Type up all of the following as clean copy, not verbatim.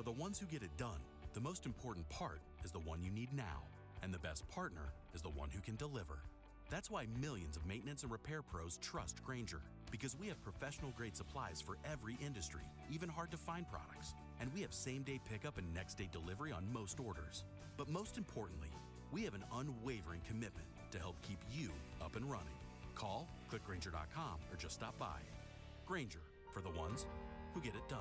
For the ones who get it done, the most important part is the one you need now, and the best partner is the one who can deliver. That's why millions of maintenance and repair pros trust Grainger, because we have professional-grade supplies for every industry, even hard-to-find products. And we have same-day pickup and next-day delivery on most orders. But most importantly, we have an unwavering commitment to help keep you up and running. Call, click Grainger.com, or just stop by. Grainger, for the ones who get it done.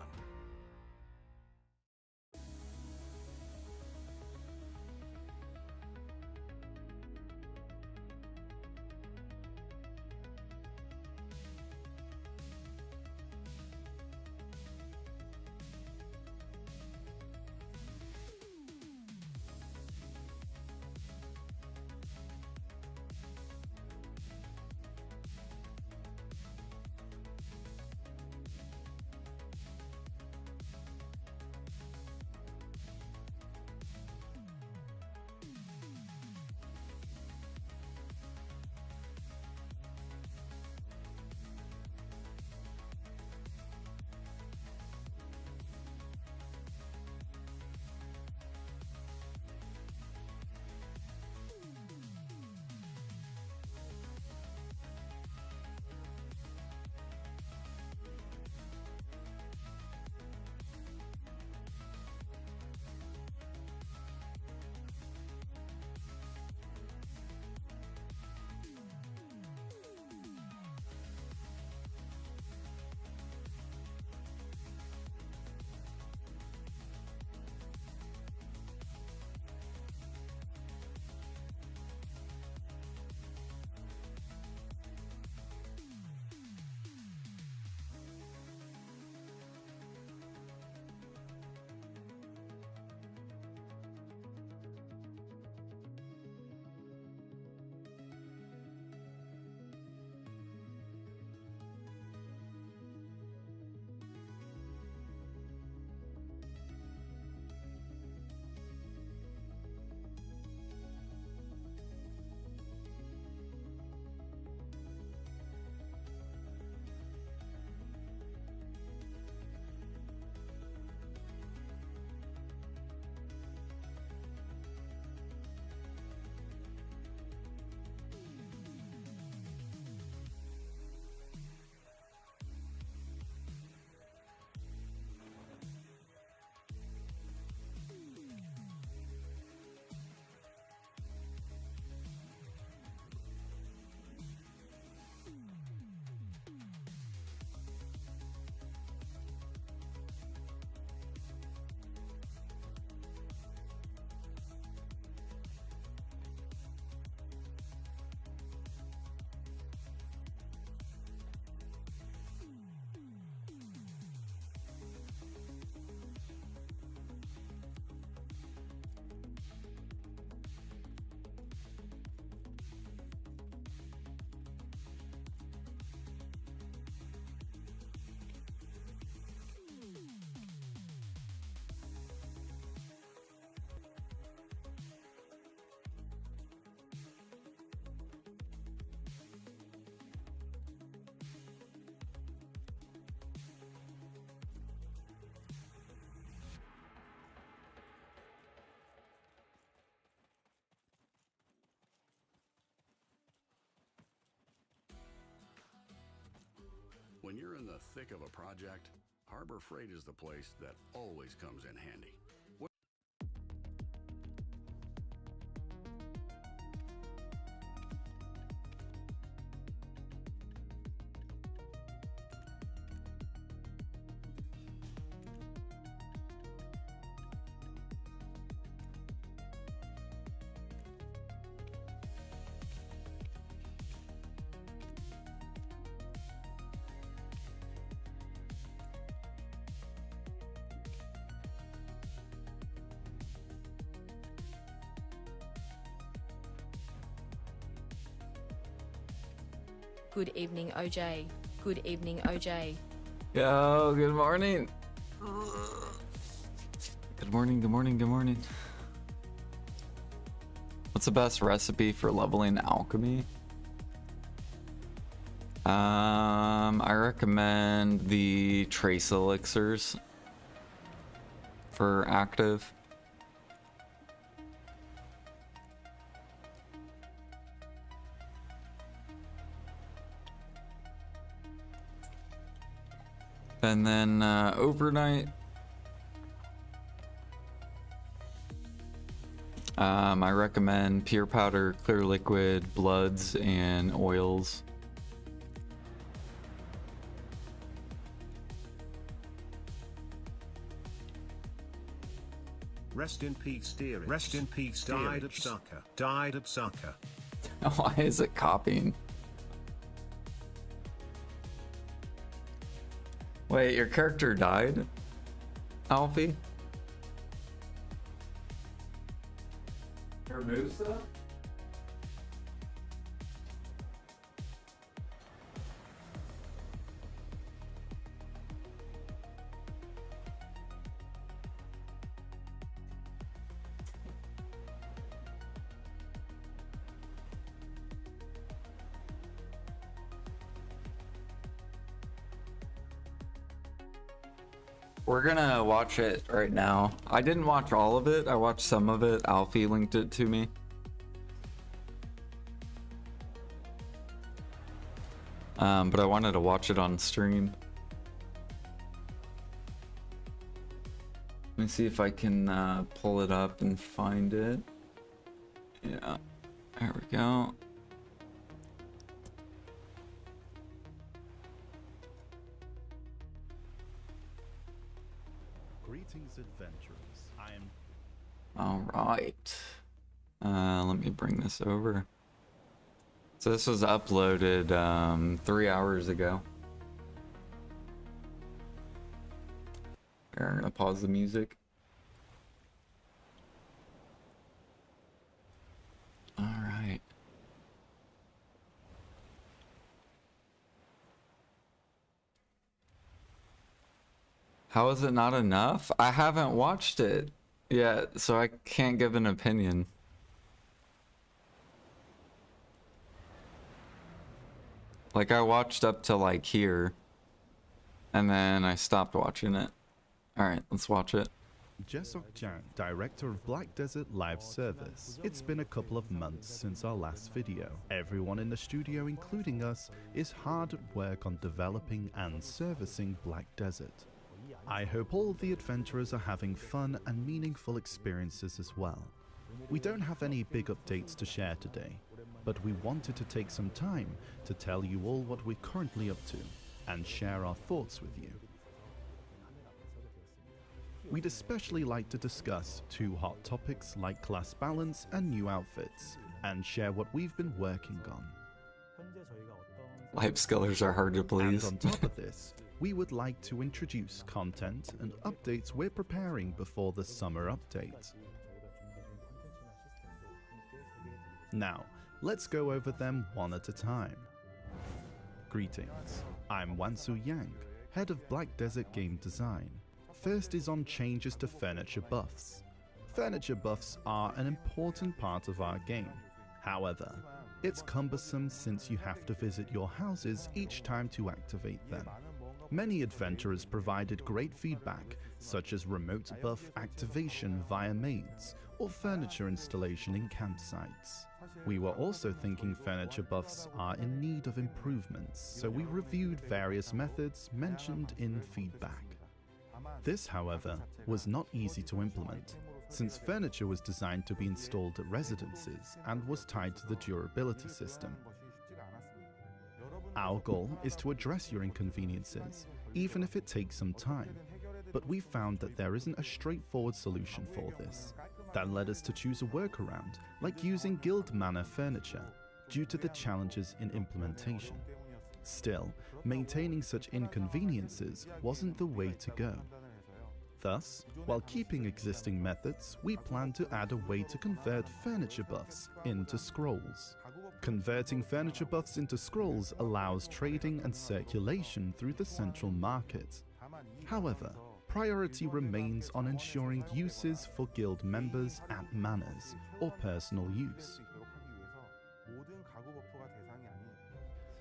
When you're in the thick of a project, Harbor Freight is the place that always comes in handy. Good evening, OJ. Good evening, OJ. Yo, good morning. Good morning, good morning, good morning. What's the best recipe for leveling alchemy? I recommend the trace elixirs for active. And then overnight, I recommend pure powder, clear liquid, bloods, and oils. Rest in peace, dearest. Rest in peace, died at sucker. Died at sucker. Why is it copying? Wait, your character died? Alfie? Remove stuff? We're gonna watch it right now. I didn't watch all of it. I watched some of it. Alfie linked it to me. But I wanted to watch it on stream. Let me see if I can pull it up and find it. Yeah, there we go. Greetings, adventurers. I am. All right. Let me bring this over. So this was uploaded 3 hours ago. Here, I'm gonna pause the music. All right. How is it not enough? I haven't watched it yet, so I can't give an opinion. Like, I watched up to like here, and then I stopped watching it. Alright, let's watch it. Jesok Jang, director of Black Desert Live Service. It's been a couple of months since our last video. Everyone in the studio, including us, is hard at work on developing and servicing Black Desert. I hope all the adventurers are having fun and meaningful experiences as well. We don't have any big updates to share today, but we wanted to take some time to tell you all what we're currently up to and share our thoughts with you. We'd especially like to discuss two hot topics like class balance and new outfits, and share what we've been working on. Life skillers are hard to please. And on top of this, we would like to introduce content and updates we're preparing before the summer update. Now, let's go over them one at a time. Greetings, I'm Wansu Yang, head of Black Desert Game Design. First is on changes to furniture buffs. Furniture buffs are an important part of our game. However, it's cumbersome since you have to visit your houses each time to activate them. Many adventurers provided great feedback, such as remote buff activation via maids or furniture installation in campsites. We were also thinking furniture buffs are in need of improvements, so we reviewed various methods mentioned in feedback. This, however, was not easy to implement, since furniture was designed to be installed at residences and was tied to the durability system. Our goal is to address your inconveniences, even if it takes some time, but we found that there isn't a straightforward solution for this. That led us to choose a workaround, like using guild manor furniture, due to the challenges in implementation. Still, maintaining such inconveniences wasn't the way to go. Thus, while keeping existing methods, we plan to add a way to convert furniture buffs into scrolls. Converting furniture buffs into scrolls allows trading and circulation through the central market. However, priority remains on ensuring uses for guild members at manors or personal use.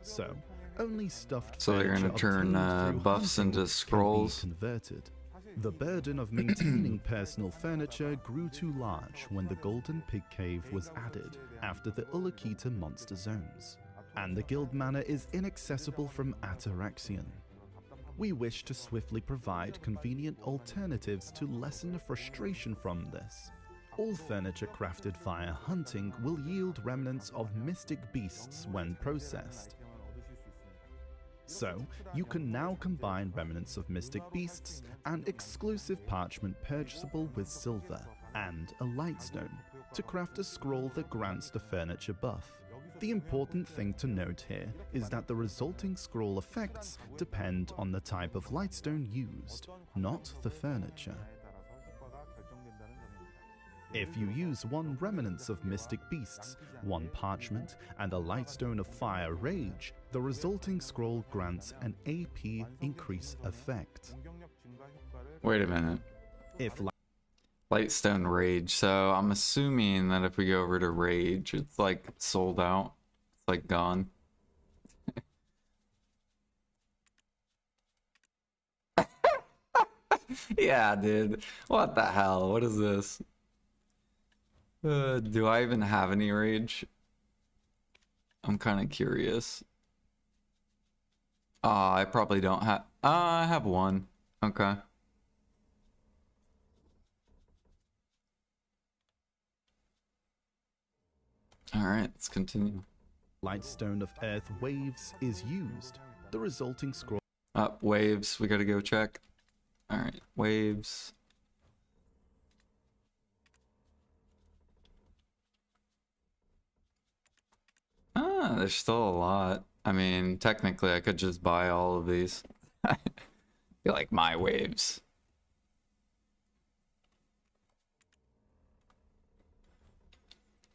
So, only stuffed So they're furniture gonna turn obtained through buffs hunting into can be scrolls. converted. The burden of maintaining personal furniture grew too large when the Golden Pig Cave was added after the Ulukita monster zones, and the Guild Manor is inaccessible from Ataraxion. We wish to swiftly provide convenient alternatives to lessen the frustration from this. All furniture crafted via hunting will yield remnants of mystic beasts when processed. So, you can now combine remnants of mystic beasts and exclusive parchment purchasable with silver and a lightstone to craft a scroll that grants the furniture buff. The important thing to note here is that the resulting scroll effects depend on the type of lightstone used, not the furniture. If you use 1 remnants of mystic beasts, 1 parchment, and a lightstone of fire rage, the resulting scroll grants an AP increase effect. Wait a minute. If Lightstone Rage. So I'm assuming that if we go over to Rage, it's like sold out. It's like gone. Yeah, dude. What the hell? What is this? Do I even have any Rage? I'm kind of curious. I probably don't have... I have 1. Okay. Alright, let's continue. Lightstone of Earth Waves is used, the resulting scroll... Waves, we gotta go check. Alright, waves. There's still a lot. I mean, technically I could just buy all of these. I feel like my waves.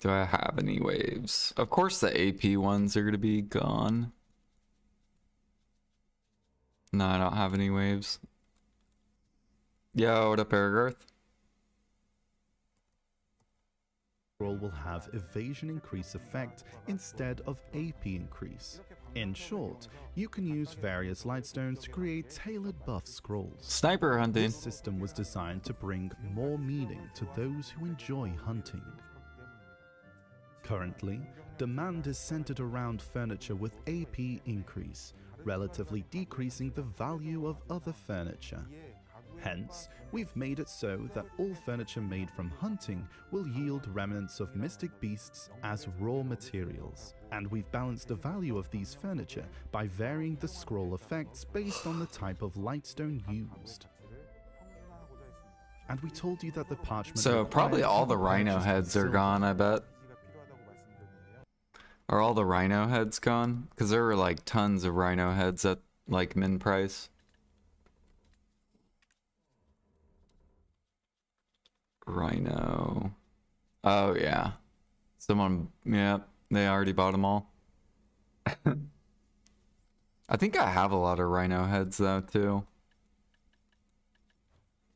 Do I have any waves? Of course the AP ones are gonna be gone. No, I don't have any waves. Yo, what up, Paragarth? Scroll will have evasion increase effect instead of AP increase. In short, you can use various lightstones to create tailored buff scrolls. Sniper hunting. This system was designed to bring more meaning to those who enjoy hunting. Currently, demand is centered around furniture with AP increase, relatively decreasing the value of other furniture. Hence, we've made it so that all furniture made from hunting will yield remnants of mystic beasts as raw materials, and we've balanced the value of these furniture by varying the scroll effects based on the type of lightstone used. And we told you that the parchment... So probably all the rhino heads are gone, I bet. Are all the rhino heads gone? Because there were like tons of rhino heads at like min price. Rhino. Oh yeah. Someone, yeah, they already bought them all. I think I have a lot of rhino heads though too.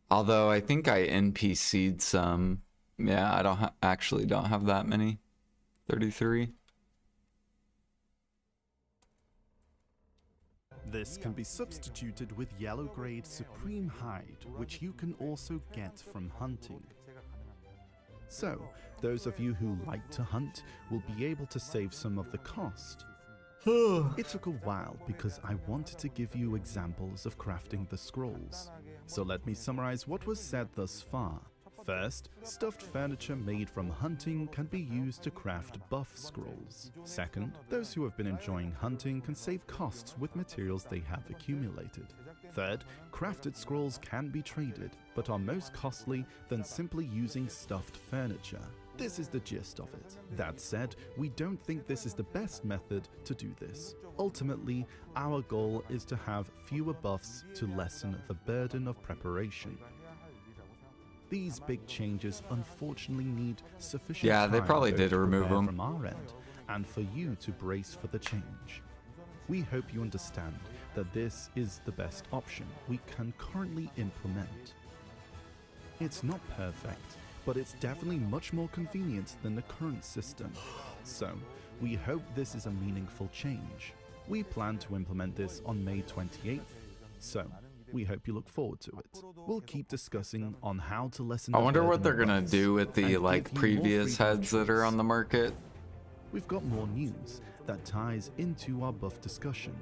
Although I think I NPC'd some. Yeah, I don't actually don't have that many. 33. This can be substituted with yellow grade supreme hide, which you can also get from hunting. So, those of you who like to hunt will be able to save some of the cost. It took a while because I wanted to give you examples of crafting the scrolls. So let me summarize what was said thus far. First, stuffed furniture made from hunting can be used to craft buff scrolls. Second, those who have been enjoying hunting can save costs with materials they have accumulated. Third, crafted scrolls can be traded, but are most costly than simply using stuffed furniture. This is the gist of it. That said, we don't think this is the best method to do this. Ultimately, our goal is to have fewer buffs to lessen the burden of preparation. These big changes unfortunately need sufficient time they probably did to remove prepare them from our end, and for you to brace for the change. We hope you understand that this is the best option we can currently implement. It's not perfect, but it's definitely much more convenient than the current system. So, we hope this is a meaningful change. We plan to implement this on May 28th, so We hope you look forward to it. We'll keep discussing on how to lessen I the wonder burden what they're of gonna buffs do with the and like give you more previous freedom of heads that are choice. on the market. We've got more news that ties into our buff discussion.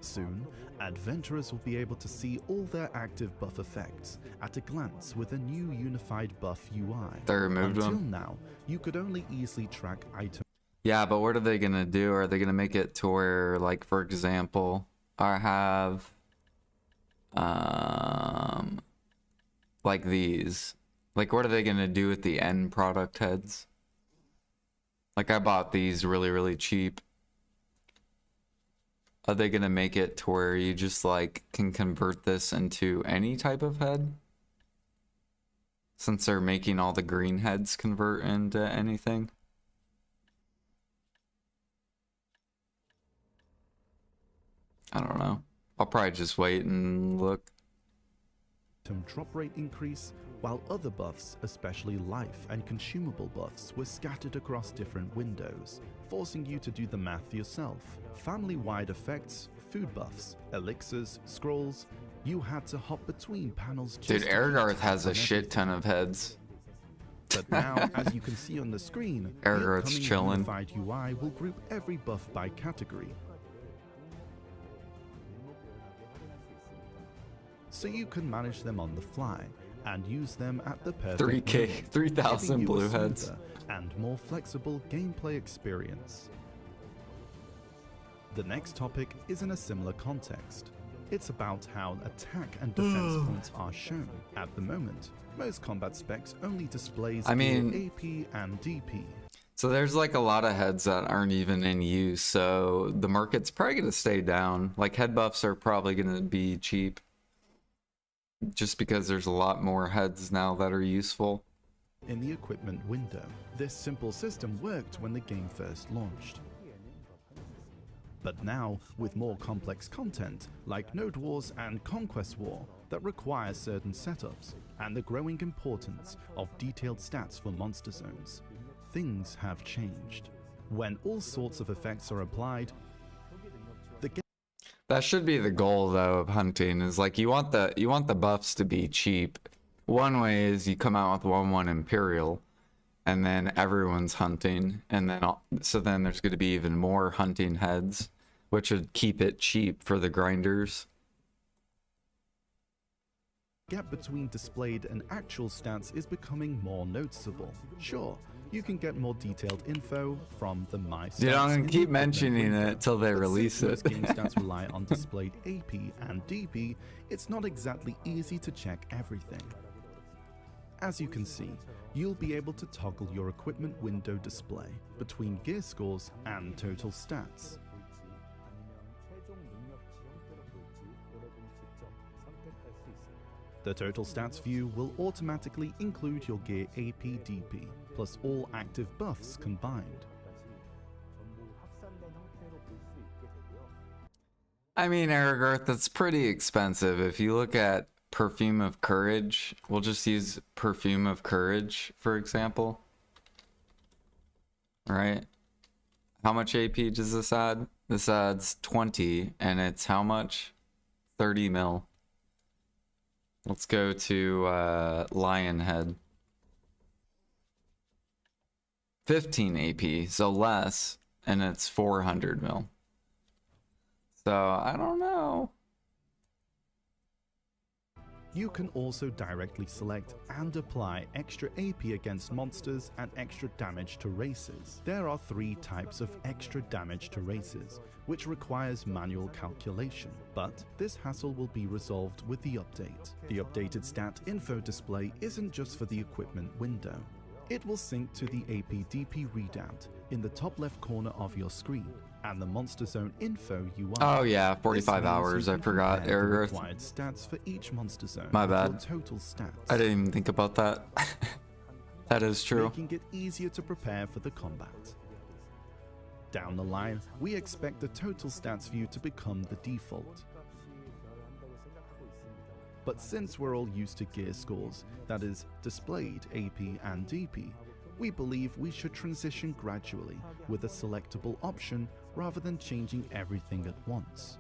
Soon, adventurers will be able to see all their active buff effects at a glance with a new unified buff UI. They removed Until them? now, you could only easily track items. Yeah, but what are they gonna do? Are they gonna make it to where, like, for example, I have like these. Like, what are they gonna do with the end product heads? Like, I bought these really, really cheap. Are they gonna make it to where you just like can convert this into any type of head? Since they're making all the green heads convert into anything? I don't know. I'll probably just wait and look. Drop rate increase, while other buffs, especially life and consumable buffs, were scattered across different windows, forcing you to do the math yourself. Family-wide effects, food buffs, elixirs, scrolls, you had to hop between panels just Dude, to keep Ergarth tabs has a on shit everything. ton of heads. But now, as you can see on the screen, the Ergarth's upcoming chillin'. unified UI will group every buff by category. So you can manage them on the fly and use them at the perfect 3K, moment, 3,000 giving you a blue heads. smoother and more flexible gameplay experience. The next topic is in a similar context. It's about how attack and defense points are shown. At the moment, most combat specs only displays I mean- gear AP and DP. So there's like a lot of heads that aren't even in use, so the market's probably gonna stay down. Like, head buffs are probably gonna be cheap. Just because there's a lot more heads now that are useful. In the equipment window, this simple system worked when the game first launched. But now, with more complex content, like Node Wars and Conquest War, that require certain setups, and the growing importance of detailed stats for monster zones, things have changed. When all sorts of effects are applied, the game That should be the goal though of hunting, is like you want the buffs to be cheap. One way is you come out with 1-1 Imperial and then everyone's hunting, and then so then there's going to be even more hunting heads, which would keep it cheap for the grinders. gap between displayed and actual stats is becoming more noticeable. Sure, you can get more detailed info from the My Stats. You don't in the keep equipment mentioning window, it till they but release since it. most game stats rely on displayed AP and DP, it's not exactly easy to check everything. As you can see, you'll be able to toggle your equipment window display between gear scores and total stats. The total stats view will automatically include your gear AP DP, plus all active buffs combined. I mean, Aragorth, that's pretty expensive. If you look at Perfume of Courage, we'll just use Perfume of Courage, for example. Right? How much AP does this add? This adds 20, and it's how much? 30 mil. Let's go to Lionhead. 15 AP, so less, and it's 400 mil. So, I don't know. You can also directly select and apply extra AP against monsters and extra damage to races. There are 3 types of extra damage to races, which requires manual calculation, but this hassle will be resolved with the update. The updated stat info display isn't just for the equipment window. It will sync to the AP-DP readout in the top left corner of your screen, and the Monster Zone info UI. Oh yeah, This 45 means hours, you I can forgot, compare the Aragorth. required stats for each monster zone My with your bad. total stats, I didn't even think about that. That is true. making it easier to prepare for the combat. Down the line, we expect the total stats view to become the default. But since we're all used to gear scores, that is, displayed AP and DP, we believe we should transition gradually with a selectable option rather than changing everything at once.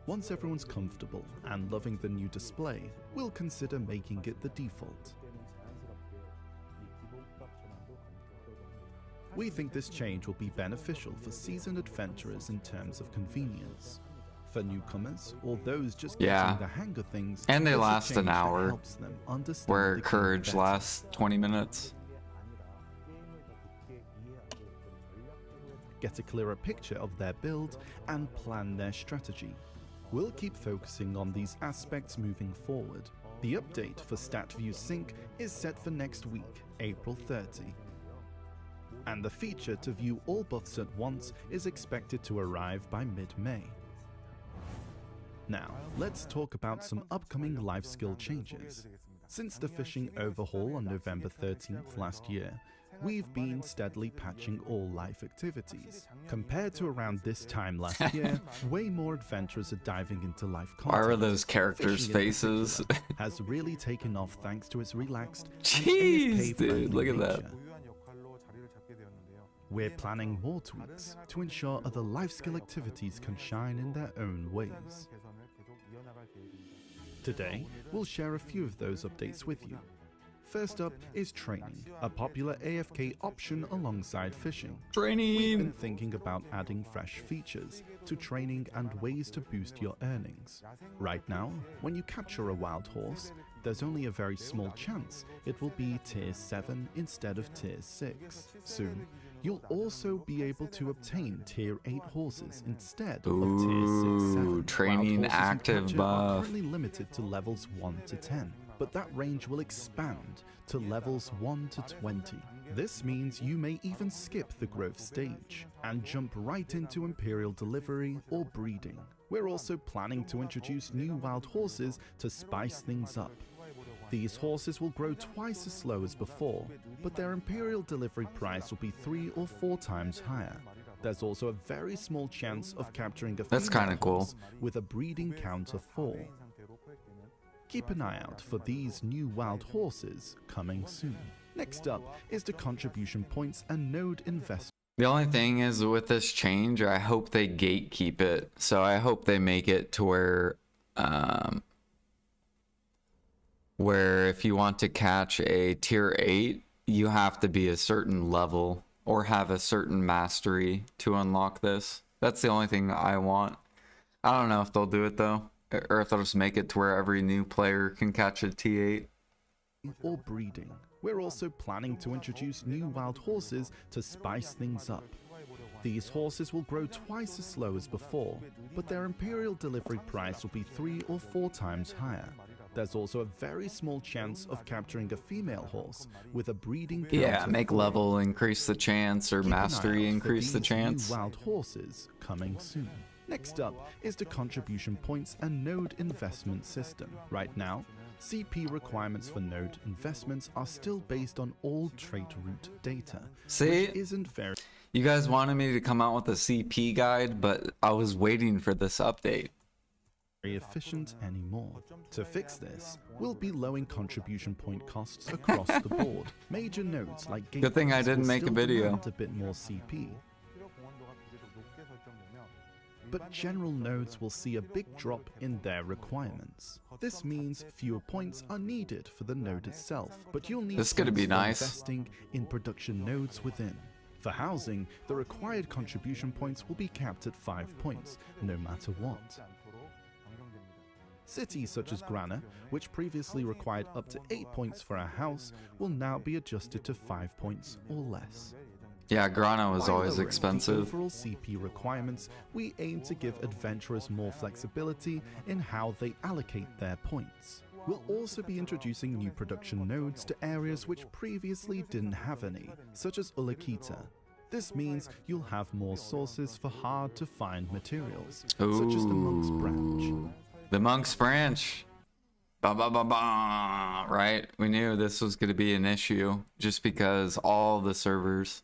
Once everyone's comfortable and loving the new display, we'll consider making it the default. We think this change will be beneficial for seasoned adventurers in terms of convenience. For newcomers or those just getting the hang of things, and they it's a last an change that hour, helps them understand where the game courage better. lasts 20 minutes. Get a clearer picture of their build and plan their strategy. We'll keep focusing on these aspects moving forward. The update for StatView Sync is set for next week, April 30. And the feature to view all buffs at once is expected to arrive by mid-May. Now, let's talk about some upcoming life skill changes. Since the fishing overhaul on November 13th last year, we've been steadily patching all life activities. Compared to around this time last year, way more adventurers are diving into life content. Why are those characters' Fishing in faces? particular has really taken off thanks to its relaxed and Jeez, AFK-friendly dude, look at that. nature. We're planning more tweaks to ensure other life skill activities can shine in their own ways. Today, we'll share a few of those updates with you. First up is training, a popular AFK option alongside fishing. We've Training! been thinking about adding fresh features to training and ways to boost your earnings. Right now, when you capture a wild horse, there's only a very small chance it will be tier 7 instead of tier 6. Soon, you'll also be able to obtain tier 8 horses instead of tier 6-7. Training Wild horses you active capture buff. are currently limited to levels 1 to 10, but that range will expand to levels 1 to 20. This means you may even skip the growth stage and jump right into Imperial delivery or breeding. We're also planning to introduce new wild horses to spice things up. These horses will grow twice as slow as before, but their Imperial delivery price will be 3 or 4 times higher. There's also a very small chance of capturing a That's female kinda cool. horse with a breeding count of 4. Keep an eye out for these new wild horses coming soon. Next up is the contribution points and node investment. The only thing is with this change, I hope they gatekeep it. So I hope they make it to where if you want to catch a tier 8, you have to be a certain level or have a certain mastery to unlock this. That's the only thing I want. I don't know if they'll do it though, or if they'll just make it to where every new player can catch a T8. Or breeding. We're also planning to introduce new wild horses to spice things up. These horses will grow twice as slow as before, but their Imperial delivery price will be 3 or 4 times higher. There's also a very small chance of capturing a female horse with a breeding count Yeah, of make 4. level increase the chance or Keep an eye mastery out for increase the these chance. New wild horses coming soon. Next up is the contribution points and node investment system. Right now, CP requirements for node investments are still based on old trait root data, See? which isn't very You guys wanted me to come out with a CP guide, but I was waiting for this update. efficient anymore. To fix this, we'll be lowering contribution point costs across the board. Major nodes like Good thing I gateways didn't will make a still video. demand a bit more CP. But general nodes will see a big drop in their requirements. This means fewer points are needed for the node itself, but you'll need This is gonna points be for nice. investing in production nodes within. For housing, the required contribution points will be capped at 5 points, no matter what. Cities such as Grana, which previously required up to 8 points for a house, will now be adjusted to 5 points or less. Yeah, Grana was By always lowering the expensive. overall CP requirements, we aim to give adventurers more flexibility in how they allocate their points. We'll also be introducing new production nodes to areas which previously didn't have any, such as Ulakita. This means you'll have more sources for hard-to-find materials, such as the Monk's Branch. Ooh, the Monk's Branch. Ba ba ba ba. Right? We knew this was going to be an issue just because all the servers.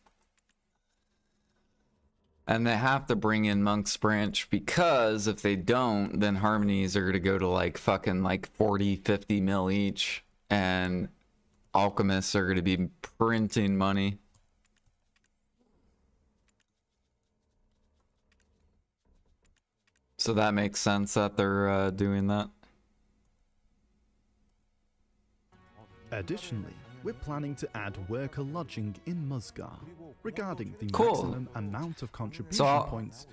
And they have to bring in Monk's Branch because if they don't, then harmonies are going to go to like fucking like 40, 50 mil each. And alchemists are going to be printing money. So that makes sense that they're doing that. Additionally, we're planning to add worker lodging in Musgar. Regarding the Cool. maximum amount of contribution So points,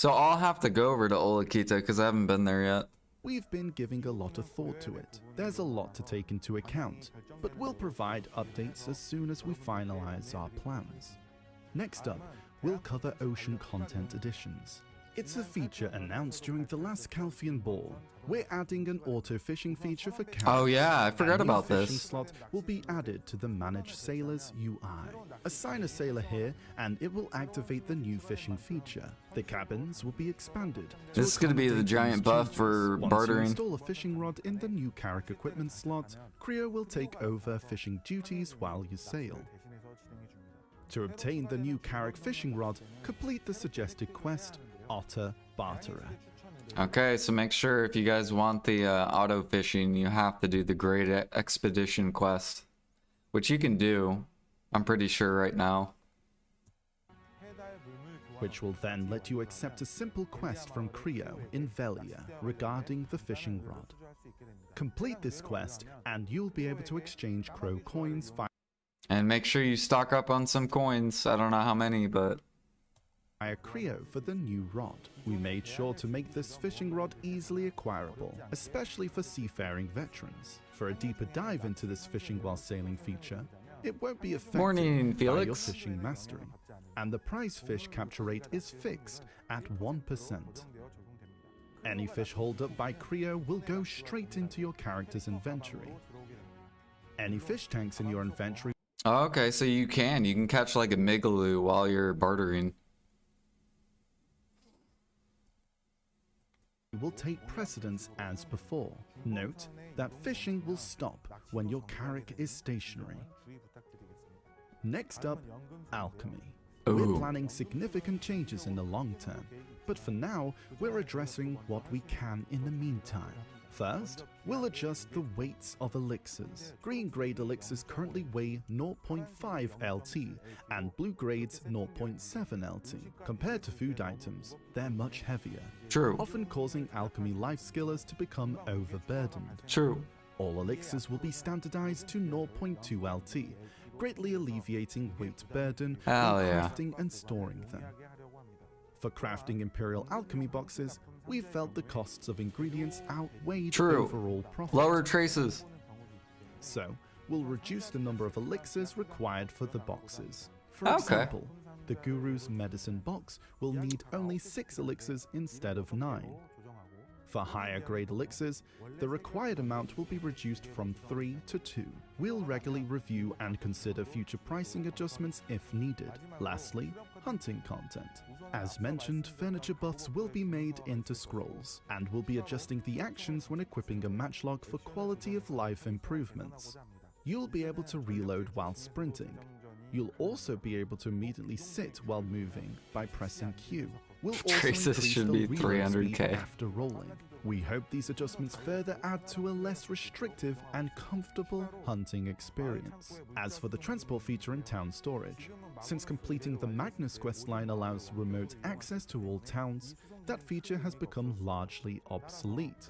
I'll have to go over to Olakita because I haven't been there yet. we've been giving a lot of thought to it. There's a lot to take into account, but we'll provide updates as soon as we finalize our plans. Next up, we'll cover ocean content additions. It's a feature announced during the last Calfian Ball. We're adding an auto-fishing feature for carrots. Oh yeah, I forgot A new about fishing this. slot will be added to the Manage Sailors UI. Assign a sailor here, and it will activate the new fishing feature. The cabins will be expanded. This is gonna be the accommodate giant these buff changes. for Once bartering. you install a fishing rod in the new Carrack equipment slot, Creo will take over fishing duties while you sail. To obtain the new Carrack fishing rod, complete the suggested quest, Otter Barterer. Okay, so make sure if you guys want the auto fishing, you have to do the Great Expedition quest, which you can do, I'm pretty sure right now. Which will then let you accept a simple quest from Creo in Velia regarding the fishing rod. Complete this quest, and you'll be able to exchange Crow coins And make sure you stock up on some coins. I don't know how many, but via Creo for the new rod. We made sure to make this fishing rod easily acquirable, especially for seafaring veterans. For a deeper dive into this fishing while sailing feature, it won't be affected Morning, by your Felix. fishing mastery, and the prize fish capture rate is fixed at 1%. Any fish hauled up by Creo will go straight into your character's inventory. Any fish tanks in your inventory oh, okay, so you can catch like a Migaloo while you're bartering. will take precedence as before. Note that fishing will stop when your Carrack is stationary. Next up, alchemy. We're Ooh. planning significant changes in the long term, but for now, we're addressing what we can in the meantime. First, we'll adjust the weights of elixirs. Green grade elixirs currently weigh 0.5 LT and blue grades 0.7 LT. Compared to food items, they're much heavier, True. often causing alchemy life skillers to become overburdened. True. All elixirs will be standardized to 0.2 LT, greatly alleviating weight burden Hell when yeah. crafting and storing them. For crafting Imperial Alchemy boxes, we felt the costs of ingredients outweighed True. overall profit. Lower traces. So, we'll reduce the number of elixirs required for the boxes. For Okay. example, the Guru's Medicine box will need only 6 elixirs instead of 9. For higher grade elixirs, the required amount will be reduced from 3 to 2. We'll regularly review and consider future pricing adjustments if needed. Lastly, hunting content. As mentioned, furniture buffs will be made into scrolls, and we'll be adjusting the actions when equipping a matchlock for quality of life improvements. You'll be able to reload while sprinting. You'll also be able to immediately sit while moving by pressing Q. We'll also Traces increase should the be reload speed 300K. after rolling. We hope these adjustments further add to a less restrictive and comfortable hunting experience. As for the transport feature in town storage, since completing the Magnus quest line allows remote access to all towns, that feature has become largely obsolete.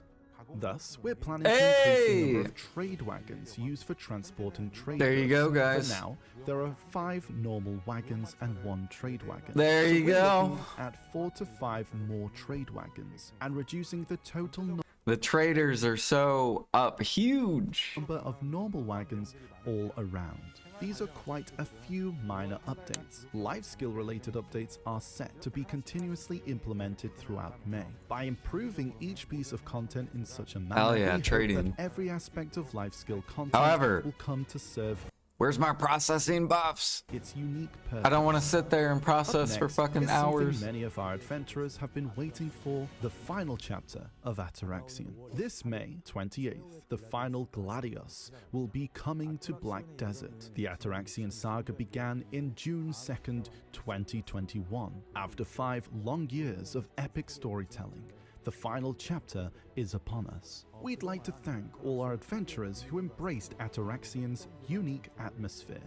Thus, we're planning to increase the number of trade wagons used for transporting trade There you goods. go, guys. For now, there are 5 normal wagons and 1 trade wagon. There So you we're go. looking at 4 to 5 more trade wagons and reducing the total The traders are so up huge. number of normal wagons all around. These are quite a few minor updates. Life skill related updates are set to be continuously implemented throughout May. By improving each piece of content in such a manner, Hell yeah, we hope trading. that every aspect of life skill content However, will come to serve Where's my processing buffs? its unique purpose. I don't want to sit there and Up process for next fucking is something hours. many of our adventurers have been waiting for, the final chapter of Ataraxian. This May 28th, the final Gladius will be coming to Black Desert. The Ataraxian saga began in June 2nd, 2021. After 5 long years of epic storytelling, the final chapter is upon us. We'd like to thank all our adventurers who embraced Ataraxian's unique atmosphere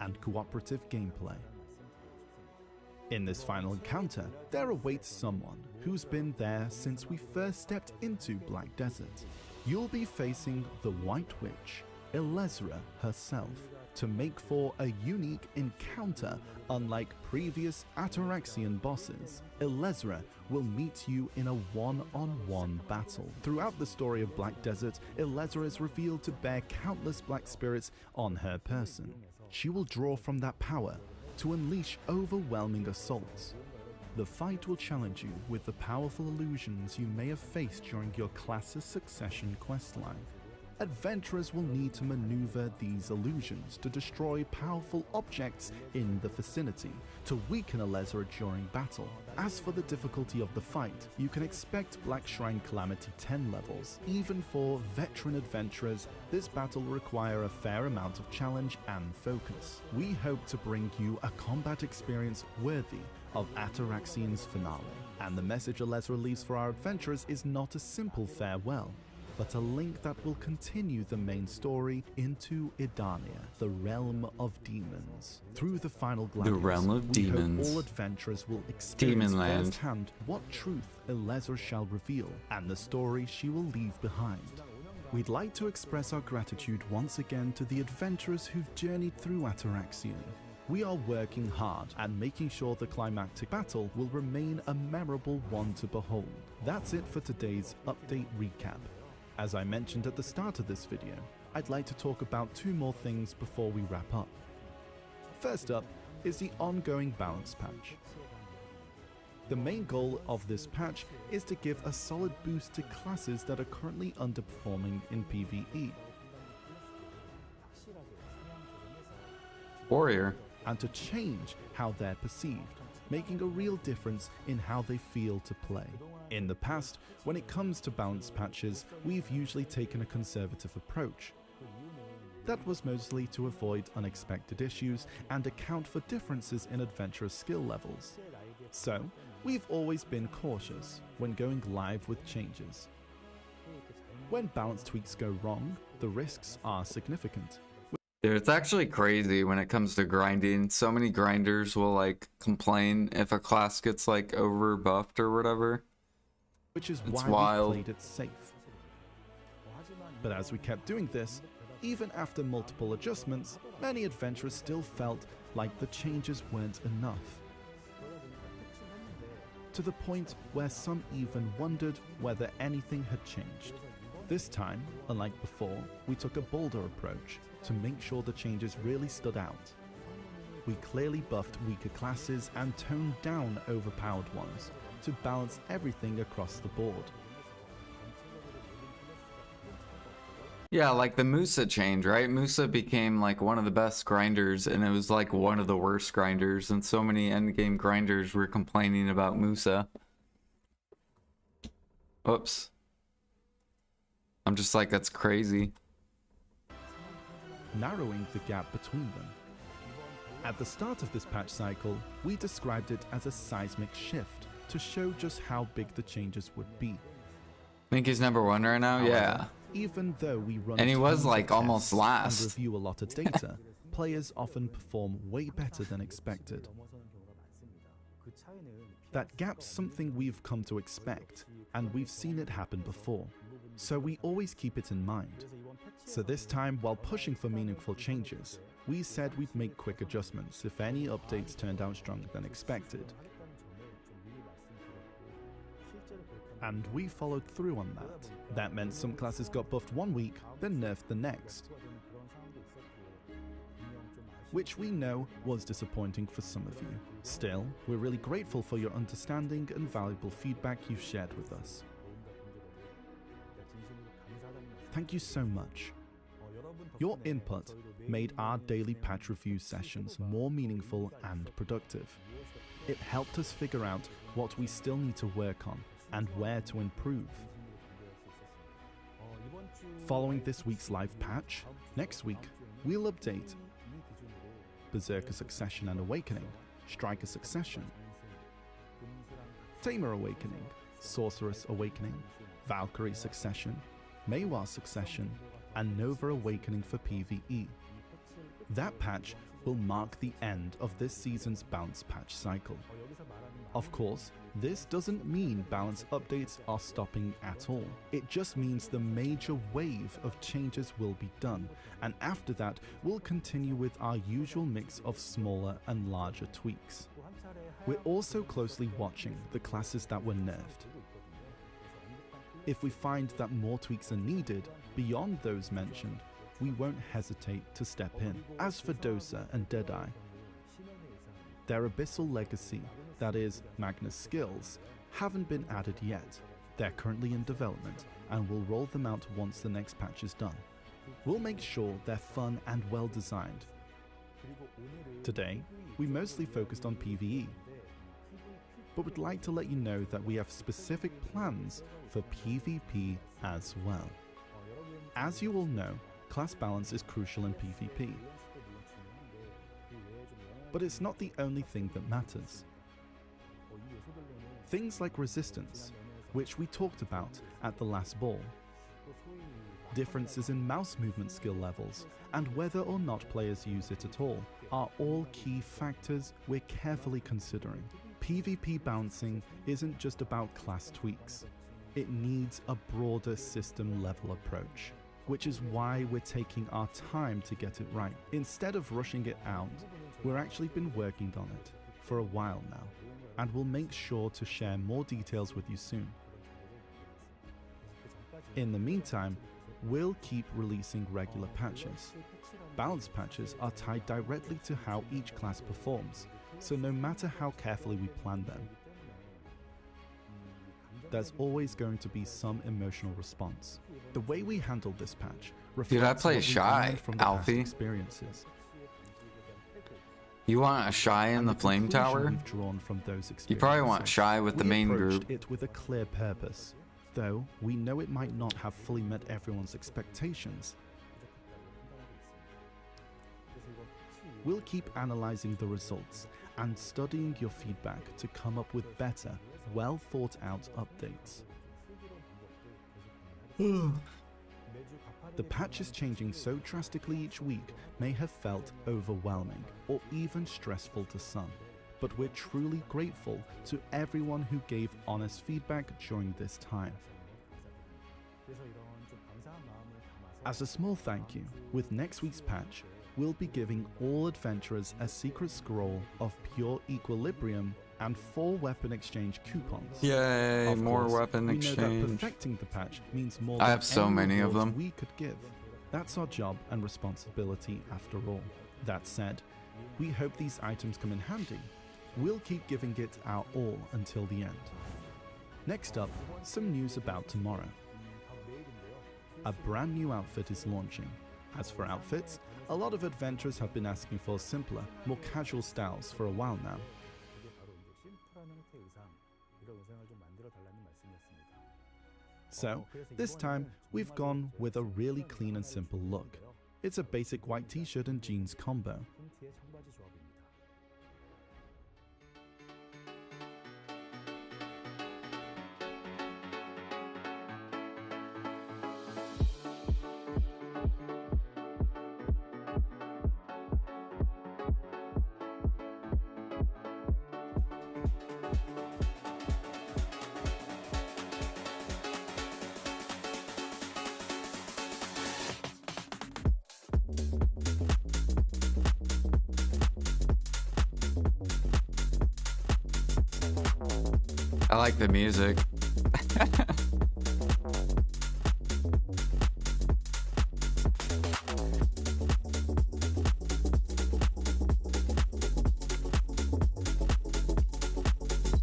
and cooperative gameplay. In this final encounter, there awaits someone who's been there since we first stepped into Black Desert. You'll be facing the White Witch, Elezra herself, to make for a unique encounter. Unlike previous Ataraxian bosses, Elezra will meet you in a one-on-one battle. Throughout the story of Black Desert, Elezra is revealed to bear countless black spirits on her person. She will draw from that power to unleash overwhelming assaults. The fight will challenge you with the powerful illusions you may have faced during your class's succession questline. Adventurers will need to maneuver these illusions to destroy powerful objects in the vicinity to weaken Elezra during battle. As for the difficulty of the fight, you can expect Black Shrine Calamity 10 levels. Even for veteran adventurers, this battle will require a fair amount of challenge and focus. We hope to bring you a combat experience worthy of Ataraxian's finale. And the message Elezra leaves for our adventurers is not a simple farewell, but a link that will continue the main story into Idania, the realm of demons. Through the final Gladius, The realm of we demons. hope all adventurers will experience Demonland. firsthand what truth Elezra shall reveal and the story she will leave behind. We'd like to express our gratitude once again to the adventurers who've journeyed through Ataraxian. We are working hard at making sure the climactic battle will remain a memorable one to behold. That's it for today's update recap. As I mentioned at the start of this video, I'd like to talk about two more things before we wrap up. First up is the ongoing balance patch. The main goal of this patch is to give a solid boost to classes that are currently underperforming in PvE, Warrior. and to change how they're perceived, making a real difference in how they feel to play. In the past, when it comes to balance patches, we've usually taken a conservative approach. That was mostly to avoid unexpected issues and account for differences in adventurer skill levels. So, we've always been cautious when going live with changes. When balance tweaks go wrong, the risks are significant. Dude, it's actually crazy when it comes to grinding. So many grinders will like complain if a class gets like over buffed or whatever. Which is It's why wild. we played it safe. But as we kept doing this, even after multiple adjustments, many adventurers still felt like the changes weren't enough. To the point where some even wondered whether anything had changed. This time, unlike before, we took a bolder approach to make sure the changes really stood out. We clearly buffed weaker classes and toned down overpowered ones to balance everything across the board. Yeah, like the Musa change, right? Musa became like one of the best grinders, and it was like one of the worst grinders, and so many endgame grinders were complaining about Musa. Oops. I'm just like, that's crazy. Narrowing the gap between them. At the start of this patch cycle, we described it as a seismic shift to show just how big the changes would be. Think he's number one right now? However, Yeah. even though we run And he was, tons of like, almost tests last. and review a lot of data, players often perform way better than expected. That gap's something we've come to expect, and we've seen it happen before, so we always keep it in mind. So this time, while pushing for meaningful changes, we said we'd make quick adjustments if any updates turned out stronger than expected. And we followed through on that. That meant some classes got buffed one week, then nerfed the next. Which we know was disappointing for some of you. Still, we're really grateful for your understanding and valuable feedback you've shared with us. Thank you so much. Your input made our daily patch review sessions more meaningful and productive. It helped us figure out what we still need to work on and where to improve. Following this week's live patch, next week we'll update Berserker Succession and Awakening, Striker Succession, Tamer Awakening, Sorceress Awakening, Valkyrie Succession, Maywar Succession, and Nova Awakening for PvE. That patch will mark the end of this season's balance patch cycle. Of course, this doesn't mean balance updates are stopping at all. It just means the major wave of changes will be done, and after that, we'll continue with our usual mix of smaller and larger tweaks. We're also closely watching the classes that were nerfed. If we find that more tweaks are needed beyond those mentioned, we won't hesitate to step in. As for Dosa and Deadeye, their Abyssal Legacy, that is, Magnus skills, haven't been added yet. They're currently in development, and we'll roll them out once the next patch is done. We'll make sure they're fun and well designed. Today, we mostly focused on PvE, but would like to let you know that we have specific plans for PvP as well. As you all know, class balance is crucial in PvP. But it's not the only thing that matters. Things like resistance, which we talked about at the last ball, differences in mouse movement skill levels, and whether or not players use it at all, are all key factors we're carefully considering. PvP balancing isn't just about class tweaks. It needs a broader system-level approach, which is why we're taking our time to get it right. Instead of rushing it out, we've actually been working on it for a while now, and we'll make sure to share more details with you soon. In the meantime, we'll keep releasing regular patches. Balance patches are tied directly to how each class performs, so no matter how carefully we plan them, there's always going to be some emotional response. The way we handled this patch reflects Dude, I play what we've Shy, learned from the past Alfie. experiences. You want a Shy in And the flame conclusion tower? we've drawn from those You probably want experiences. Shy with the We main approached group. it with a clear purpose, though we know it might not have fully met everyone's expectations. We'll keep analyzing the results and studying your feedback to come up with better, well thought out updates. The patches changing so drastically each week may have felt overwhelming or even stressful to some, but we're truly grateful to everyone who gave honest feedback during this time. As a small thank you, with next week's patch, we'll be giving all adventurers a secret scroll of pure equilibrium and 4 weapon exchange coupons. Yay, Of more course, weapon we know that exchange. perfecting the patch means more I than have so any many of rewards them. we could give. That's our job and responsibility after all. That said, we hope these items come in handy. We'll keep giving it our all until the end. Next up, some news about tomorrow. A brand new outfit is launching. As for outfits, a lot of adventurers have been asking for simpler, more casual styles for a while now. So, this time, we've gone with a really clean and simple look. It's a basic white t-shirt and jeans combo. I like the music.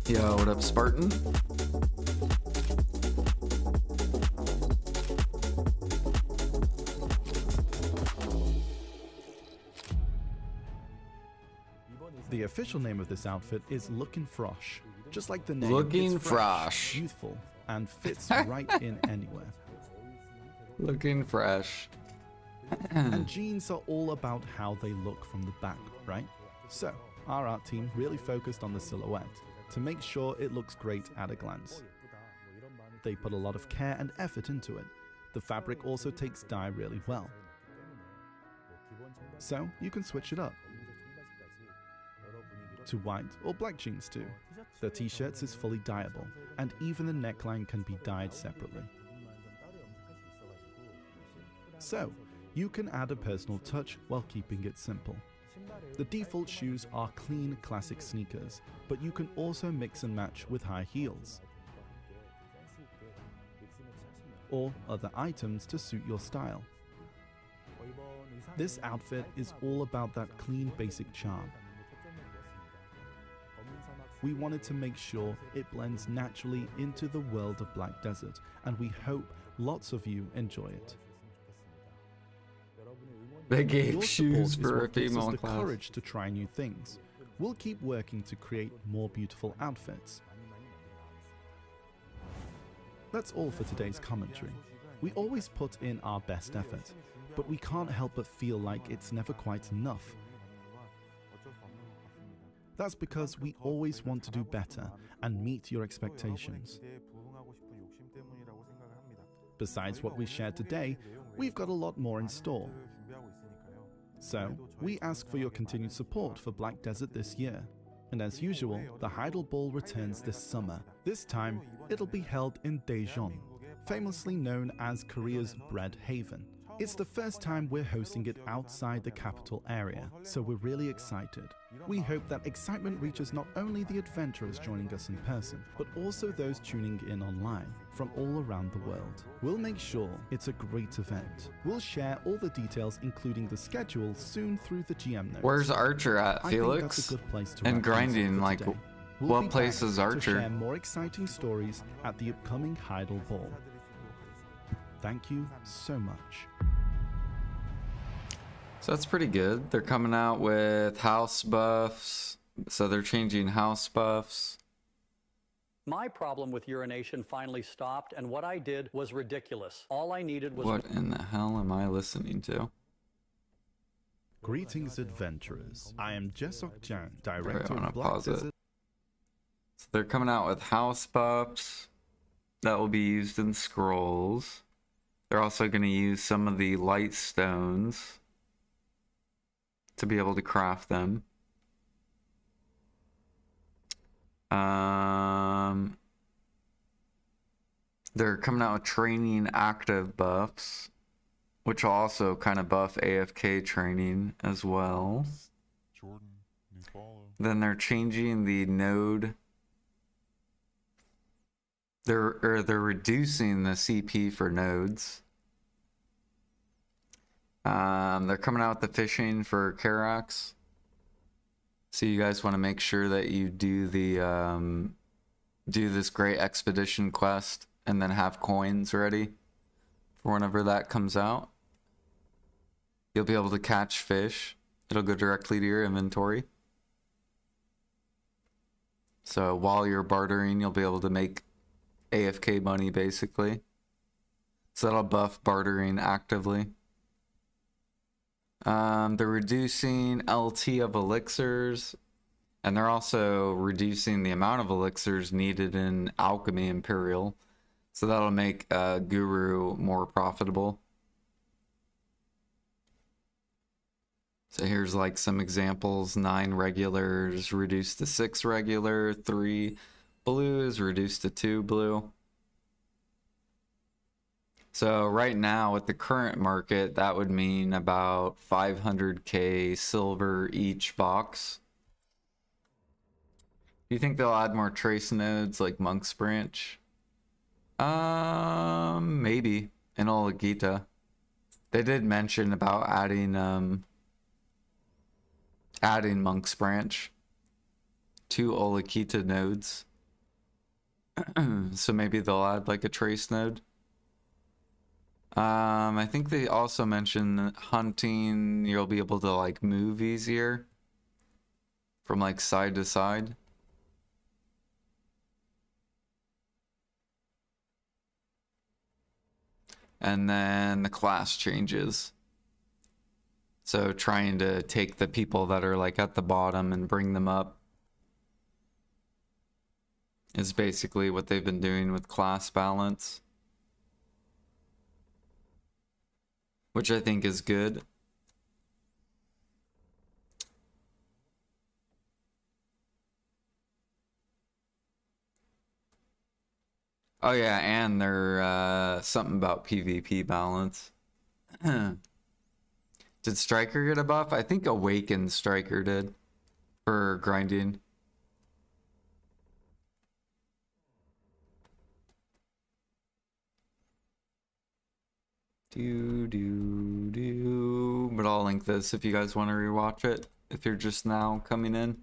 Yo, what up, Spartan? The official name of this outfit is Lookin' Frosh. Just like the name, Looking it's fresh, Frosh. youthful, and fits right in anywhere. Looking fresh. And jeans are all about how they look from the back, right? So, our art team really focused on the silhouette to make sure it looks great at a glance. They put a lot of care and effort into it. The fabric also takes dye really well. So, you can switch it up. to white or black jeans too. The t-shirts is fully dyeable, and even the neckline can be dyed separately. So, you can add a personal touch while keeping it simple. The default shoes are clean classic sneakers, but you can also mix and match with high heels or other items to suit your style. This outfit is all about that clean basic charm. We wanted to make sure it blends naturally into the world of Black Desert, and we hope lots of you enjoy it. They gave Your shoes support is for a what gives us female the class. courage to try new things. We'll keep working to create more beautiful outfits. That's all for today's commentary. We always put in our best effort, but we can't help but feel like it's never quite enough. That's because we always want to do better and meet your expectations. Besides what we shared today, we've got a lot more in store. So, we ask for your continued support for Black Desert this year. And as usual, the Heidel Ball returns this summer. This time, it'll be held in Daejeon, famously known as Korea's bread haven. It's the first time we're hosting it outside the capital area, so we're really excited. We hope that excitement reaches not only the adventurers joining us in person, but also those tuning in online from all around the world. We'll make sure it's a great event. We'll share all the details, including the schedule, soon through the GM notes. Where's Archer at, I think Felix? that's a good place to And wrap things up grinding, for like, today. We'll what be place back is to Archer? share more exciting stories at the upcoming Heidel Ball. Thank you so much. So that's pretty good. They're coming out with house buffs. So they're changing house buffs. My problem with urination finally stopped, and what I did was ridiculous. All I needed was... What in the hell am I listening to? Greetings, adventurers. I am Jesok Jan, Wait, director I'm gonna of Black pause it. Desert. So they're coming out with house buffs that will be used in scrolls. They're also going to use some of the light stones to be able to craft them. They're coming out with training active buffs, which will also kind of buff AFK training as well. Then they're changing the node. They're reducing the CP for nodes. They're coming out with the fishing for Karax. So you guys want to make sure that you do the do this great expedition quest and then have coins ready for whenever that comes out. You'll be able to catch fish. It'll go directly to your inventory. So while you're bartering, you'll be able to make AFK money basically. So that'll buff bartering actively. They're reducing LT of elixirs, and they're also reducing the amount of elixirs needed in Alchemy Imperial. So that'll make Guru more profitable. So here's like some examples. 9 regulars reduced to 6 regular, 3 blue is reduced to 2 blue. So right now with the current market, that would mean about 500k silver each box. Do you think they'll add more trace nodes like Monk's Branch? Maybe in Olagita. They did mention about adding Monk's Branch to Olakita nodes. So maybe they'll add like a trace node. I think they also mentioned hunting, you'll be able to like move easier from like side to side. And then the class changes. So trying to take the people that are like at the bottom and bring them up is basically what they've been doing with class balance, which I think is good. Oh yeah, and they're something about PvP balance. Did Striker get a buff? I think Awakened Striker did for grinding. But I'll link this if you guys want to rewatch it, if you're just now coming in.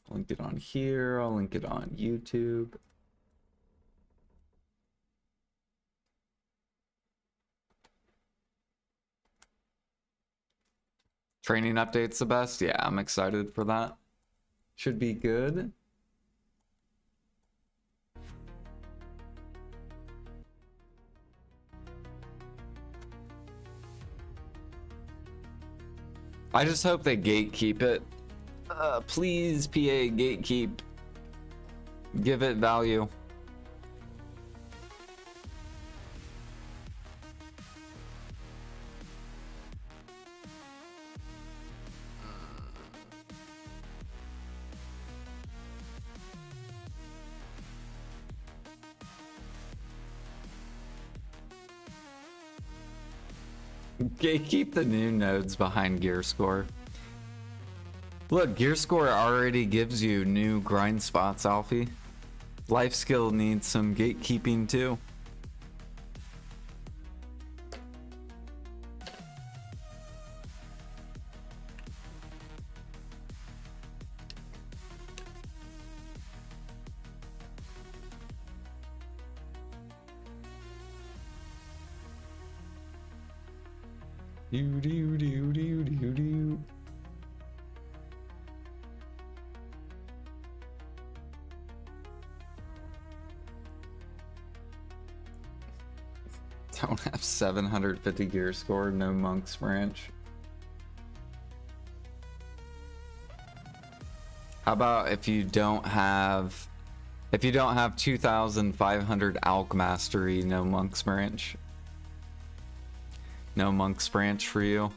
I'll link it on here, I'll link it on YouTube. Training update's the best? Yeah, I'm excited for that. Should be good. I just hope they gatekeep it. Please, PA, gatekeep. Give it value. Gatekeep the new nodes behind gear score. Look, gear score already gives you new grind spots, Alfie. Life skill needs some gatekeeping too. Do do do do do do. Don't have 750 gear score, no Monk's Branch. How about if you don't have 2,500 Alch Mastery, no Monk's Branch? No Monk's Branch for you.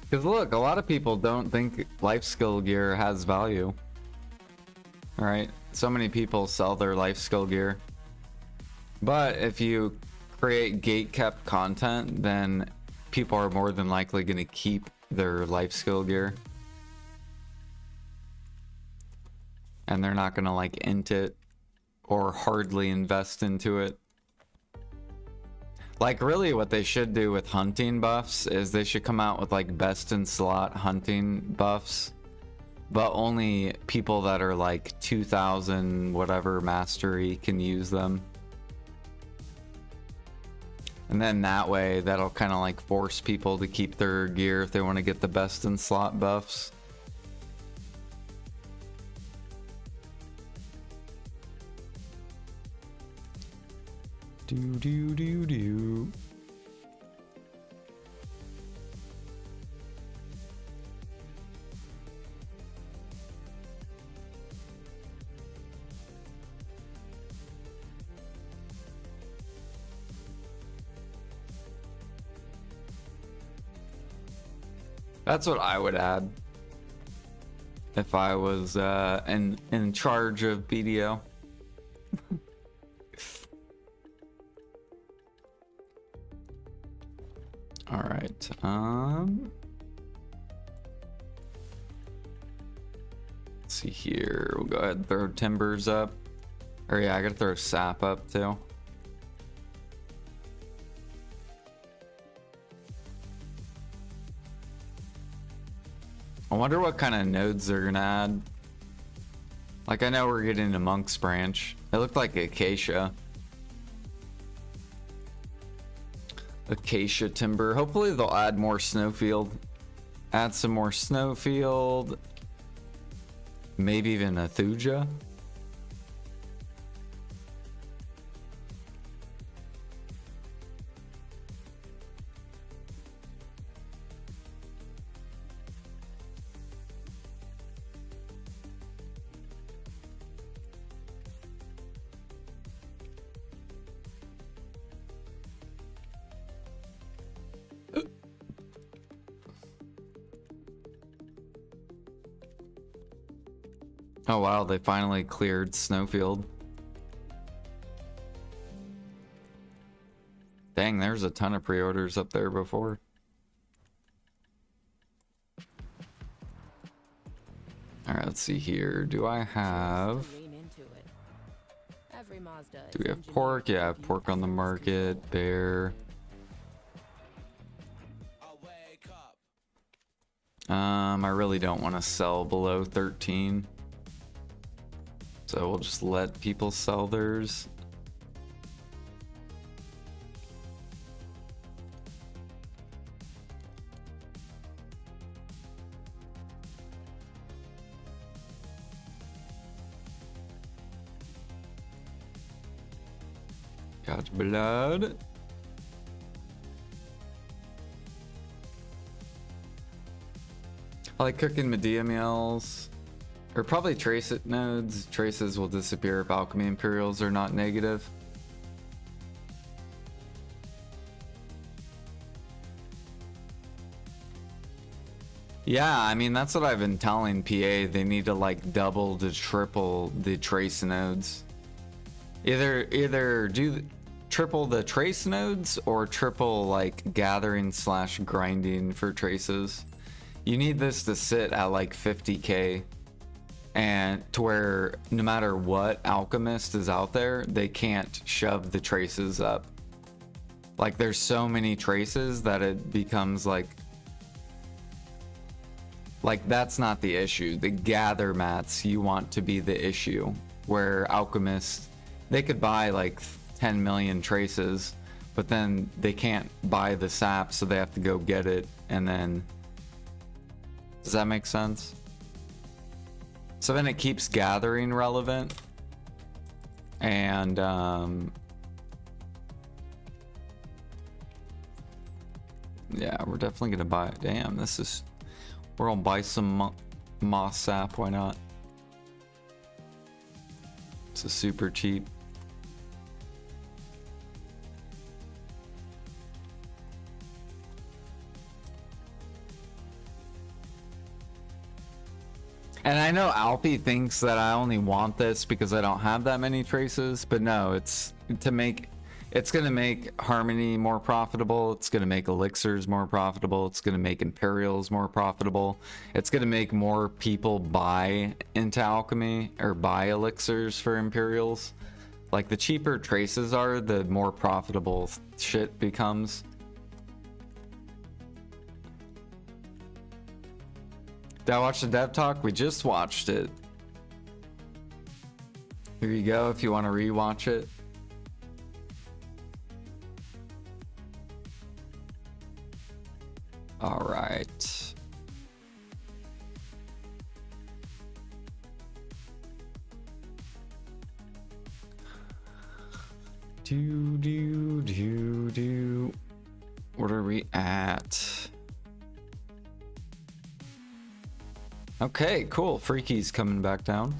Because look, a lot of people don't think life skill gear has value. Alright, so many people sell their life skill gear. But if you create gate-kept content, then people are more than likely going to keep their life skill gear. And they're not going to like int it or hardly invest into it. Like really what they should do with hunting buffs is they should come out with like best in slot hunting buffs, but only people that are like 2,000 whatever mastery can use them. And then that way that'll kind of like force people to keep their gear if they want to get the best in slot buffs. Do do do do. That's what I would add if I was in charge of BDO. All right. Let's see here. We'll go ahead and throw timbers up. Or yeah, I gotta throw sap up too. I wonder what kind of nodes they're gonna add. Like I know we're getting to Monk's Branch. It looked like Acacia. Acacia timber. Hopefully they'll add more snowfield. Add some more snowfield. Maybe even a thuja. Oh wow, they finally cleared Snowfield. Dang, there's a ton of pre-orders up there before. Alright, let's see here. Do I have... Do we have pork? Yeah, I have pork on the market. Bear. I really don't want to sell below 13. So we'll just let people sell theirs. Got blood. I like cooking Medea meals. Or probably trace it nodes. Traces will disappear if alchemy imperials are not negative. Yeah, I mean that's what I've been telling PA. They need to like double to triple the trace nodes. Either do triple the trace nodes or triple like gathering / grinding for traces. You need this to sit at like 50k, and to where no matter what alchemist is out there, they can't shove the traces up. Like there's so many traces that it becomes like that's not the issue. The gather mats you want to be the issue, where alchemists, they could buy like 10 million traces, but then they can't buy the sap, so they have to go get it. And then, does that make sense? So then it keeps gathering relevant. And yeah, we're definitely gonna buy it. Damn, we're gonna buy some moss sap. Why not? It's super cheap. And I know Alfie thinks that I only want this because I don't have that many traces, but no, it's gonna make Harmony more profitable, it's gonna make Elixirs more profitable, it's gonna make Imperials more profitable, it's gonna make more people buy into Alchemy or buy Elixirs for Imperials. Like the cheaper traces are, the more profitable shit becomes. Did I watch the dev talk? We just watched it. Here you go if you want to rewatch it. All right. What are we at? Okay, cool. Freaky's coming back down.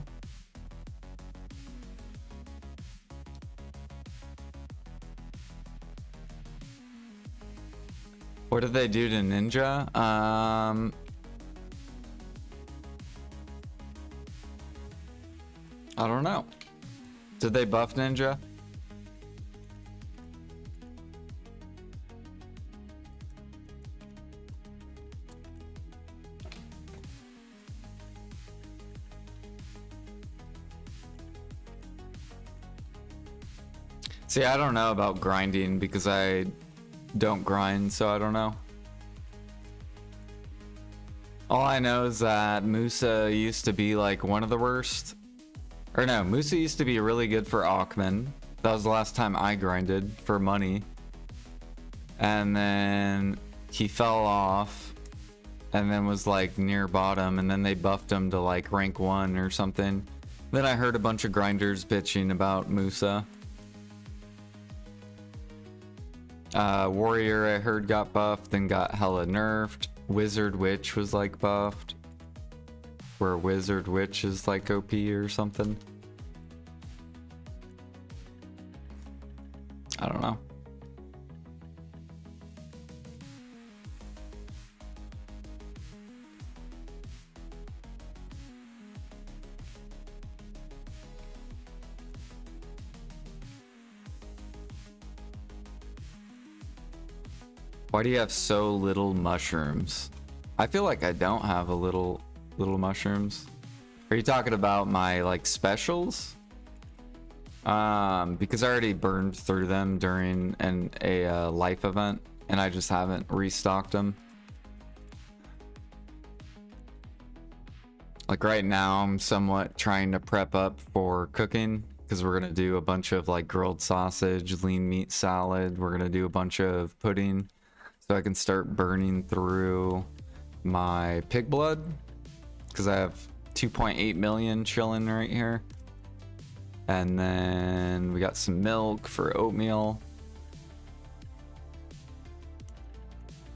What did they do to Ninja? I don't know. Did they buff Ninja? See, I don't know about grinding because I don't grind, so I don't know. All I know is that Musa used to be like one of the worst. Or no, Musa used to be really good for Aukman. That was the last time I grinded for money. And then he fell off and then was like near bottom, and then they buffed him to like rank 1 or something. Then I heard a bunch of grinders bitching about Musa. Warrior I heard got buffed, then got hella nerfed. Wizard Witch was like buffed, where Wizard Witch is like OP or something. I don't know. Why do you have so little mushrooms? I feel like I don't have a little mushrooms. Are you talking about my like specials? Because I already burned through them during a life event, and I just haven't restocked them. Like right now, I'm somewhat trying to prep up for cooking because we're gonna do a bunch of like grilled sausage, lean meat salad. We're gonna do a bunch of pudding, so I can start burning through my pig blood because I have 2.8 million chilling right here. And then we got some milk for oatmeal.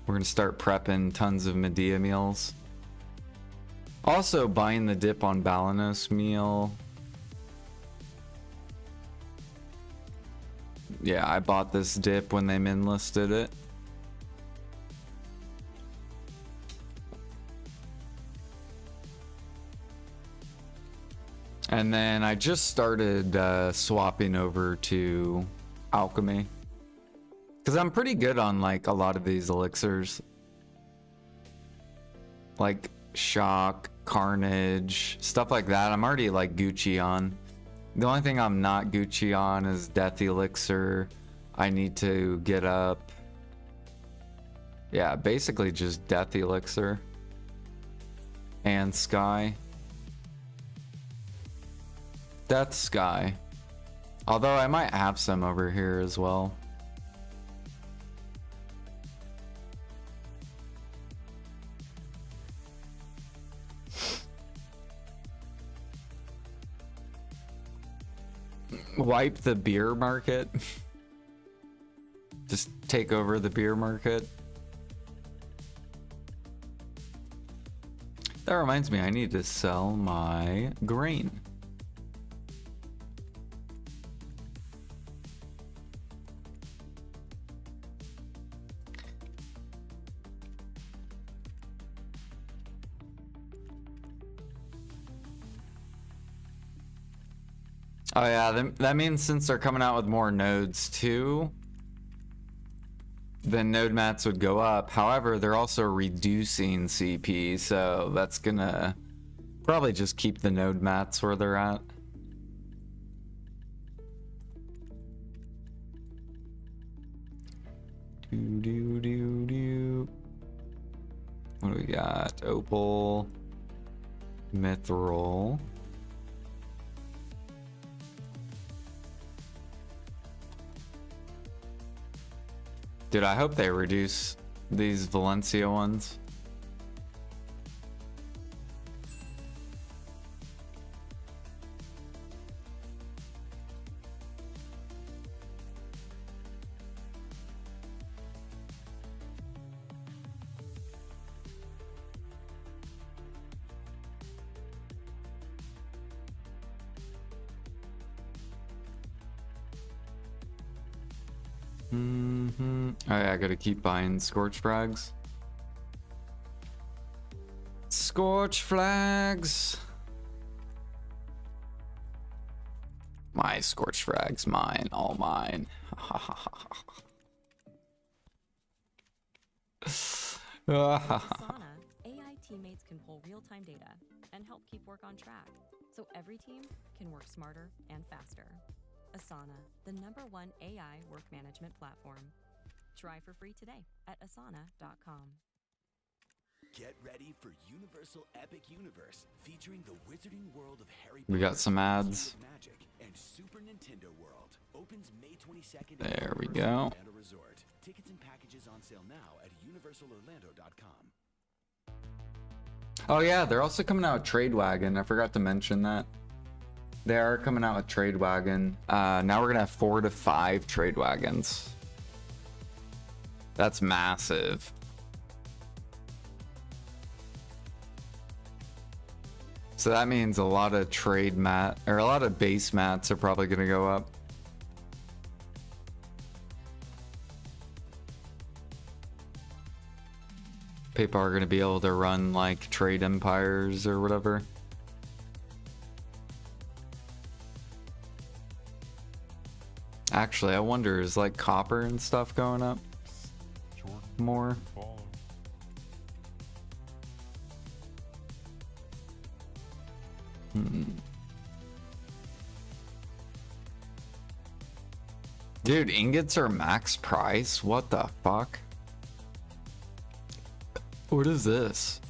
We're gonna start prepping tons of Medea meals. Also buying the dip on Balanos meal. Yeah, I bought this dip when they min listed it. And then I just started swapping over to alchemy because I'm pretty good on like a lot of these elixirs, like shock, carnage, stuff like that. I'm already like Gucci on. The only thing I'm not Gucci on is death elixir. I need to get up. Yeah, basically just death elixir and sky. Death Sky. Although I might have some over here as well. Wipe the beer market. Just take over the beer market. That reminds me, I need to sell my grain. Oh yeah, that means since they're coming out with more nodes too, then node mats would go up. However, they're also reducing CP, so that's gonna probably just keep the node mats where they're at. What do we got? Opal, Mithril. Dude, I hope they reduce these Valencia ones. Oh yeah, I gotta keep buying Scorch Frags. Scorch Flags! My Scorch Frags, mine, all mine. Asana, AI teammates can pull real-time data and help keep work on track, so every team can work smarter and faster. Asana, the #1 AI work management platform. Try for free today at asana.com. Get ready for Universal Epic Universe, featuring the Wizarding World of Harry We got some ads. Magic and Super Nintendo World. Opens May 22nd. There we go. Orlando Resort. Tickets and packages on sale now at universalorlando.com. Oh yeah, they're also coming out with Trade Wagon. I forgot to mention that. They are coming out with Trade Wagon. Now we're gonna have 4 to 5 Trade Wagons. That's massive. So that means a lot of trade mat, or a lot of base mats are probably gonna go up. People are gonna be able to run like trade empires or whatever. Actually, I wonder, is like copper and stuff going up? Jordan more. Dude, ingots are max price? What the fuck? What is this?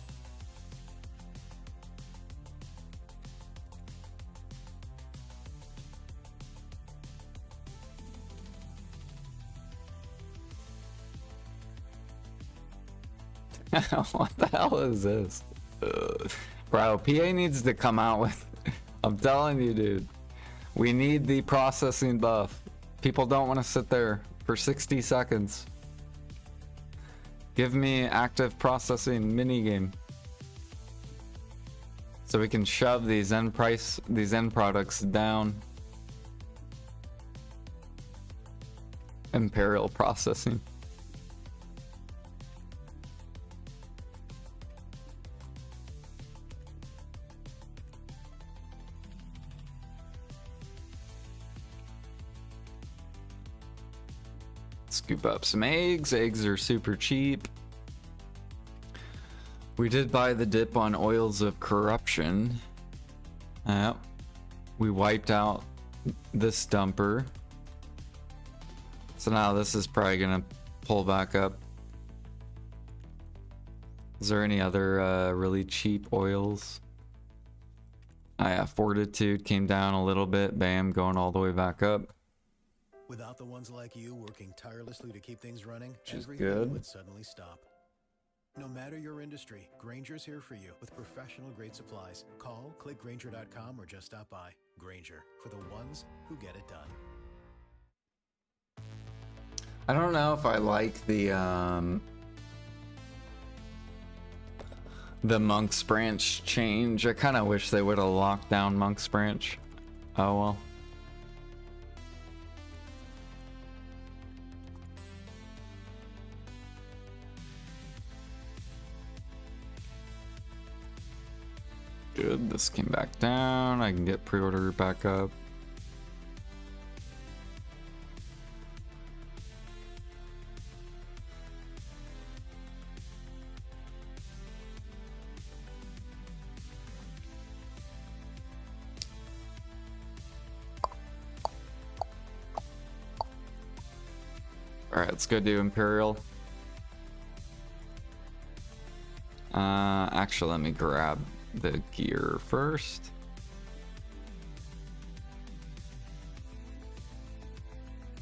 What the hell is this? Bro, PA needs to come out with... I'm telling you, dude. We need the processing buff. People don't want to sit there for 60 seconds. Give me active processing minigame. So we can shove these end products down. Imperial processing. Scoop up some eggs. Eggs are super cheap. We did buy the dip on oils of corruption. Yep. We wiped out this dumper. So now this is probably gonna pull back up. Is there any other really cheap oils? Yeah, Fortitude came down a little bit. Bam, going all the way back up. Without the ones like you working tirelessly to keep things running, everything good. would suddenly stop. No matter your industry, Grainger's here for you with professional grade supplies. Call, click Grainger.com or just stop by. Grainger, for the ones who get it done. I don't know if I like the Monk's Branch change. I kind of wish they would have locked down Monk's Branch. Oh well. Good, this came back down. I can get pre-order back up. All right, let's go do Imperial. Actually, let me grab the gear first.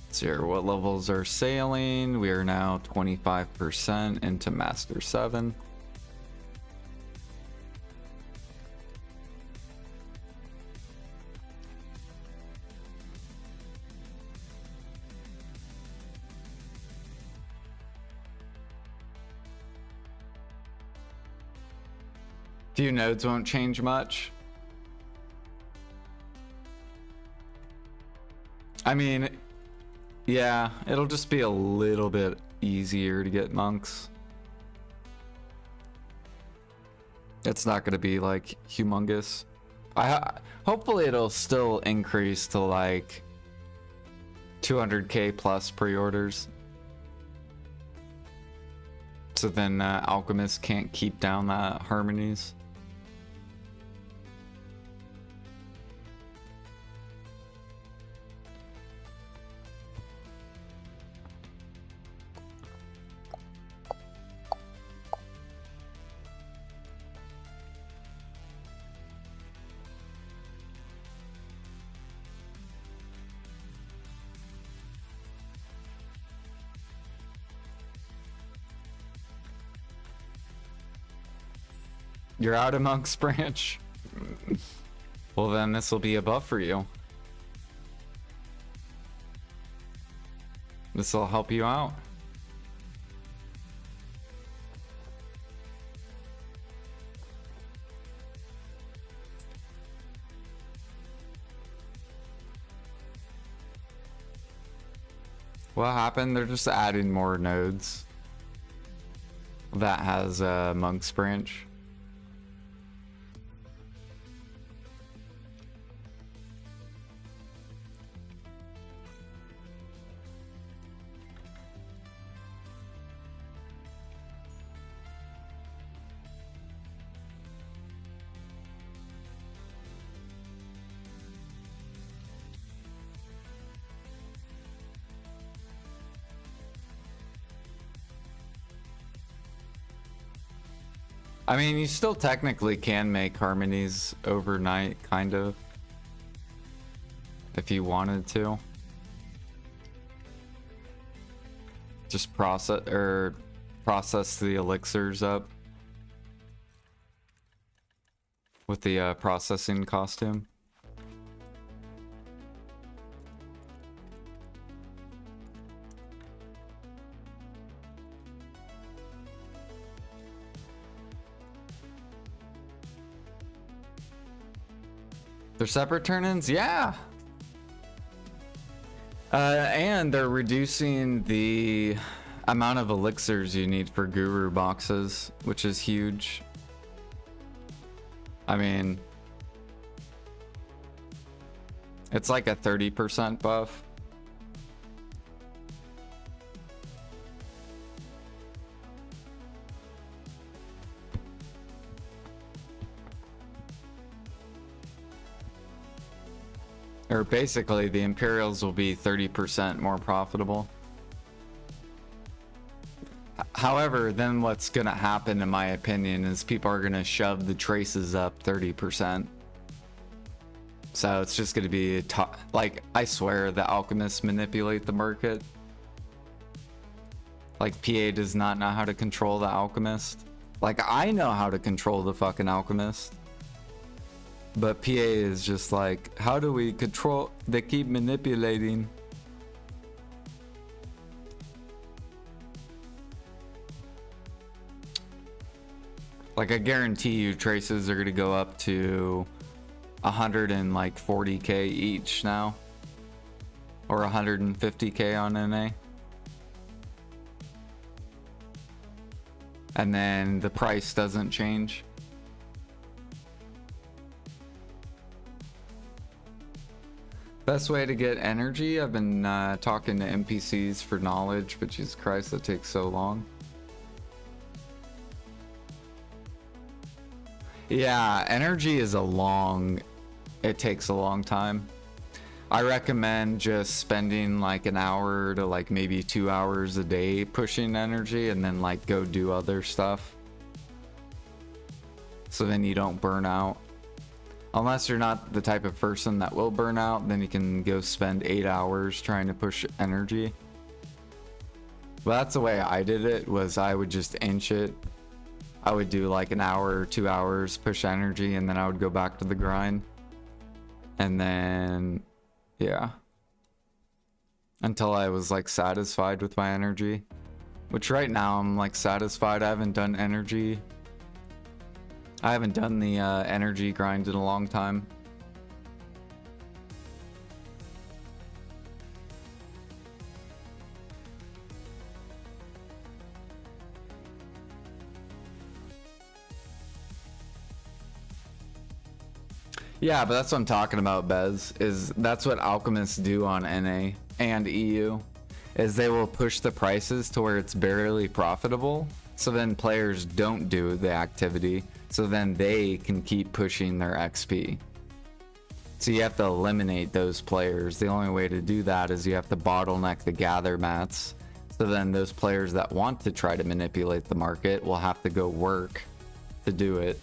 Let's see here, what levels are sailing? We are now 25% into Master 7. Few nodes won't change much. I mean, yeah, it'll just be a little bit easier to get monks. It's not going to be like humongous. Hopefully it'll still increase to like 200k plus pre-orders. So then Alchemists can't keep down that harmonies. You're out of Monk's Branch? Well then this will be a buff for you. This will help you out. What happened? They're just adding more nodes that has Monk's Branch. I mean, you still technically can make harmonies overnight, kind of. If you wanted to. Just process the elixirs up. With the processing costume. They're separate turn-ins? Yeah! And they're reducing the amount of elixirs you need for guru boxes, which is huge. I mean, it's like a 30% buff. Or basically, the Imperials will be 30% more profitable. However, then what's gonna happen, in my opinion, is people are gonna shove the traces up 30%. So it's just gonna be like, I swear the alchemists manipulate the market. Like, PA does not know how to control the alchemist. Like, I know how to control the fucking alchemist. But PA is just like, how do we control? They keep manipulating. Like, I guarantee you traces are going to go up to 140k each now. Or 150k on NA. And then the price doesn't change. Best way to get energy? I've been talking to NPCs for knowledge, but Jesus Christ, that takes so long. Yeah, energy is it takes a long time. I recommend just spending like an hour to like maybe 2 hours a day pushing energy and then like go do other stuff. So then you don't burn out. Unless you're not the type of person that will burn out, then you can go spend 8 hours trying to push energy. But that's the way I did it, was I would just inch it. I would do like an hour or 2 hours, push energy, and then I would go back to the grind. And then, yeah. Until I was like satisfied with my energy. Which right now I'm like satisfied. I haven't done energy. I haven't done the energy grind in a long time. Yeah, but that's what I'm talking about, Bez. That's what alchemists do on NA and EU. Is they will push the prices to where it's barely profitable. So then players don't do the activity. So then they can keep pushing their XP. So you have to eliminate those players. The only way to do that is you have to bottleneck the gather mats. So then those players that want to try to manipulate the market will have to go work to do it.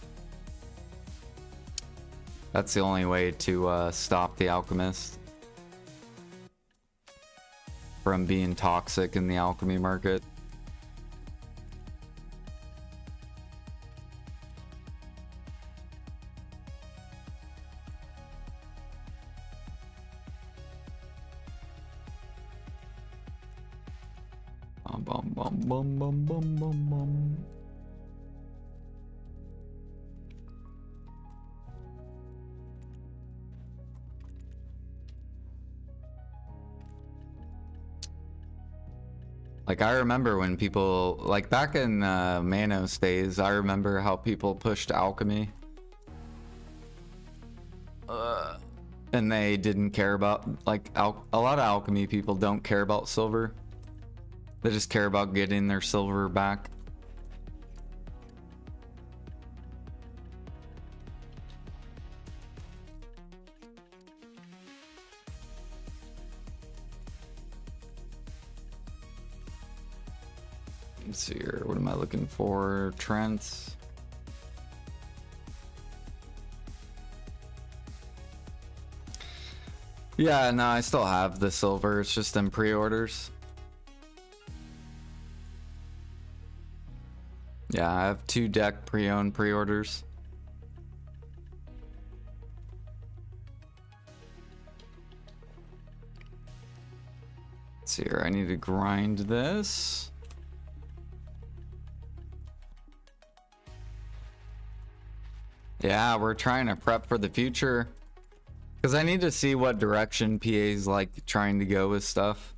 That's the only way to stop the alchemist from being toxic in the alchemy market. Bum, bum, bum, bum, bum, bum, bum. Like, I remember when people, like back in Manos days, I remember how people pushed alchemy. And they didn't care about, like, a lot of alchemy people don't care about silver. They just care about getting their silver back. Let's see here. What am I looking for? Trents. Yeah, no, I still have the silver. It's just in pre-orders. Yeah, I have 2 deck pre-owned pre-orders. Let's see here. I need to grind this. Yeah, we're trying to prep for the future. Because I need to see what direction PA's like trying to go with stuff.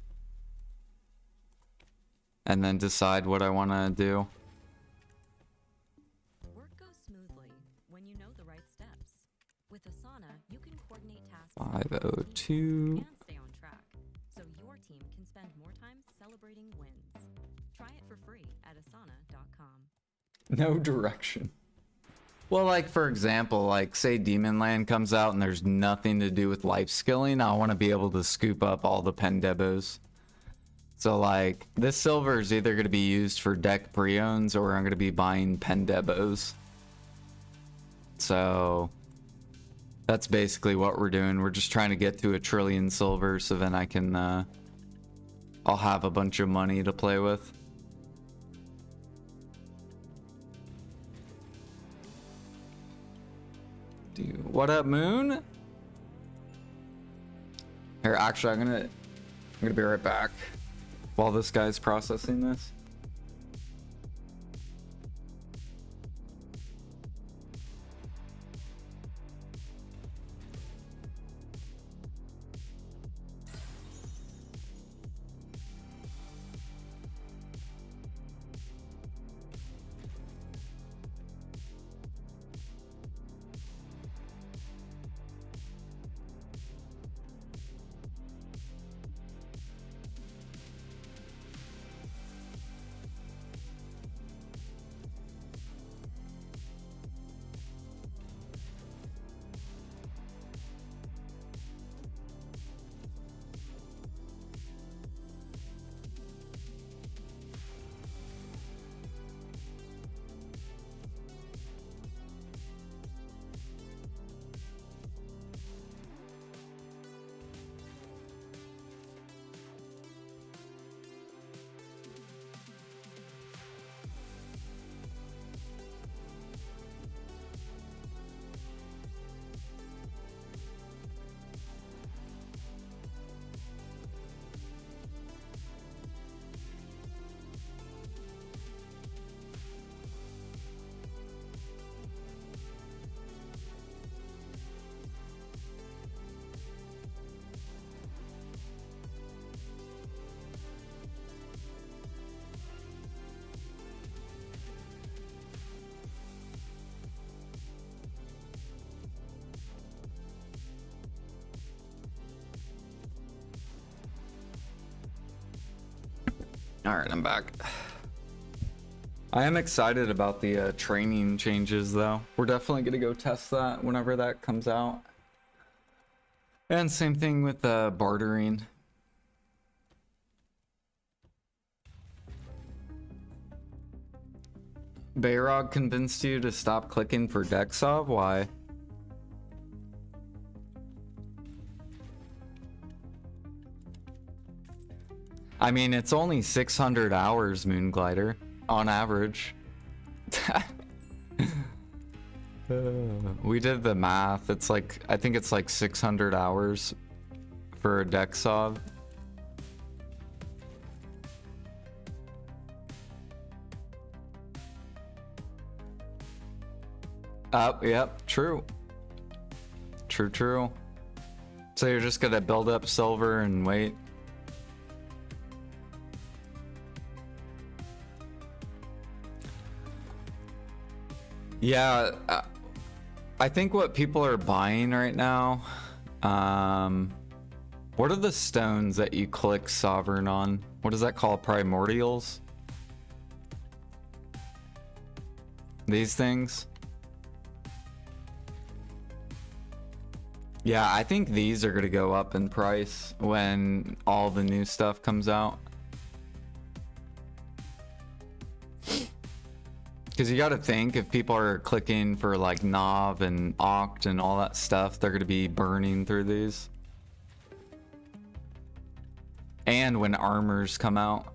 And then decide what I want to do. Work goes smoothly when you know the right steps. With Asana, you can coordinate tasks 502. and stay on track, so your team can spend more time celebrating wins. Try it for free at asana.com. No direction. Well, like, for example, like, say Demon Land comes out and there's nothing to do with life skilling, I want to be able to scoop up all the Pendebos. So, like, this silver is either going to be used for deck preones or I'm going to be buying Pendebos. So, that's basically what we're doing. We're just trying to get to 1 trillion silver so then I can, I'll have a bunch of money to play with. What up, Moon? Here, actually, I'm gonna be right back while this guy's processing this. Alright, I'm back. I am excited about the training changes, though. We're definitely going to go test that whenever that comes out. And same thing with bartering. Bayrog convinced you to stop clicking for Dexov? Why? I mean, it's only 600 hours, Moonglider, on average. We did the math. It's like, I think it's like 600 hours for a Dexov. Yep, true. True. So you're just gonna build up silver and wait? Yeah, I think what people are buying right now, what are the stones that you click Sovereign on? What is that called? Primordials? These things? Yeah, I think these are going to go up in price when all the new stuff comes out. Because you got to think, if people are clicking for like Nav and Oct and all that stuff, they're going to be burning through these. and when armors come out.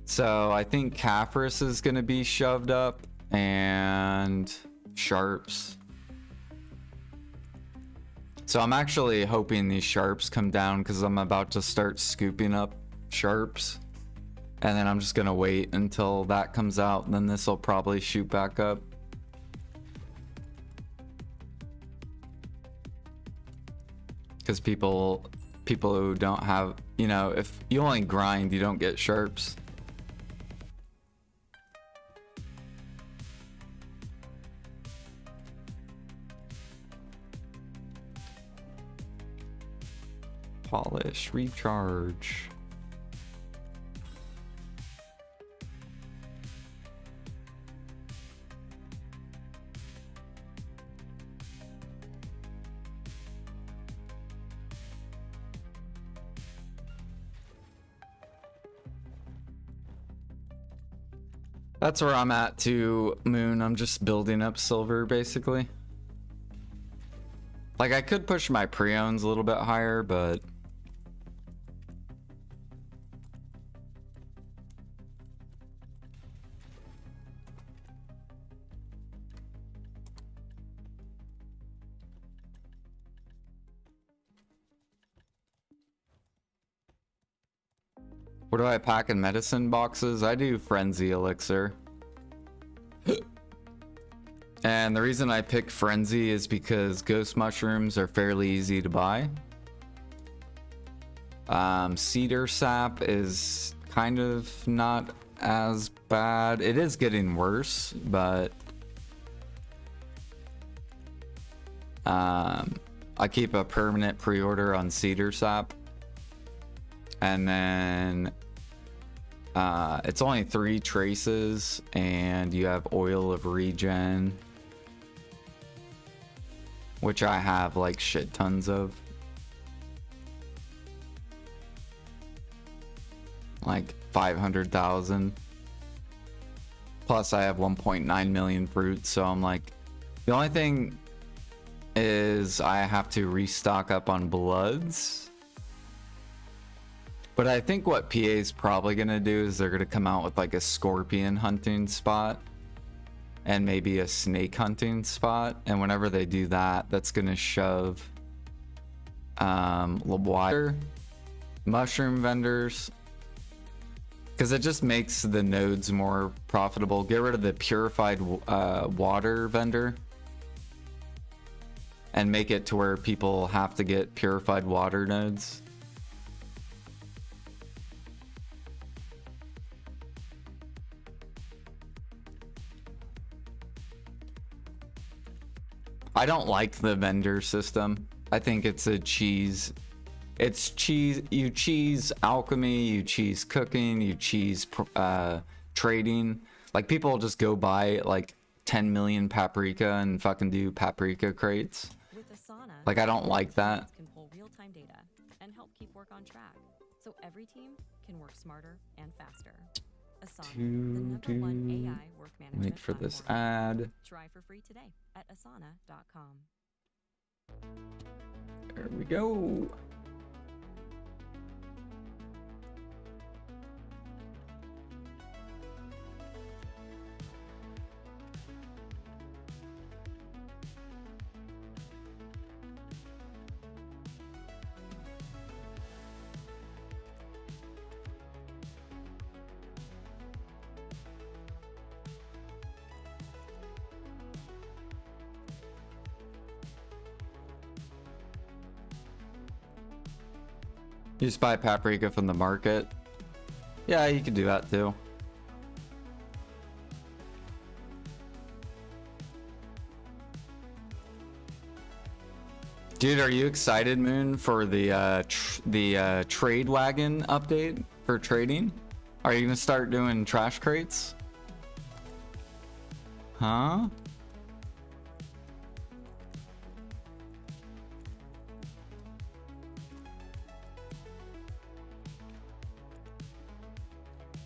So I think Caphras is going to be shoved up, and Sharps. So I'm actually hoping these Sharps come down because I'm about to start scooping up Sharps. And then I'm just going to wait until that comes out, and then this will probably shoot back up. Because people who don't have, you know, if you only grind, you don't get Sharps. Polish, recharge. That's where I'm at too, Moon. I'm just building up silver, basically. Like, I could push my preones a little bit higher, but... What do I pack in medicine boxes? I do Frenzy Elixir. And the reason I pick Frenzy is because ghost mushrooms are fairly easy to buy. Cedar sap is kind of not as bad. It is getting worse, but I keep a permanent pre-order on cedar sap. And then it's only 3 traces, and you have oil of regen, which I have like shit tons of. Like 500,000. Plus I have 1.9 million fruits, so I'm like, the only thing is I have to restock up on bloods. But I think what PA is probably going to do is they're going to come out with like a scorpion hunting spot and maybe a snake hunting spot. And whenever they do that, that's going to shove wider mushroom vendors, because it just makes the nodes more profitable. Get rid of the purified water vendor and make it to where people have to get purified water nodes. I don't like the vendor system. I think it's a cheese. It's cheese. You cheese alchemy, you cheese cooking, you cheese trading. Like, people just go buy like 10 million paprika and fucking do paprika crates. Like, I don't like that. Can pull real-time data and help keep work on track, so every team can work smarter and faster. Asana, the #1 AI work management Wait for this platform. ad. Try for free today at asana.com. There we go. You just buy paprika from the market. Yeah, you can do that too. Dude, are you excited, Moon, for the trade wagon update for trading? Are you gonna start doing trash crates? Huh?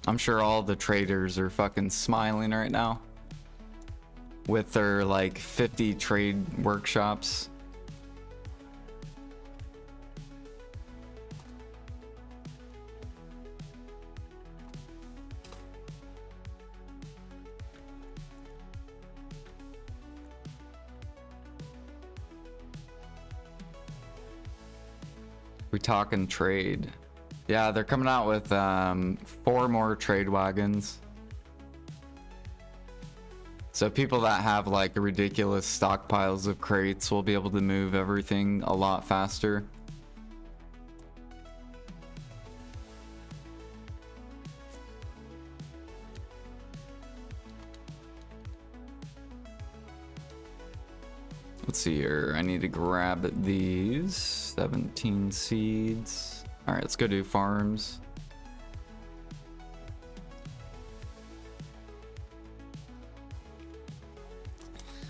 I'm sure all the traders are fucking smiling right now with their like 50 trade workshops. We talking trade. Yeah, they're coming out with 4 more trade wagons. So people that have like ridiculous stockpiles of crates will be able to move everything a lot faster. Let's see here. I need to grab these 17 seeds. All right, let's go do farms.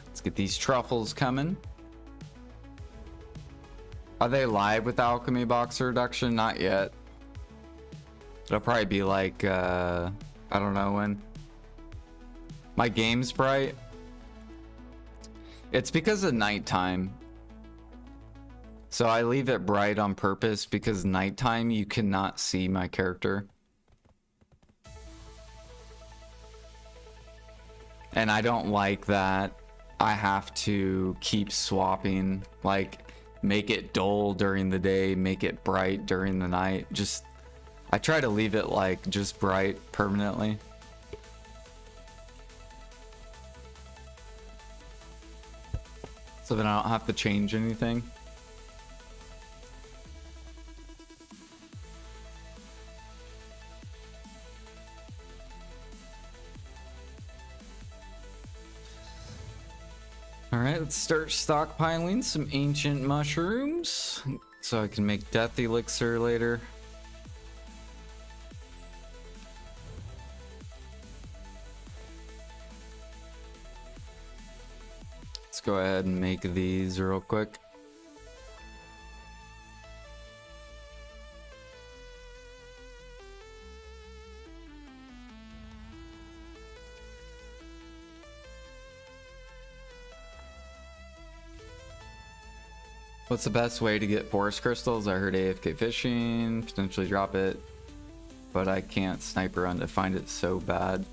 Let's get these truffles coming. Are they live with the alchemy box reduction? Not yet. It'll probably be like, I don't know when. My game's bright. It's because of nighttime. So I leave it bright on purpose because nighttime you cannot see my character. And I don't like that I have to keep swapping, like make it dull during the day, make it bright during the night. Just, I try to leave it like just bright permanently. So then I don't have to change anything. Alright, let's start stockpiling some ancient mushrooms so I can make death elixir later. Let's go ahead and make these real quick. What's the best way to get forest crystals? I heard AFK fishing, potentially drop it, but I can't sniper hunt to find it so bad.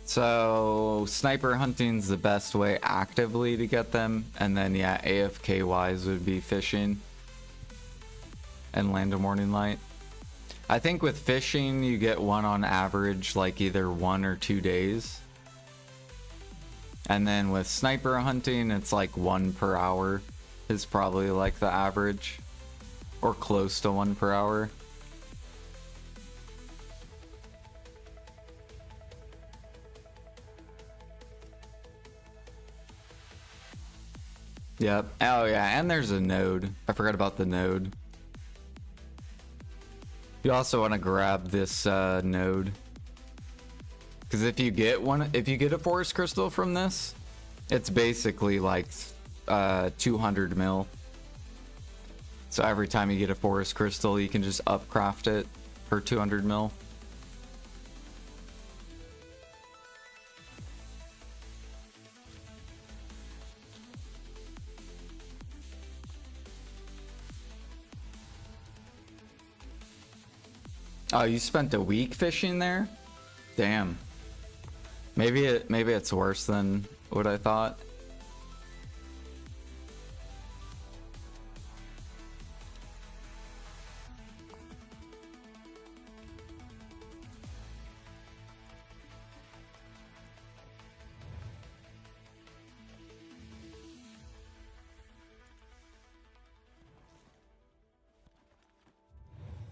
So sniper hunting's the best way actively to get them, and then yeah, AFK wise would be fishing and land of morning light. I think with fishing you get one on average like either 1 or 2 days, and then with sniper hunting it's like 1 per hour is probably like the average, or close to 1 per hour. Yep. Oh yeah, and there's a node. I forgot about the node. You also want to grab this node, because if you get a forest crystal from this, it's basically like 200 mil. So every time you get a forest crystal, you can just upcraft it for 200 mil. Oh, you spent a week fishing there? Damn. Maybe it's worse than what I thought.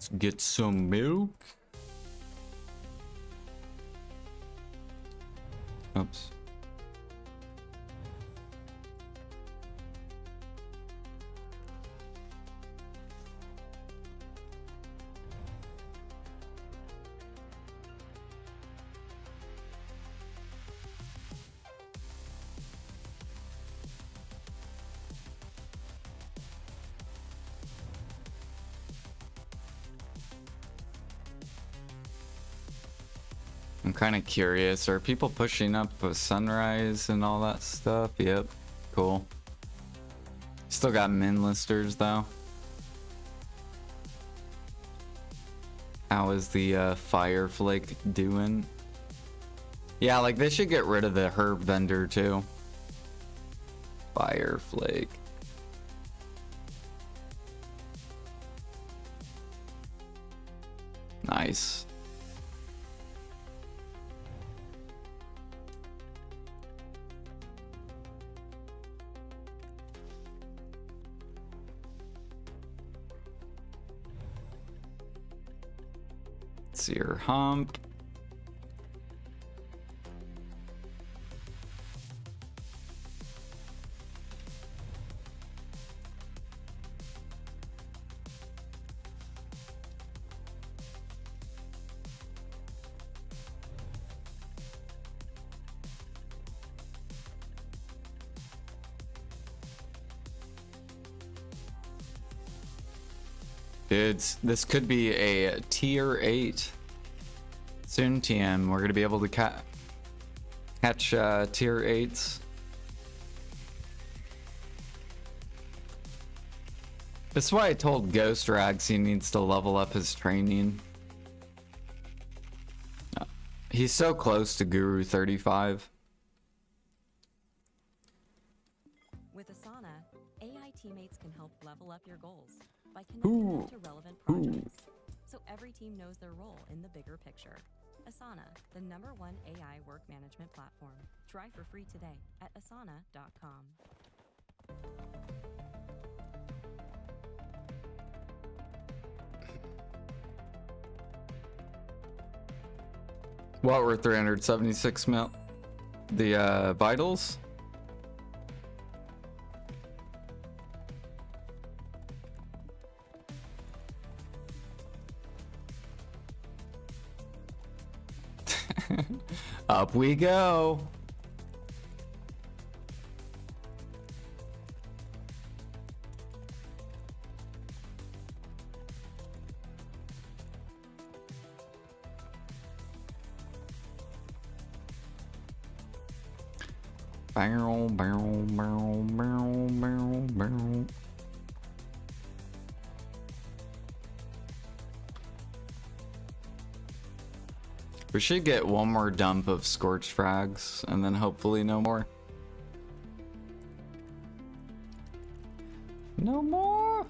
Let's get some milk. Oops. I'm kind of curious. Are people pushing up a sunrise and all that stuff? Yep. Cool. Still got min listers though. How is the fire flake doing? Yeah, like they should get rid of the herb vendor too. Fire flake. Nice. Sear hump. Dudes, this could be a tier 8 soon, TM. We're gonna be able to catch tier 8s. That's why I told Ghost Rags he needs to level up his training. He's so close to Guru 35. With Asana, AI teammates can help level up your goals by connecting them to relevant projects, so every team knows their role in the bigger picture. Asana, the #1 AI work management platform. Try for free today at asana.com. What were 376 mil? The vitals? Up we go. Barrel, barrel, barrel, barrel, barrel, barrel. We should get one more dump of scorched frags and then hopefully no more. No more.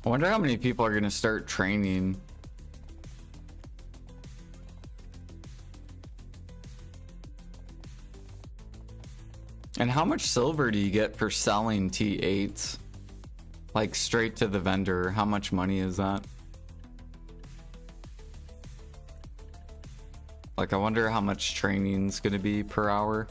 I wonder how many people are going to start training. And how much silver do you get for selling T8s? Like straight to the vendor, how much money is that? Like I wonder how much training's going to be per hour.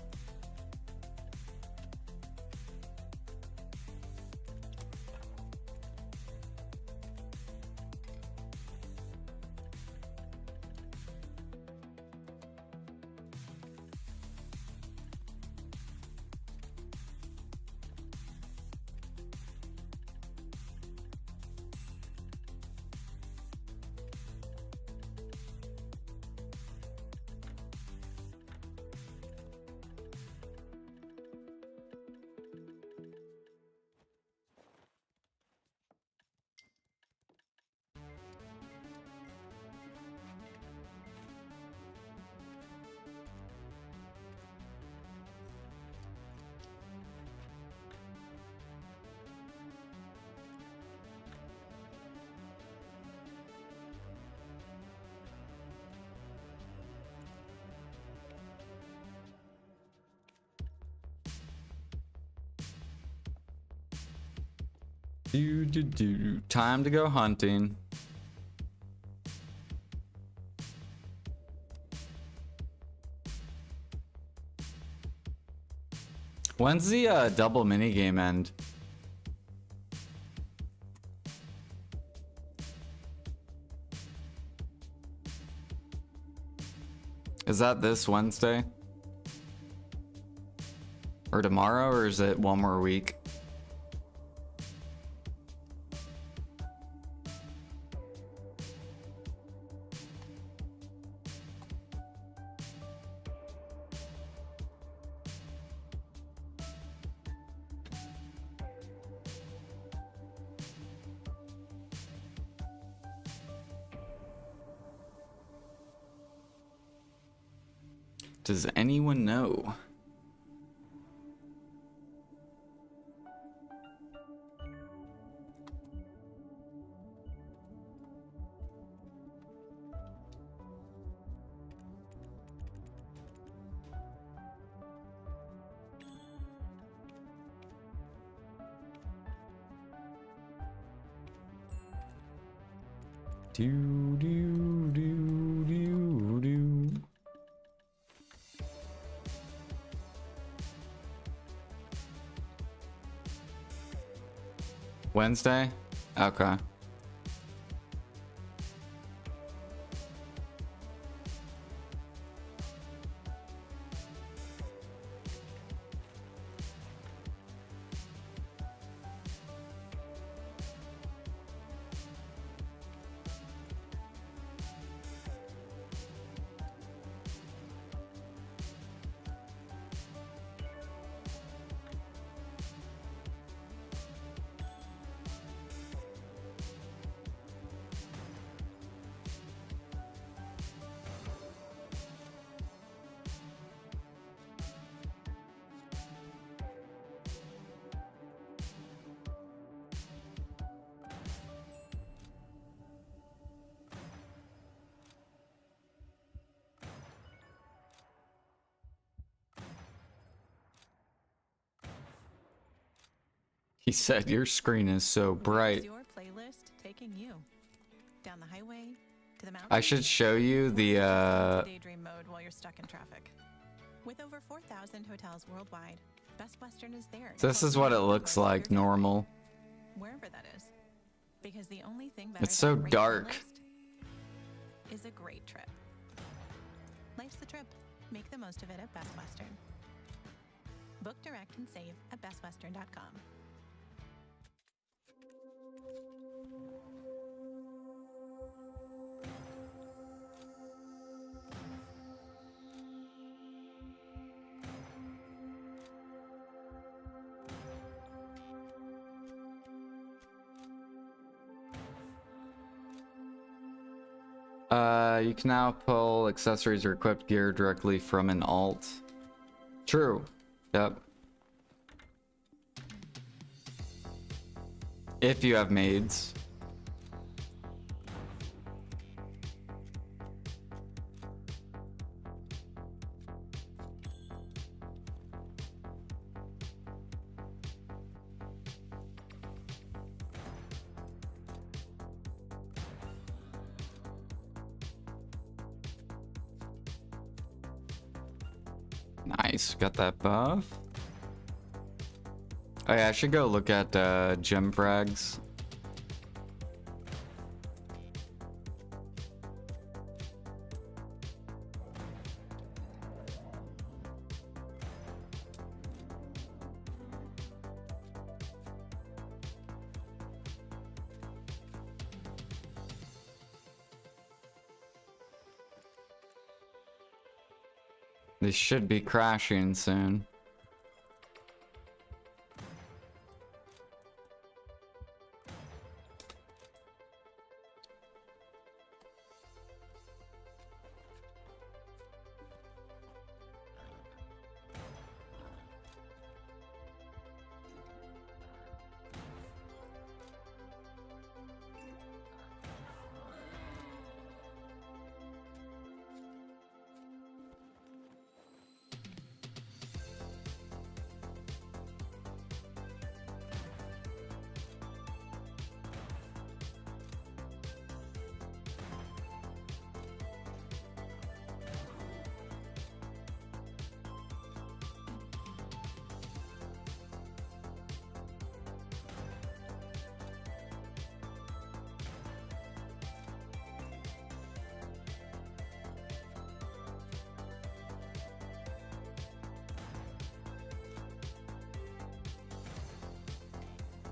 Time to go hunting. When's the double minigame end? Is that this Wednesday? Or tomorrow, or is it one more week? Does anyone know? Do do do do do. Wednesday? Okay. He said your screen is so bright. Your playlist taking you down the highway to the mountains. I should show you the daydream mode while you're stuck in traffic. With over 4,000 hotels worldwide, Best Western is there. This is what it looks like normal. Wherever that is. Because the only thing better It's so than a great dark. playlist is a great trip. Life's the trip. Make the most of it at Best Western. Book direct and save at bestwestern.com. You can now pull accessories or equipped gear directly from an alt. True. Yep. If you have maids. Nice, got that buff. Oh yeah, I should go look at gem frags. They should be crashing soon.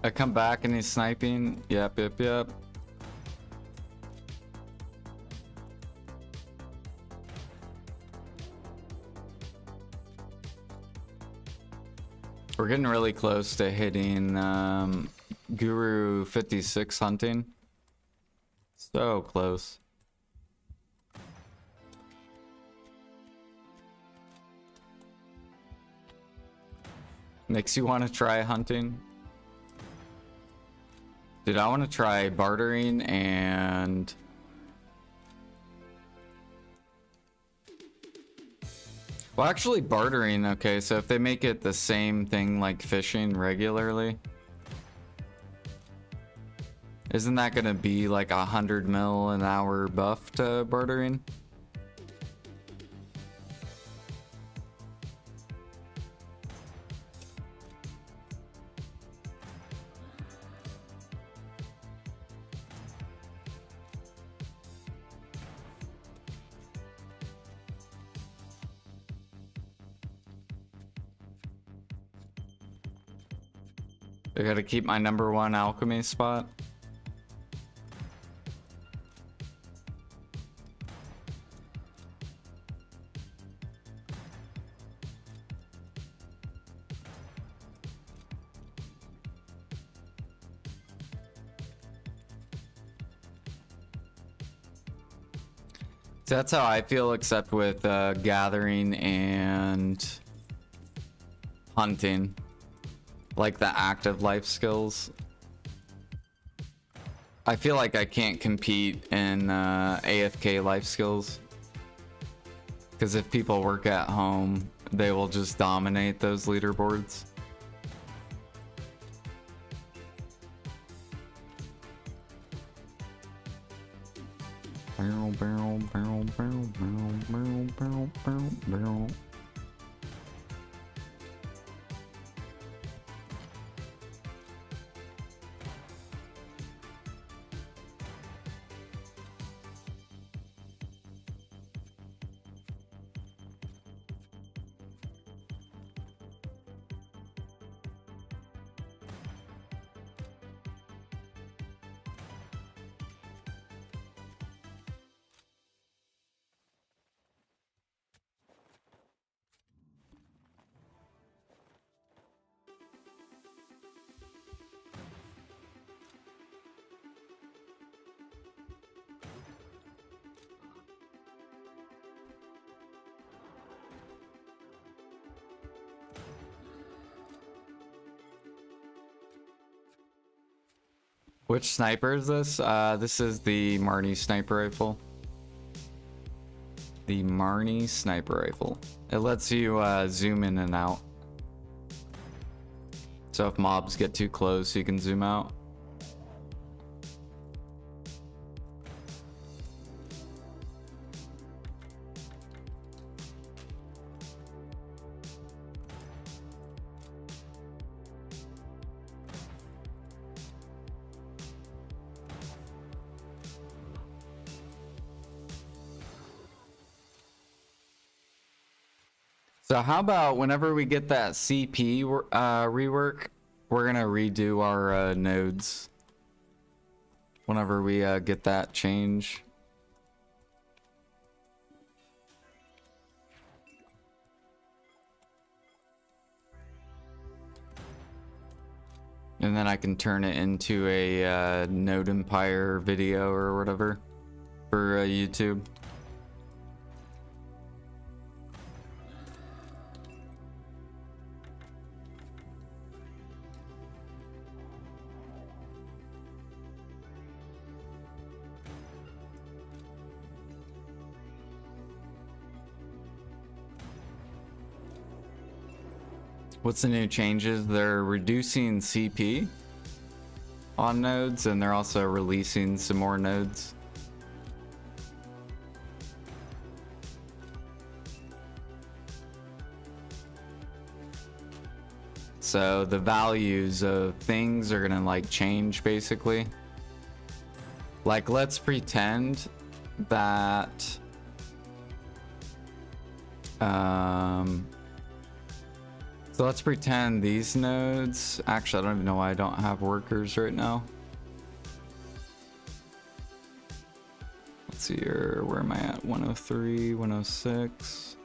I come back and he's sniping. Yep, yep, yep. We're getting really close to hitting Guru 56 hunting. So close. Makes you want to try hunting? Dude, I want to try bartering and... Well, actually bartering, okay, so if they make it the same thing like fishing regularly, isn't that gonna be like 100 mil an hour buff to bartering? I gotta keep my #1 alchemy spot. So that's how I feel, except with gathering and hunting. Like the active life skills. I feel like I can't compete in AFK life skills. Because if people work at home, they will just dominate those leaderboards. Barrel, barrel, barrel, barrel, barrel, barrel, barrel, barrel, barrel. Which sniper is this? This is the Marnie sniper rifle. The Marnie sniper rifle. It lets you zoom in and out. So if mobs get too close, you can zoom out. So how about whenever we get that CP rework, we're gonna redo our nodes. Whenever we get that change. And then I can turn it into a Node Empire video or whatever for YouTube. What's the new changes? They're reducing CP on nodes, and they're also releasing some more nodes. So the values of things are gonna like change basically. Like let's pretend that so let's pretend these nodes, actually I don't even know why I don't have workers right now. Let's see here, where am I at? 103, 106.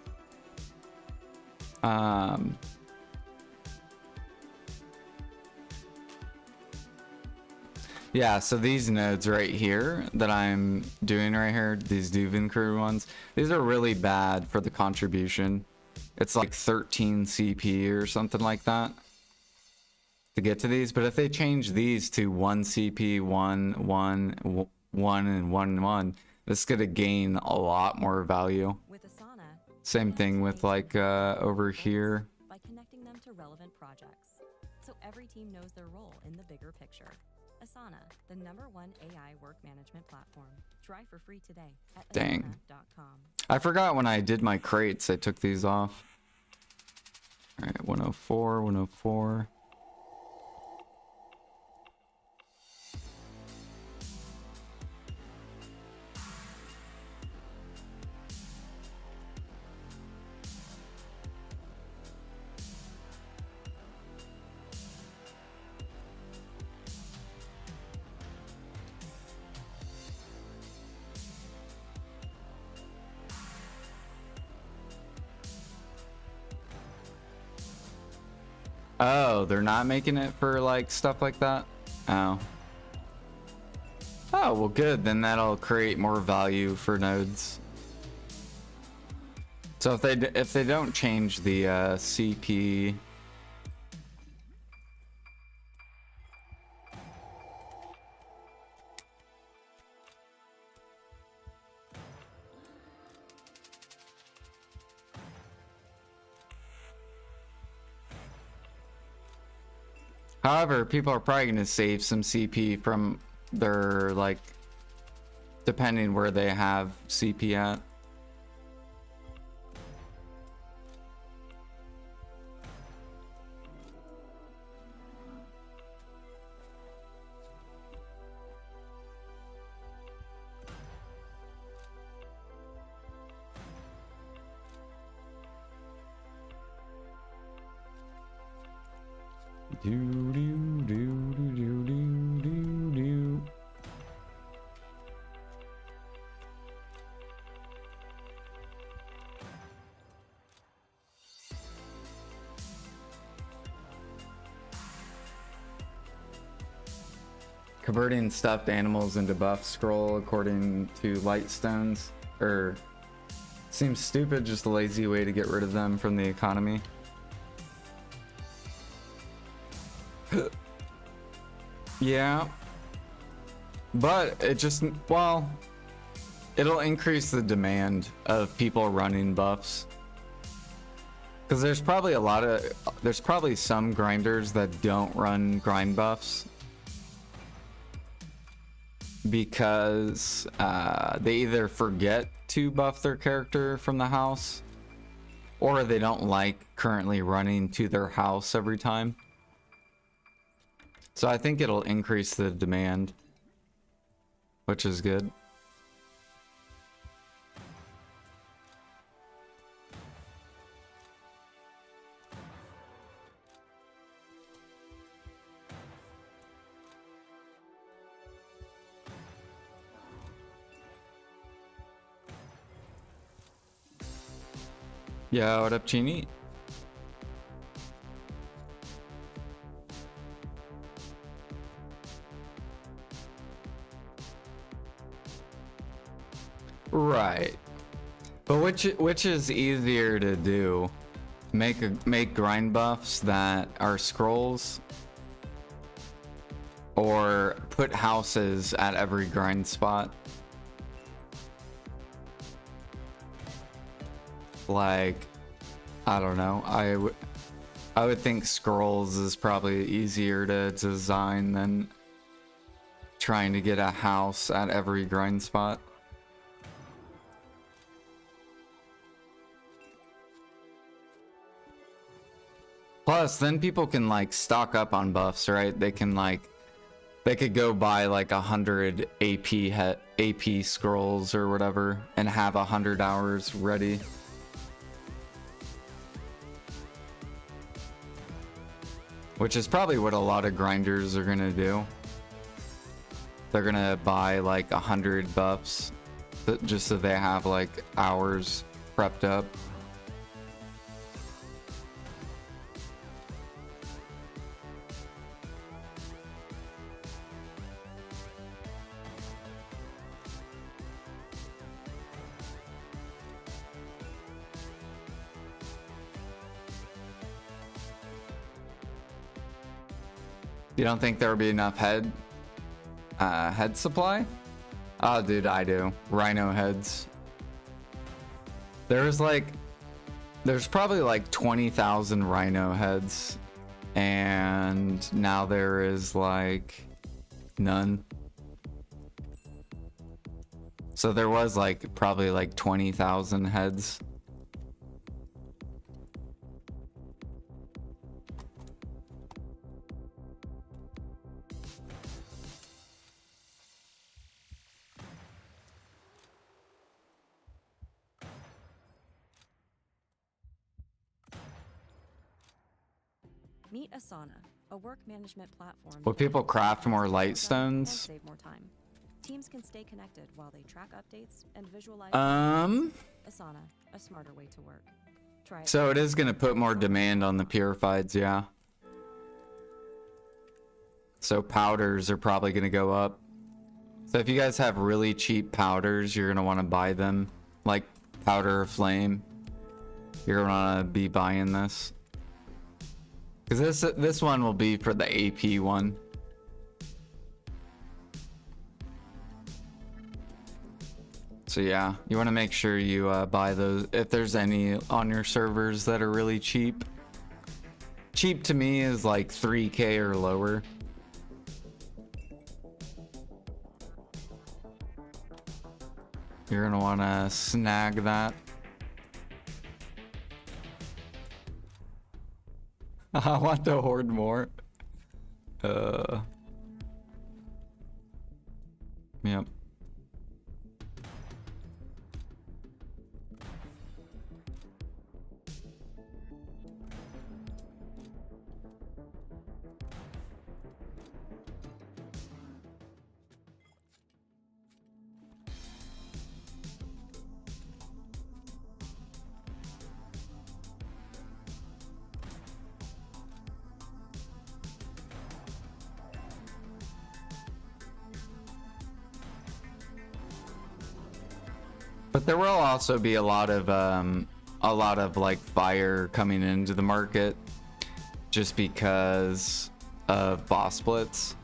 Yeah, so these nodes right here that I'm doing right here, these Duvin crew ones, these are really bad for the contribution. It's like 13 CP or something like that. to get to these, but if they change these to 1 CP, 1, 1, 1, and 1, 1, this is gonna gain a lot more value. With Asana, Same thing with like over here. by connecting them to relevant projects, so every team knows their role in the bigger picture. Asana, the #1 AI work management platform. Try for free today at Dang. asana.com. I forgot when I did my crates, I took these off. All right, 104, 104. Oh, they're not making it for like stuff like that? Oh. Oh, well good, then that'll create more value for nodes. So if they don't change the CP. However, people are probably going to save some CP from their, like, depending where they have CP at. Do do do do do do do do. Converting stuffed animals into buff scroll according to Lightstones, or seems stupid, just a lazy way to get rid of them from the economy. Yeah, but it just, well, it'll increase the demand of people running buffs, because there's probably some grinders that don't run grind buffs because they either forget to buff their character from the house, or they don't like currently running to their house every time. So I think it'll increase the demand, which is good. Yeah, what up, Chini? Right, but which is easier to do? Make grind buffs that are scrolls, or put houses at every grind spot? Like, I don't know. I would think scrolls is probably easier to design than trying to get a house at every grind spot. Plus, then people can like stock up on buffs, right? They could go buy like 100 AP scrolls or whatever and have 100 hours ready. Which is probably what a lot of grinders are gonna do. They're gonna buy like 100 buffs just so they have like hours prepped up. You don't think there would be enough head supply? Oh, dude, I do. Rhino heads. There's probably like 20,000 rhino heads, and now there is like none. So there was like probably like 20,000 heads. Meet Asana, a work management platform. Will people craft more light stones? Save more time. Teams can stay connected while they track updates and visualize. Asana, a smarter way to work. Try it. So it is going to put more demand on the purifieds, yeah. So powders are probably going to go up. So if you guys have really cheap powders, you're going to want to buy them. Like powder of flame. You're going to want to be buying this. Because this one will be for the AP one. So yeah, you want to make sure you buy those if there's any on your servers that are really cheap. Cheap to me is like 3K or lower. You're gonna want to snag that. I want to hoard more. Yep. But there will also be a lot of like fire coming into the market just because of boss splits.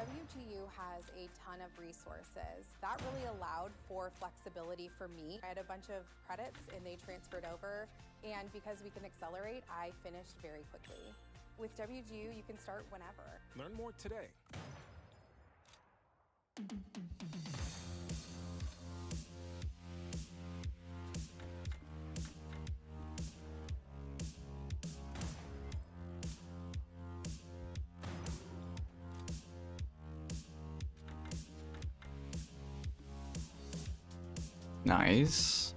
WGU has a ton of resources. That really allowed for flexibility for me. I had a bunch of credits and they transferred over, and because we can accelerate, I finished very quickly. With WGU, you can start whenever. Learn more today. Nice.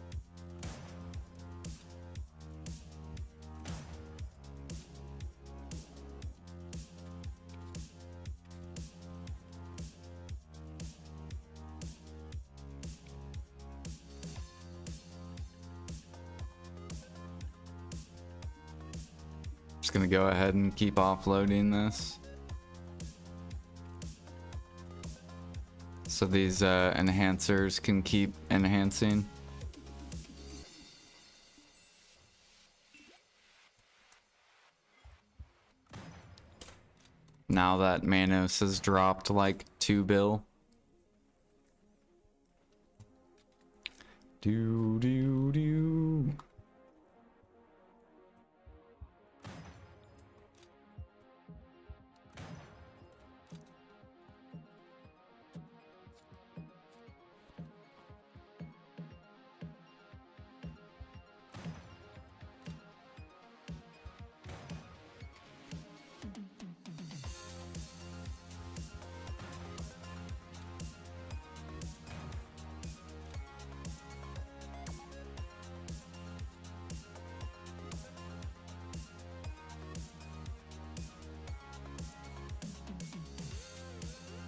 Just gonna go ahead and keep offloading this. So these enhancers can keep enhancing. Now that Manos has dropped like 2 bill. Do do do.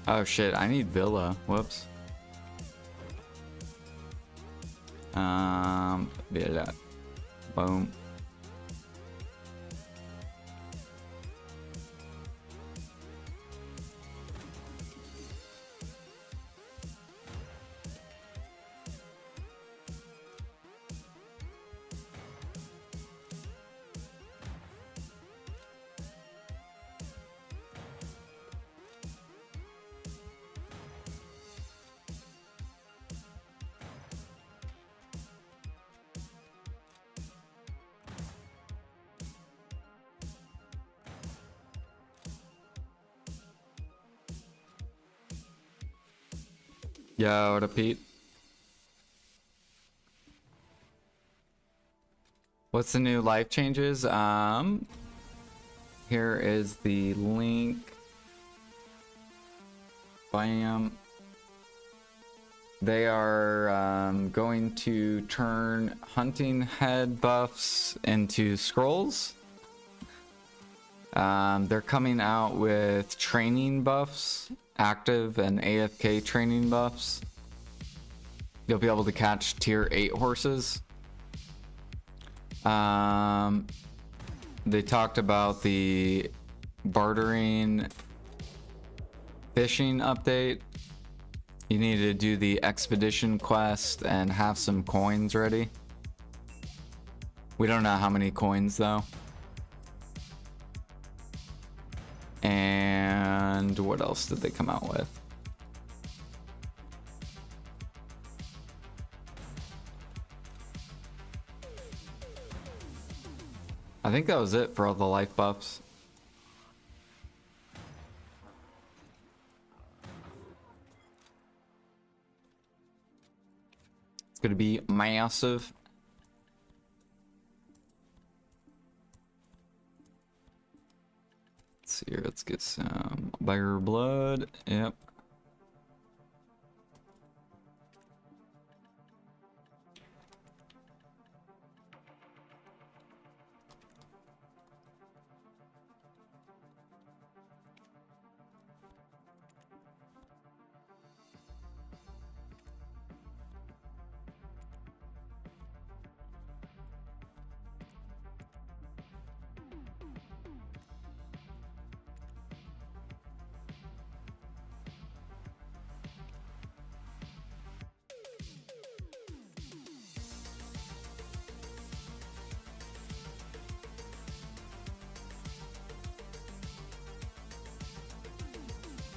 Oh shit, I need Villa. Whoops. Villa. Boom. Yo, what up, Pete? What's the new life changes? Here is the link. Bam. They are going to turn hunting head buffs into scrolls. They're coming out with training buffs, active and AFK training buffs. You'll be able to catch tier 8 horses. They talked about the bartering fishing update. You need to do the expedition quest and have some coins ready. We don't know how many coins though. And what else did they come out with? I think that was it for all the life buffs. It's gonna be massive. Let's see here, let's get some bear blood. Yep.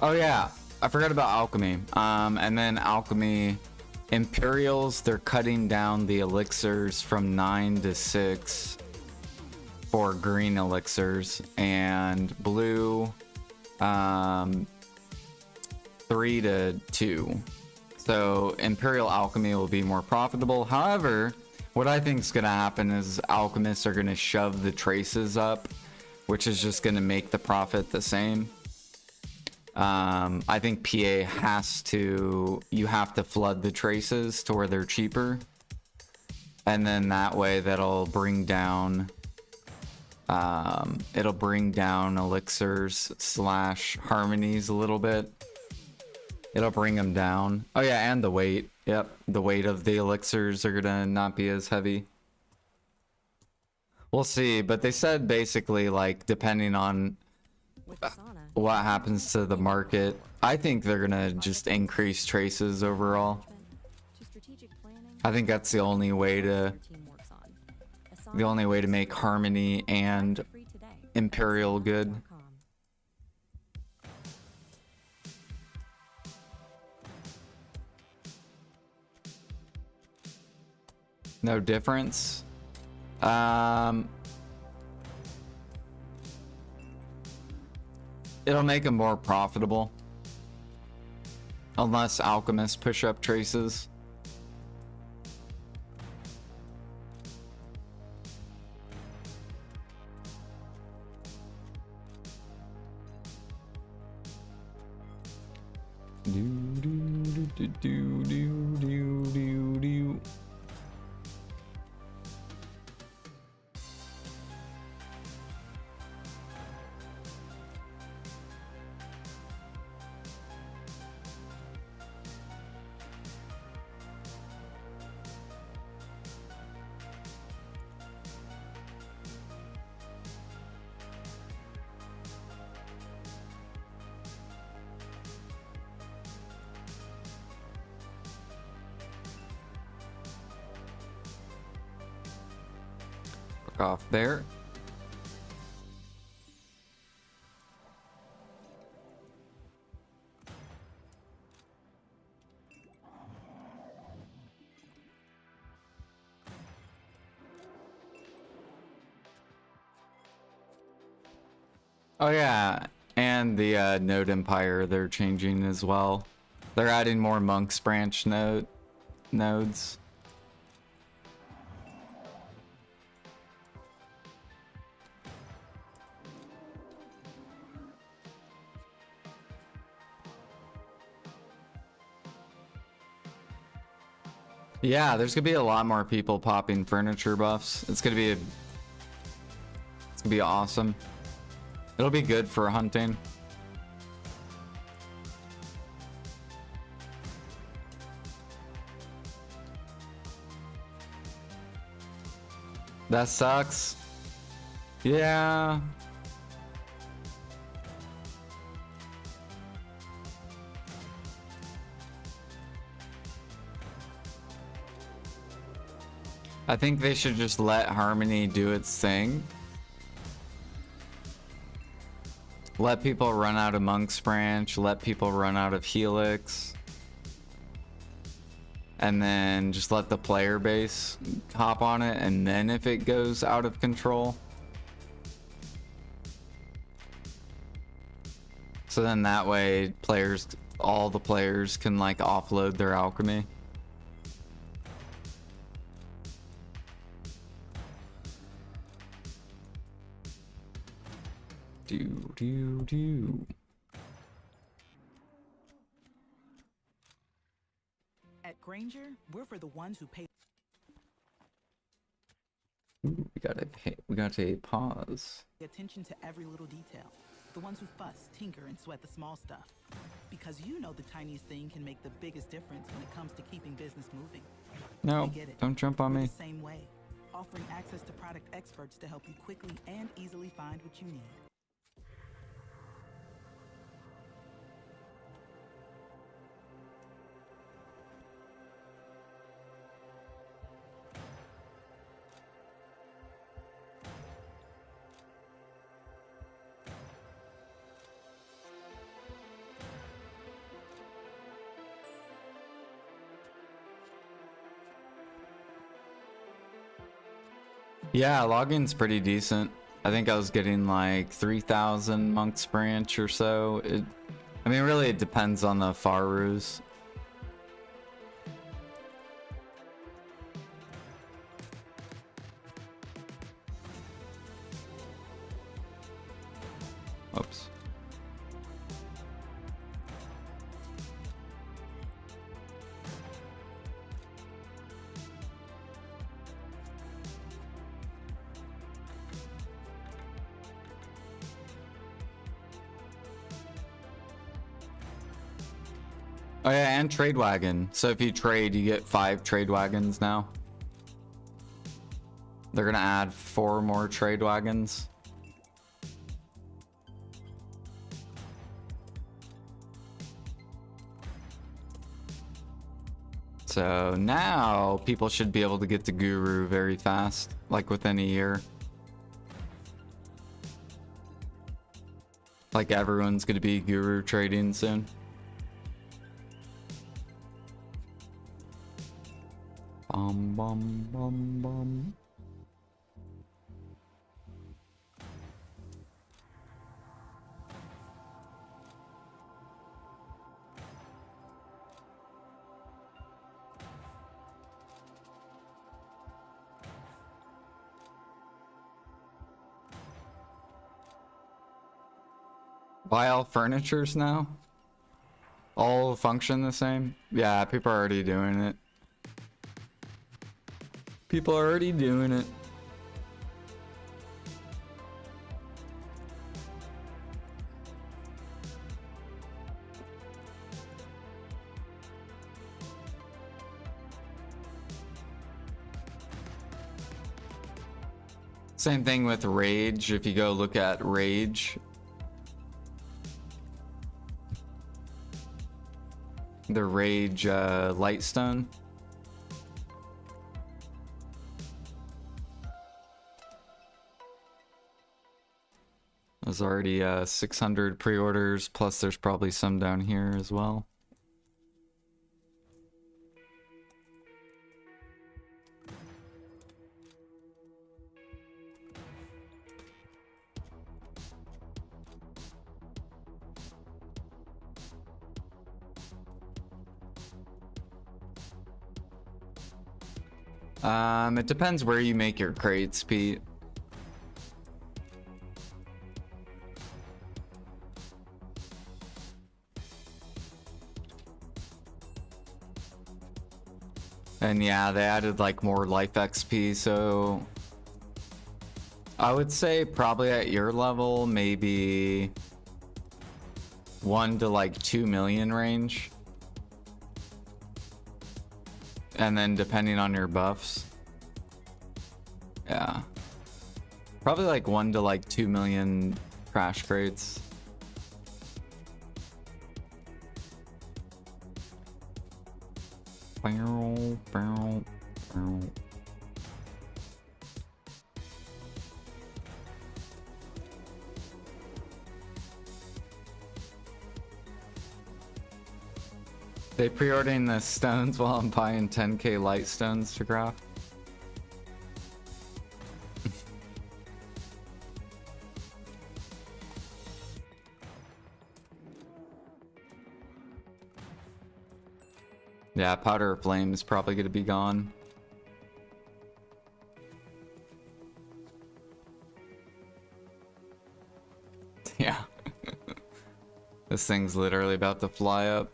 Oh yeah, I forgot about alchemy. And then alchemy Imperials, they're cutting down the elixirs from 9 to 6 for green elixirs, and blue 3 to 2. So Imperial alchemy will be more profitable. However, what I think is going to happen is alchemists are going to shove the traces up, which is just going to make the profit the same. I think PA has to, you have to flood the traces to where they're cheaper. And then that way that'll bring down, it'll bring down elixirs slash harmonies a little bit. It'll bring them down. Oh yeah, and the weight. Yep, the weight of the elixirs are gonna not be as heavy. We'll see, but they said basically like depending on what happens to the market, I think they're gonna just increase traces overall. I think that's the only way to make harmony and Imperial good. No difference. It'll make them more profitable. Unless alchemists push up traces. Back off, bear. Oh yeah, and the node empire they're changing as well. They're adding more monks branch nodes. Yeah, there's gonna be a lot more people popping furniture buffs. It's gonna be awesome. It'll be good for hunting. That sucks. Yeah. I think they should just let Harmony do its thing. Let people run out of Monk's Branch, let people run out of Helix. And then just let the player base hop on it, and then if it goes out of control. So then that way all the players can like offload their alchemy. Do. At Granger, we're for the ones who pay. Ooh, we got a pause. Pay attention to every little detail. The ones who fuss, tinker, and sweat the small stuff. Because you know the tiniest thing can make the biggest difference when it comes to keeping business moving. No, We get it. don't jump on We're me. the same way, offering access to product experts to help you quickly and easily find what you need. Yeah, login's pretty decent. I think I was getting like 3,000 Monk's Branch or so. I mean, really, it depends on the Farus. Oops. Oh yeah, and trade wagon. So if you trade, you get 5 trade wagons now. They're gonna add 4 more trade wagons. So now people should be able to get to Guru very fast, like within a year. Like everyone's gonna be Guru trading soon. Bum bum bum bum. Buy all furnitures now? All function the same? Yeah, people are already doing it. People are already doing it. Same thing with Rage. If you go look at Rage, the Rage Lightstone. There's already 600 pre-orders, plus there's probably some down here as well. It depends where you make your crates, Pete. And yeah, they added like more life XP, so I would say probably at your level, maybe 1 to like 2 million range. And then depending on your buffs. Yeah. Probably like 1 to like 2 million crash crates. Barrel, barrel, barrel. They pre-ordering the stones while I'm buying 10k light stones to craft. Yeah, powder flame is probably going to be gone. Yeah. This thing's literally about to fly up.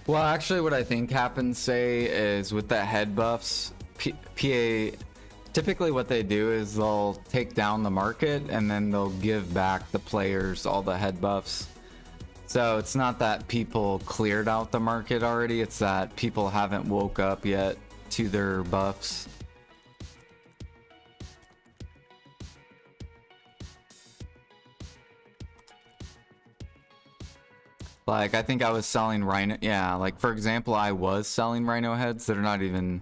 Well, actually, what I think happens, say, is with the head buffs, PA, typically what they do is they'll take down the market and then they'll give back the players all the head buffs. So it's not that people cleared out the market already, it's that people haven't woke up yet to their buffs. Like, I think I was selling rhino. Yeah, like, for example, I was selling rhino heads. They're not even.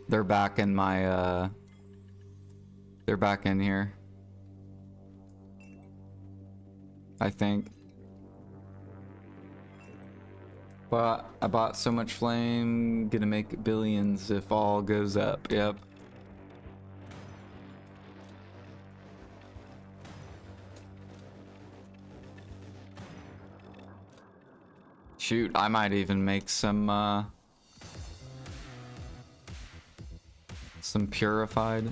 They're back in my. They're back in here. I think. But I bought so much flame. Gonna make billions if all goes up. Yep. Shoot, I might even make some purified.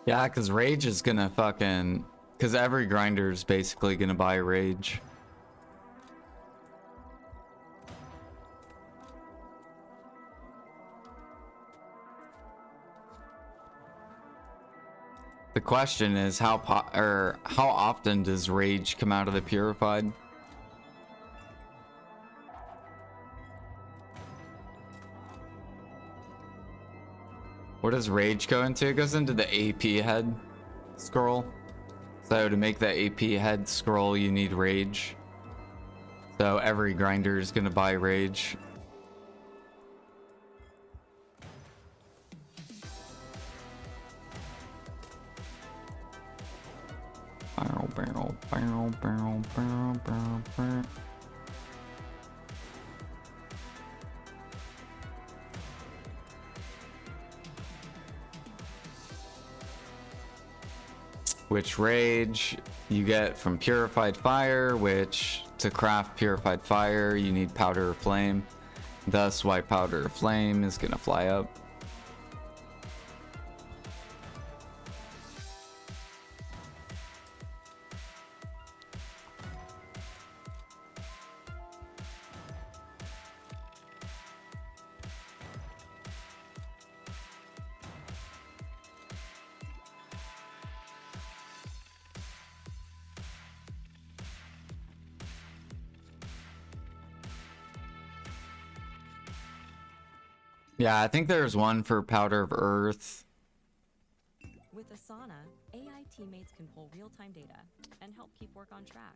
Yeah, because Rage is gonna fucking... Because every grinder is basically gonna buy Rage. The question is, how often does Rage come out of the Purified? What does Rage go into? It goes into the AP head scroll. So to make the AP head scroll, you need Rage. So every grinder is gonna buy Rage. Barrel, barrel, barrel, barrel, barrel, barrel, barrel. Which Rage you get from Purified Fire, which to craft Purified Fire you need Powder or Flame. Thus why Powder or Flame is gonna fly up. Yeah, I think there's one for Powder of Earth. With Asana, AI teammates can pull real-time data and help keep work on track,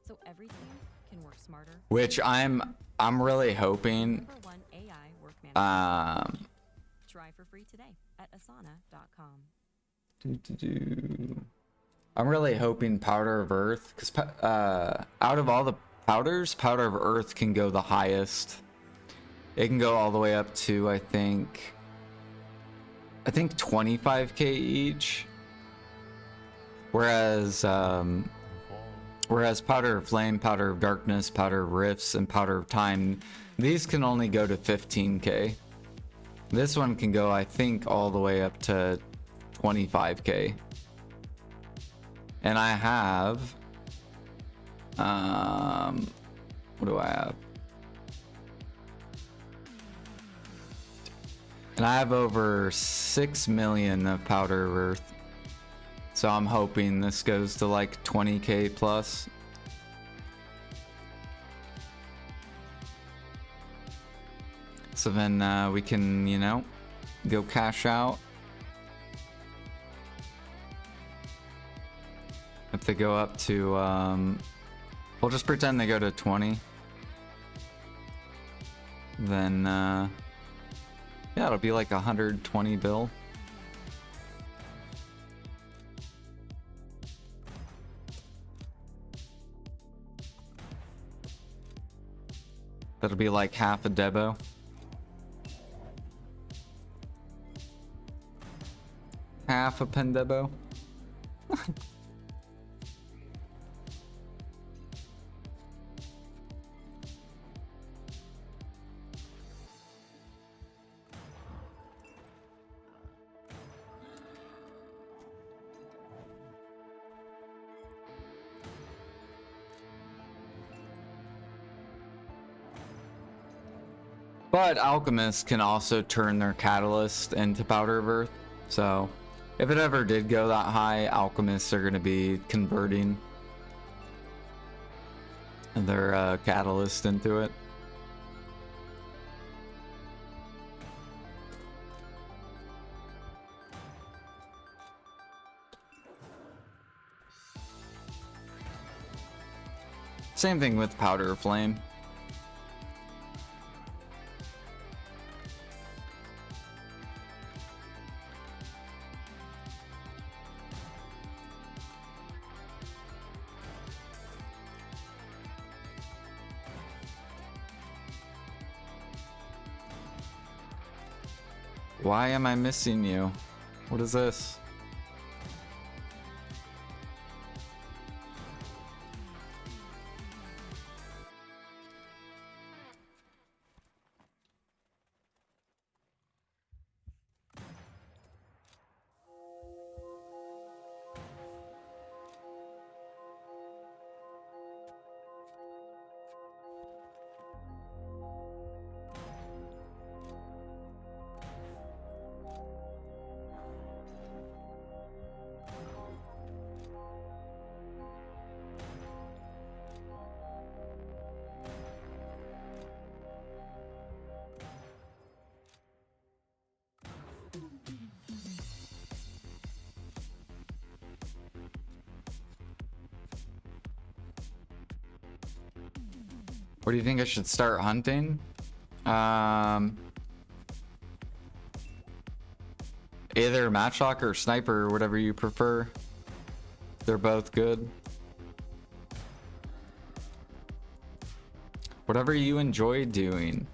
so every team can work smarter. Which I'm really hoping. #1 AI work management. Try for free today at asana.com. I'm really hoping Powder of Earth, because out of all the powders, Powder of Earth can go the highest. It can go all the way up to I think 25k each. Whereas Powder of Flame, Powder of Darkness, Powder of Rifts, and Powder of Time, these can only go to 15k. This one can go, I think, all the way up to 25k. And I have, what do I have? And I have over 6 million of Powder of Earth. So I'm hoping this goes to like 20k plus. So then we can, you know, go cash out. If they go up to, we'll just pretend they go to 20. Then, yeah, it'll be like 120 bill. That'll be like half a Debo. Half a Pendebo. But alchemists can also turn their catalyst into Powder of Earth. So if it ever did go that high, alchemists are going to be converting their catalyst into it. Same thing with Powder of Flame. Why am I missing you? What is this? What do you think I should start hunting? Either Matchlock or Sniper, whatever you prefer. They're both good. Whatever you enjoy doing.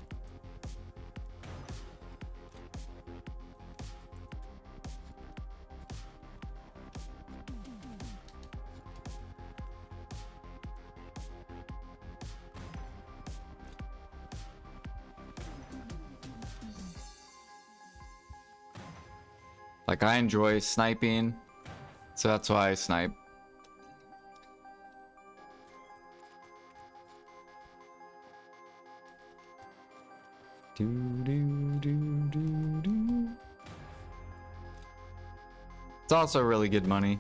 Like, I enjoy sniping, so that's why I snipe. It's also really good money.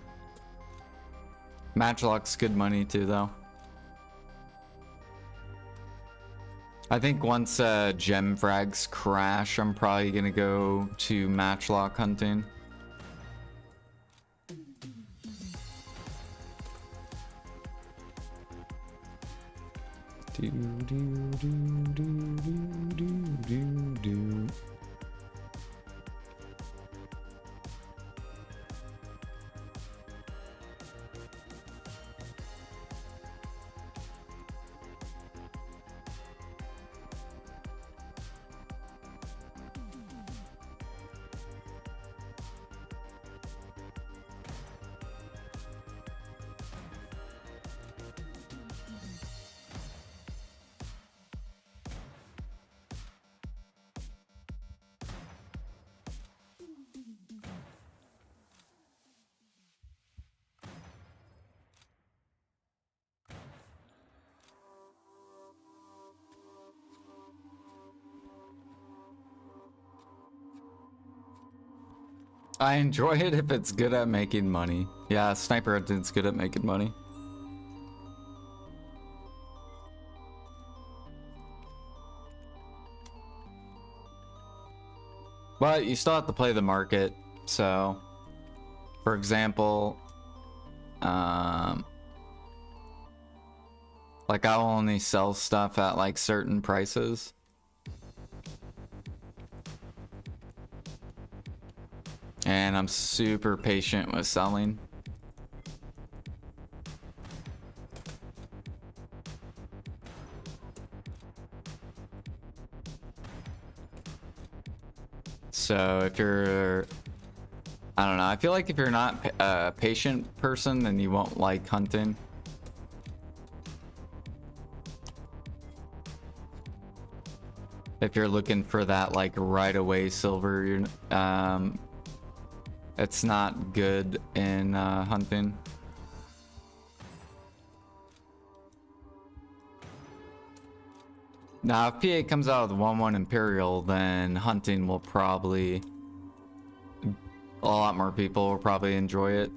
Matchlock's good money too, though. I think once gem frags crash, I'm probably gonna go to matchlock hunting. Do do do do do do do. I enjoy it if it's good at making money. Yeah, sniper hunting's good at making money. But you still have to play the market. So, for example, like I'll only sell stuff at like certain prices. And I'm super patient with selling. So if you're, I don't know, I feel like if you're not a patient person, then you won't like hunting. If you're looking for that like right away silver, you're, it's not good in hunting. Now, if PA comes out with 1-1 Imperial, then hunting will probably... a lot more people will probably enjoy it.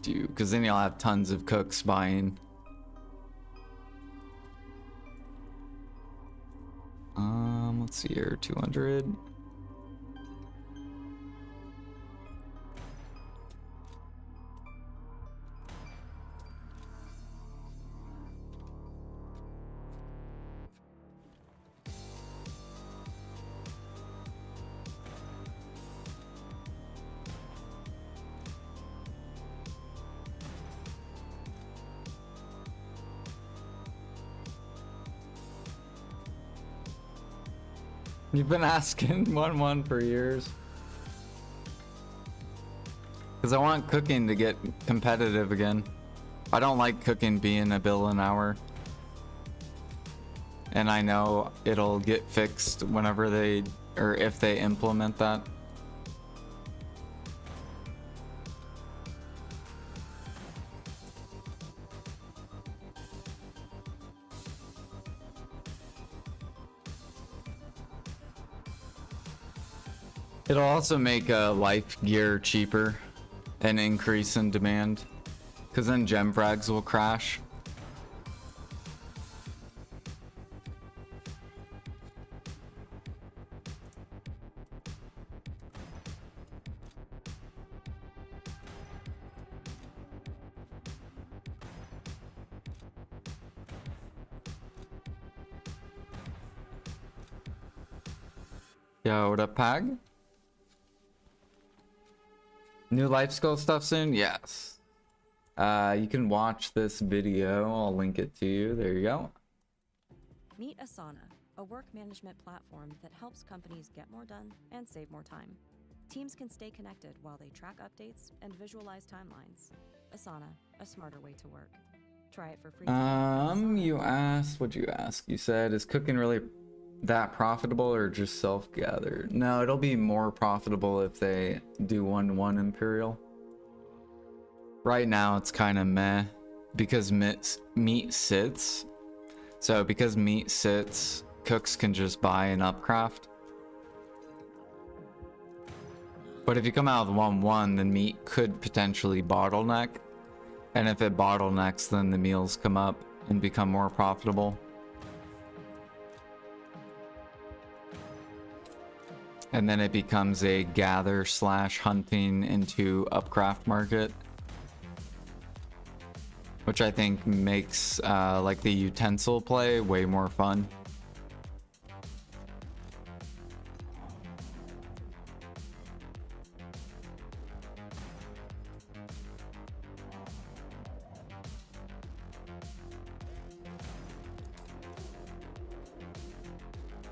Because then you'll have tons of cooks buying. Let's see here, 200. You've been asking 1-1 for years. Because I want cooking to get competitive again. I don't like cooking being a bill an hour. And I know it'll get fixed whenever they, or if they implement that. It'll also make life gear cheaper and increase in demand, because then gem frags will crash. Yo, what up, Pag? New life skill stuff soon? Yes. You can watch this video. I'll link it to you. There you go. Meet Asana, a work management platform that helps companies get more done and save more time. Teams can stay connected while they track updates and visualize timelines. Asana, a smarter way to work. Try it for free. You asked, what'd you ask? You said, is cooking really that profitable or just self-gathered? No, it'll be more profitable if they do 1-1 Imperial. Right now it's kind of meh because meat sits. So because meat sits, cooks can just buy an upcraft. But if you come out with 1-1, the meat could potentially bottleneck. And if it bottlenecks, then the meals come up and become more profitable. And then it becomes a gather / hunting into upcraft market. Which I think makes like the utensil play way more fun.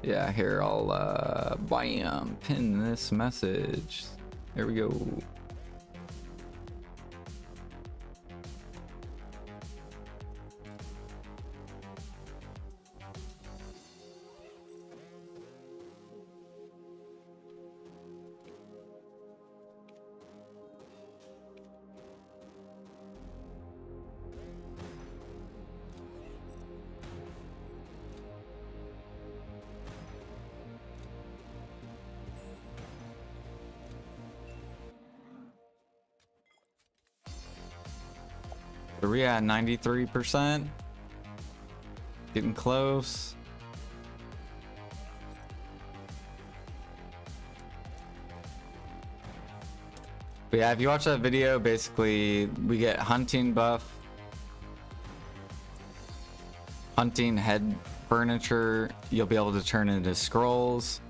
Yeah, here I'll bam, pin this message. There we go. Are we at 93%? Getting close. But yeah, if you watch that video, basically we get hunting buff, hunting head furniture, you'll be able to turn into scrolls.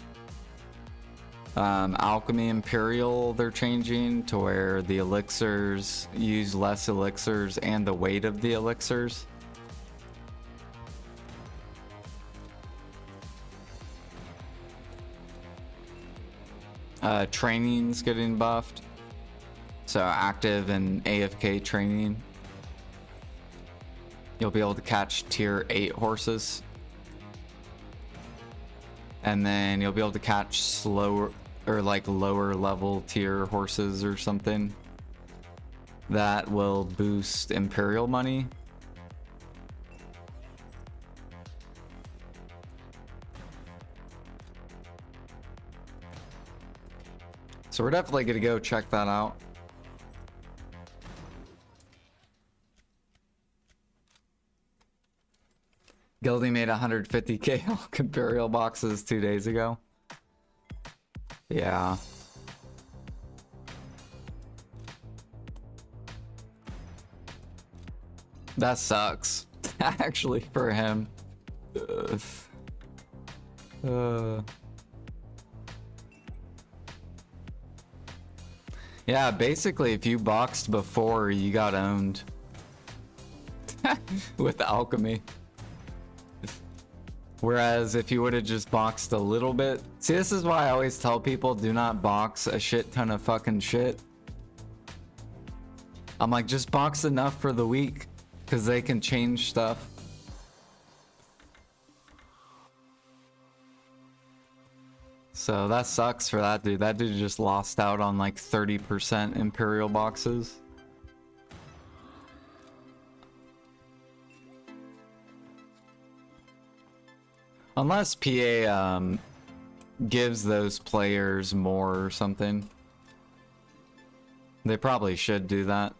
Alchemy Imperial, they're changing to where the elixirs use less elixirs and the weight of the elixirs. Training's getting buffed. So active and AFK training. You'll be able to catch tier 8 horses. And then you'll be able to catch slower or like lower level tier horses or something. That will boost Imperial money. So we're definitely gonna go check that out. Gildy made 150k Imperial boxes 2 days ago. Yeah. That sucks. Actually, for him. Yeah, basically, if you boxed before, you got owned. With alchemy. Whereas if you would have just boxed a little bit. See, this is why I always tell people, do not box a shit ton of fucking shit. I'm like, just box enough for the week, because they can change stuff. So that sucks for that dude. That dude just lost out on like 30% Imperial boxes. Unless PA gives those players more or something. They probably should do that.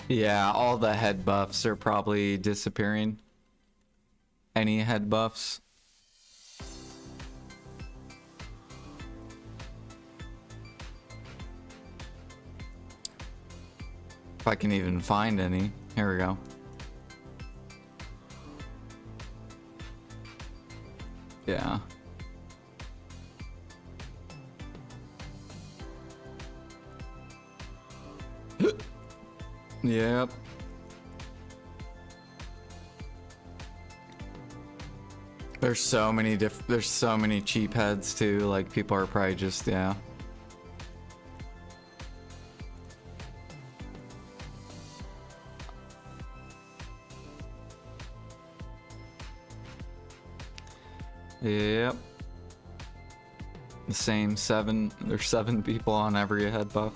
Yeah, all the head buffs are probably disappearing. Any head buffs. If I can even find any. Here we go. Yeah. Yep. There's so many cheap heads too, like people are probably just, yeah. Yep. The same 7. There's 7 people on every head buff.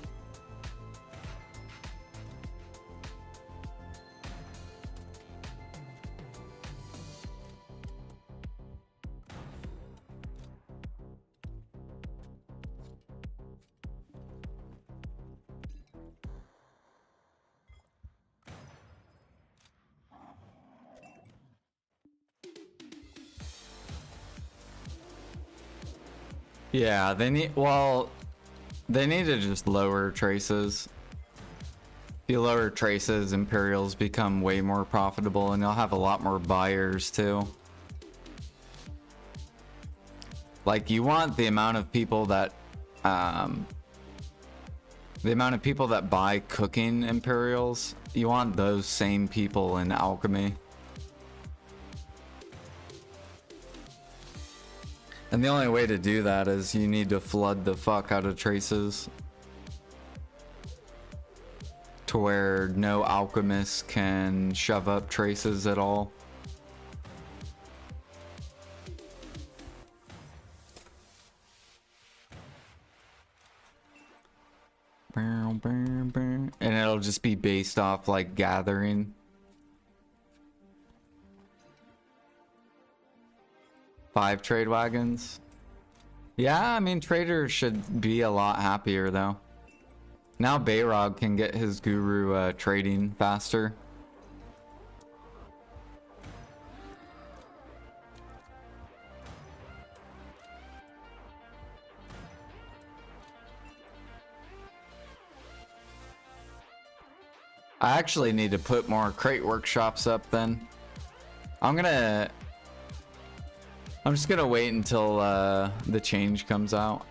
Yeah, they need, well, they need to just lower traces. If you lower traces, Imperials become way more profitable and you'll have a lot more buyers too. Like, you want the amount of people that, buy cooking Imperials, you want those same people in alchemy. And the only way to do that is you need to flood the fuck out of traces to where no alchemist can shove up traces at all. And it'll just be based off like gathering. 5 trade wagons. Yeah, I mean, traders should be a lot happier though. Now Bayrog can get his guru trading faster. I actually need to put more crate workshops up then. I'm just gonna wait until the change comes out.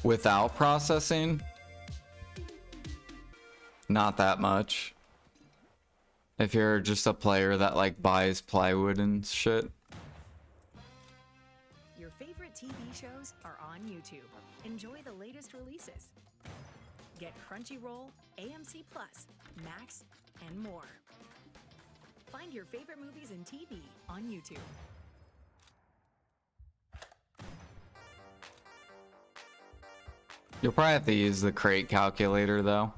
Without processing, not that much. If you're just a player that like buys plywood and shit. Your favorite TV shows are on YouTube. Enjoy the latest releases. Get Crunchyroll, AMC Plus, Max, and more. Find your favorite movies and TV on YouTube. You'll probably have to use the crate calculator though.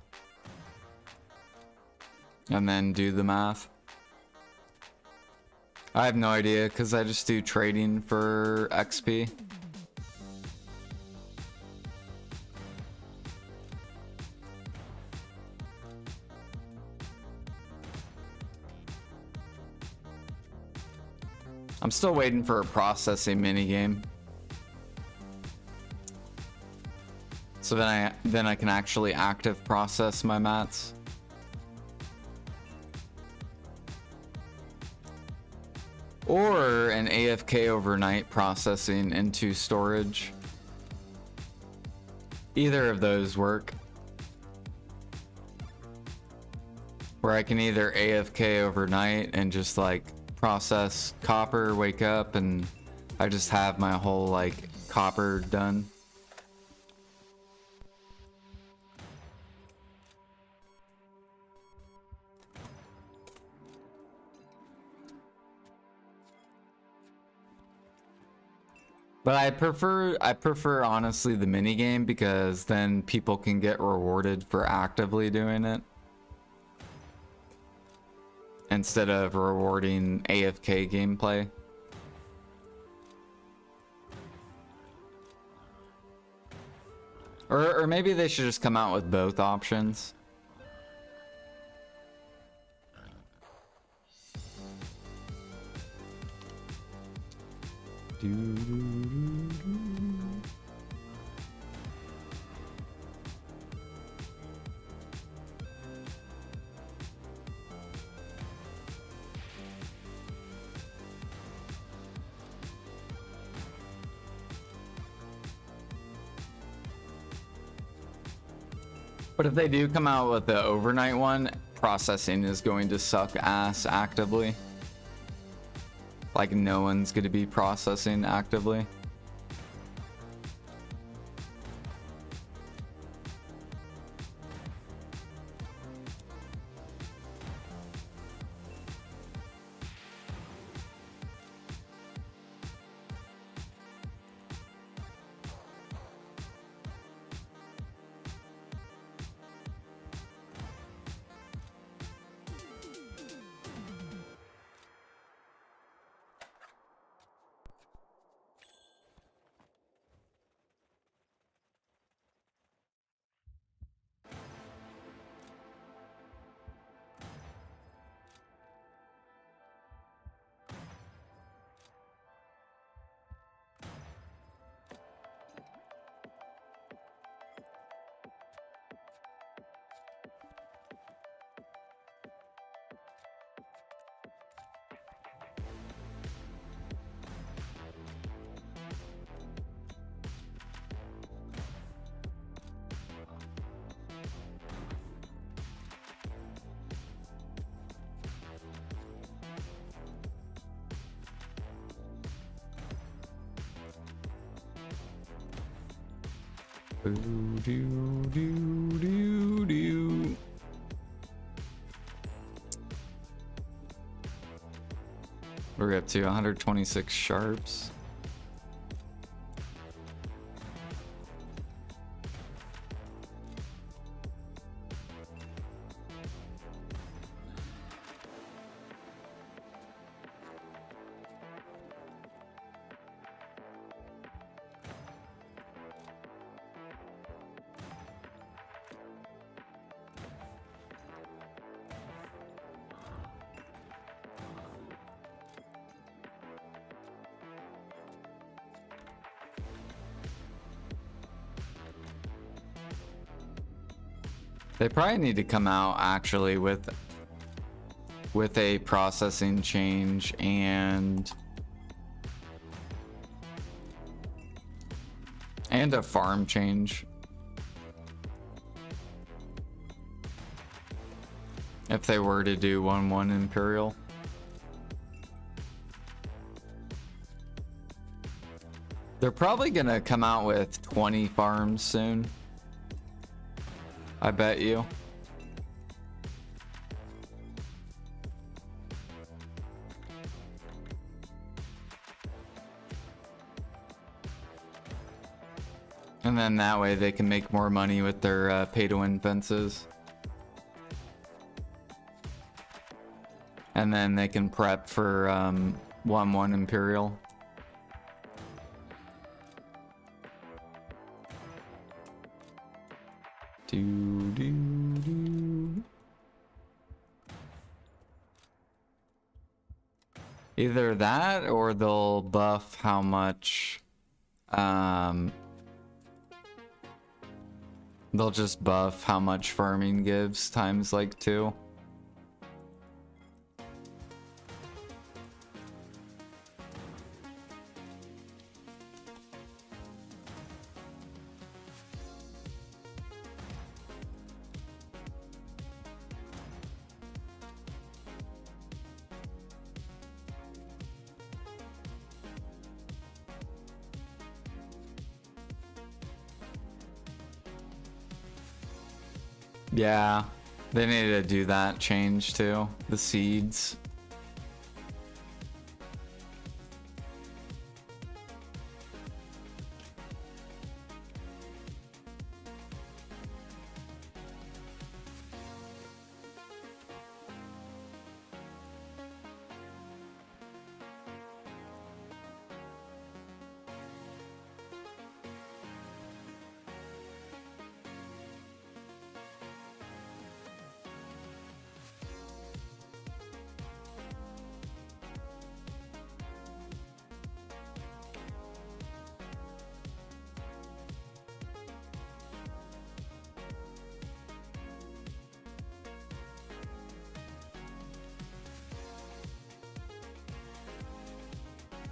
And then do the math. I have no idea because I just do trading for XP. I'm still waiting for a processing minigame. So then I can actually active process my mats. Or an AFK overnight processing into storage. Either of those work. Where I can either AFK overnight and just like process copper, wake up, and I just have my whole like copper done. But I prefer honestly the minigame because then people can get rewarded for actively doing it. instead of rewarding AFK gameplay. Or maybe they should just come out with both options. But if they do come out with the overnight one, processing is going to suck ass actively. Like no one's going to be processing actively. We're up to 126 sharps. They probably need to come out actually with a processing change and a farm change. If they were to do 1-1 Imperial. They're probably gonna come out with 20 farms soon. I bet you. And then that way they can make more money with their pay-to-win fences. And then they can prep for 1-1 Imperial. Either that or they'll buff how much they'll just buff how much farming gives times like 2. Yeah, they need to do that change too. The seeds.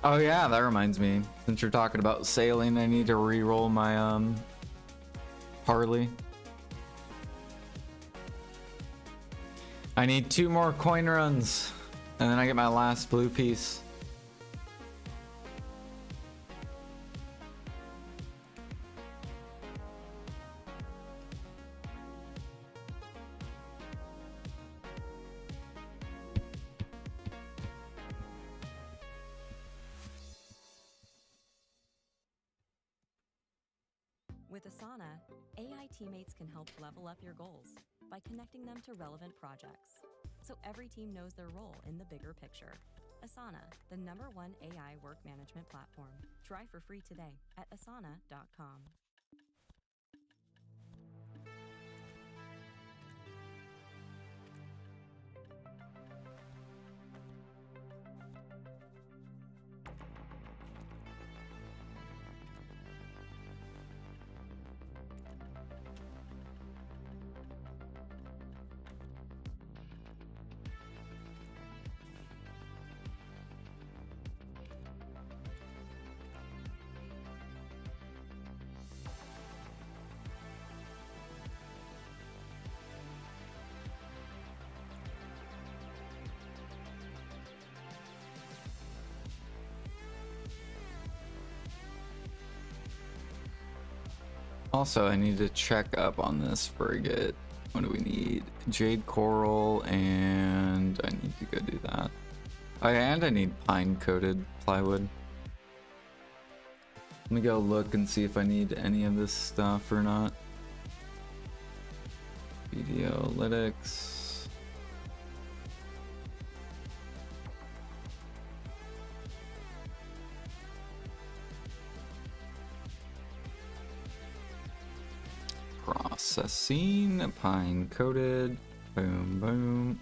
Oh yeah, that reminds me. Since you're talking about sailing, I need to re-roll my Harley. I need 2 more coin runs, and then I get my last blue piece. With Asana, AI teammates can help level up your goals by connecting them to relevant projects, so every team knows their role in the bigger picture. Asana, the #1 AI work management platform. Try for free today at asana.com. Also, I need to check up on this frigate. What do we need? Jade coral, and I need to go do that. Oh, and I need pine-coated plywood. Let me go look and see if I need any of this stuff or not. Videolytics. Processing, pine coated, boom, boom.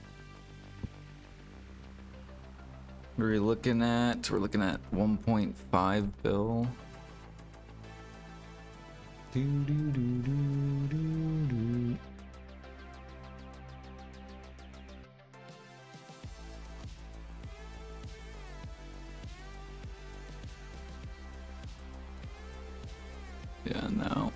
What are we looking at? We're looking at 1.5 bill. Do, do, do, do, do, do. Yeah, no.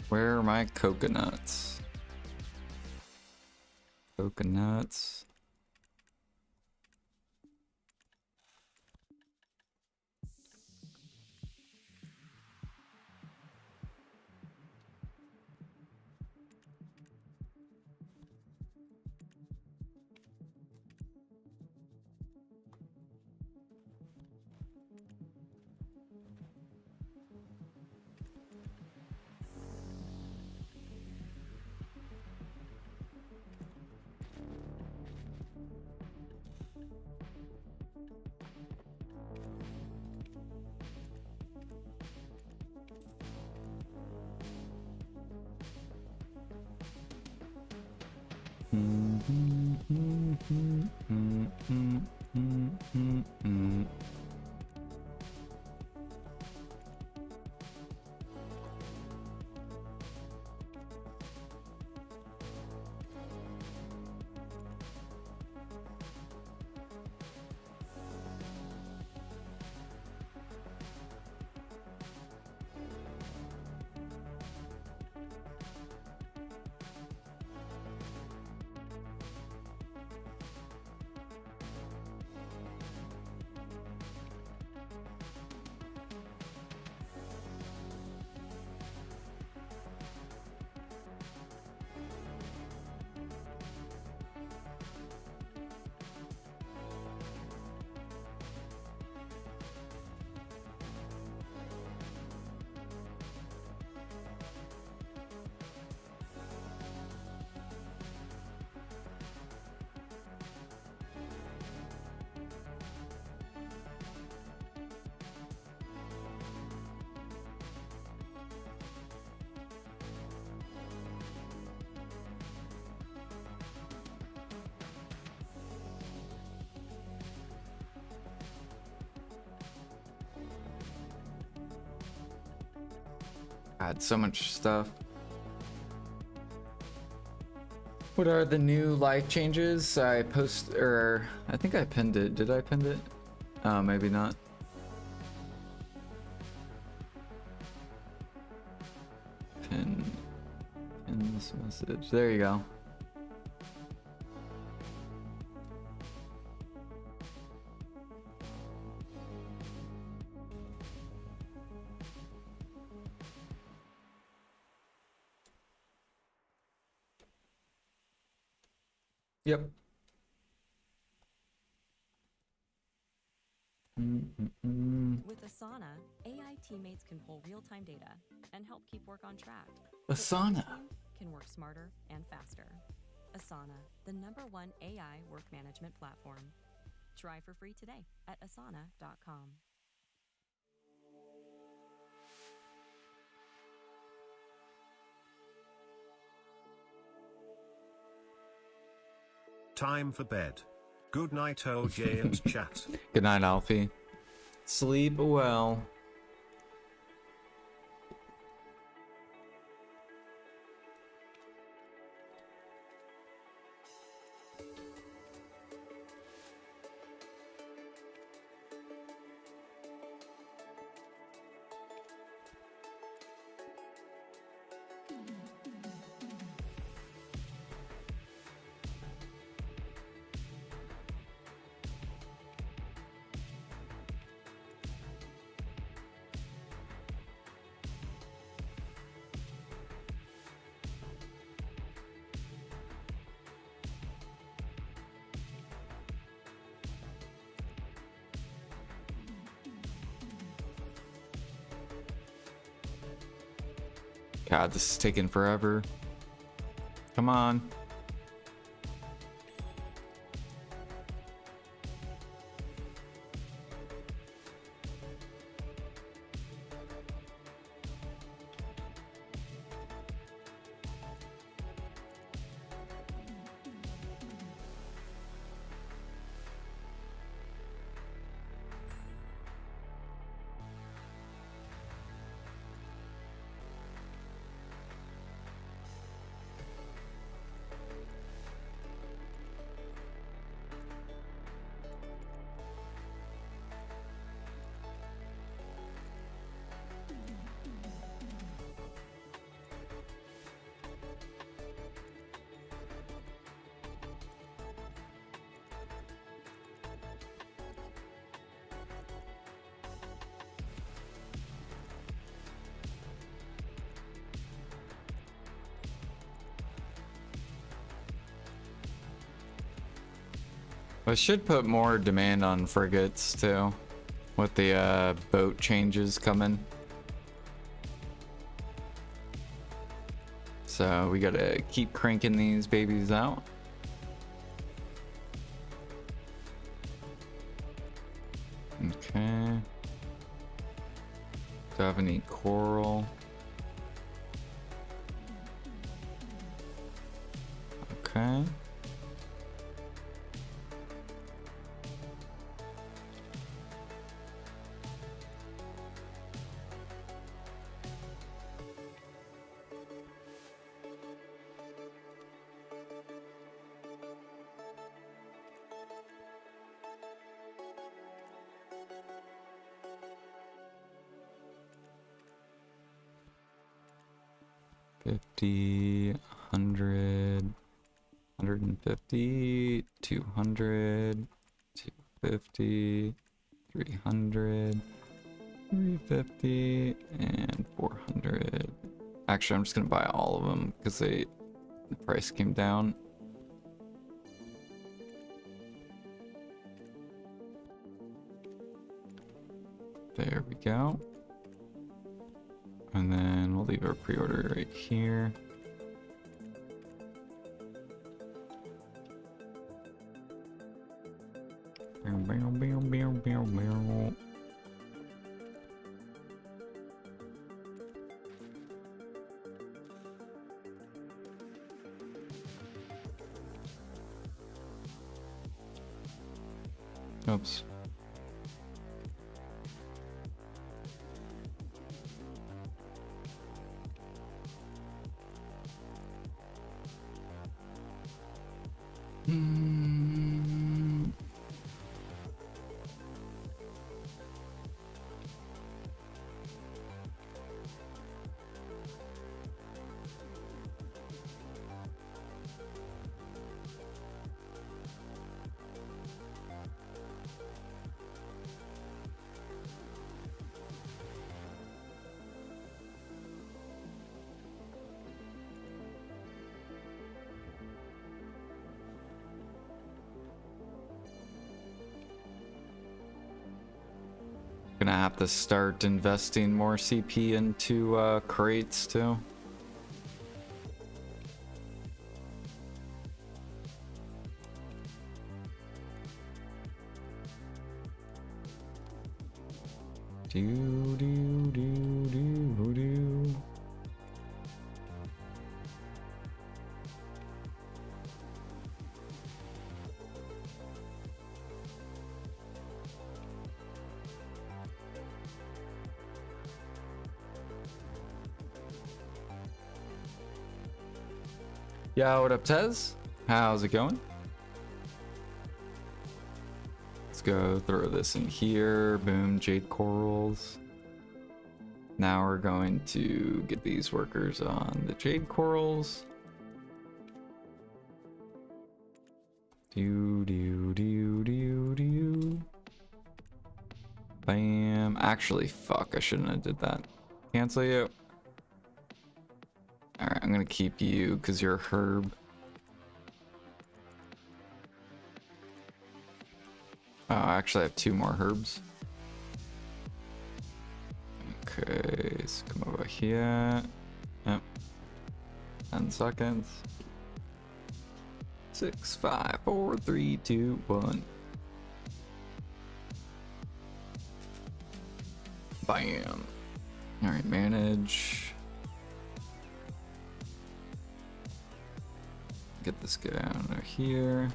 Where are my coconuts? Coconuts. God, so much stuff. What are the new life changes? I think I pinned it. Did I pin it? Maybe not. Pin this message. There you go. Yep. With Asana, AI teammates can pull real-time data and help keep work on track. Asana. So every team can work smarter and faster. Asana, the #1 AI work management platform. Try for free today at asana.com. Time for bed. Good night, OJ and chat. Good night, Alfie. Sleep well. God, this is taking forever. Come on. I should put more demand on frigates too, with the boat changes coming. So we gotta keep cranking these babies out. Okay. Do I have any coral? Okay. $50, $100, $150, $200, $250, $300, $350, and $400. Actually, I'm just gonna buy all of them because the price came down. There we go. And then we'll leave our pre-order right here. Oops. Gonna have to start investing more CP into crates too. Do do do do do. Yo, what up, Tez? How's it going? Let's go throw this in here. Boom, jade corals. Now we're going to get these workers on the jade corals. Do do do do do. Bam. Actually, fuck, I shouldn't have did that. Cancel you. Alright, I'm gonna keep you because you're a herb. Oh, I actually have 2 more herbs. Okay, so come over here. Yep. 10 seconds. 6, 5, 4, 3, 2, 1. Bam. Alright, manage. Get this guy out of here.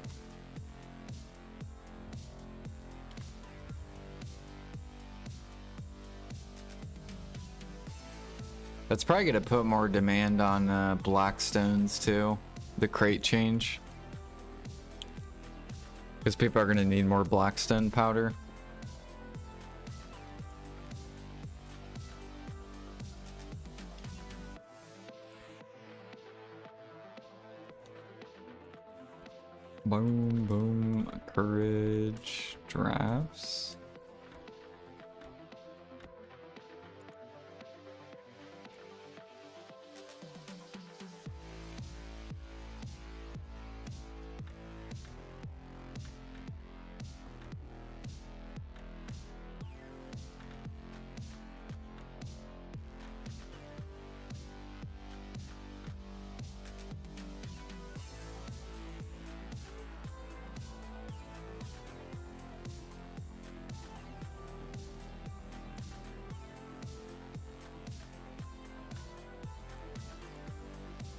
That's probably gonna put more demand on black stones too. The crate change. Because people are gonna need more blackstone powder. Boom, boom, courage, drafts.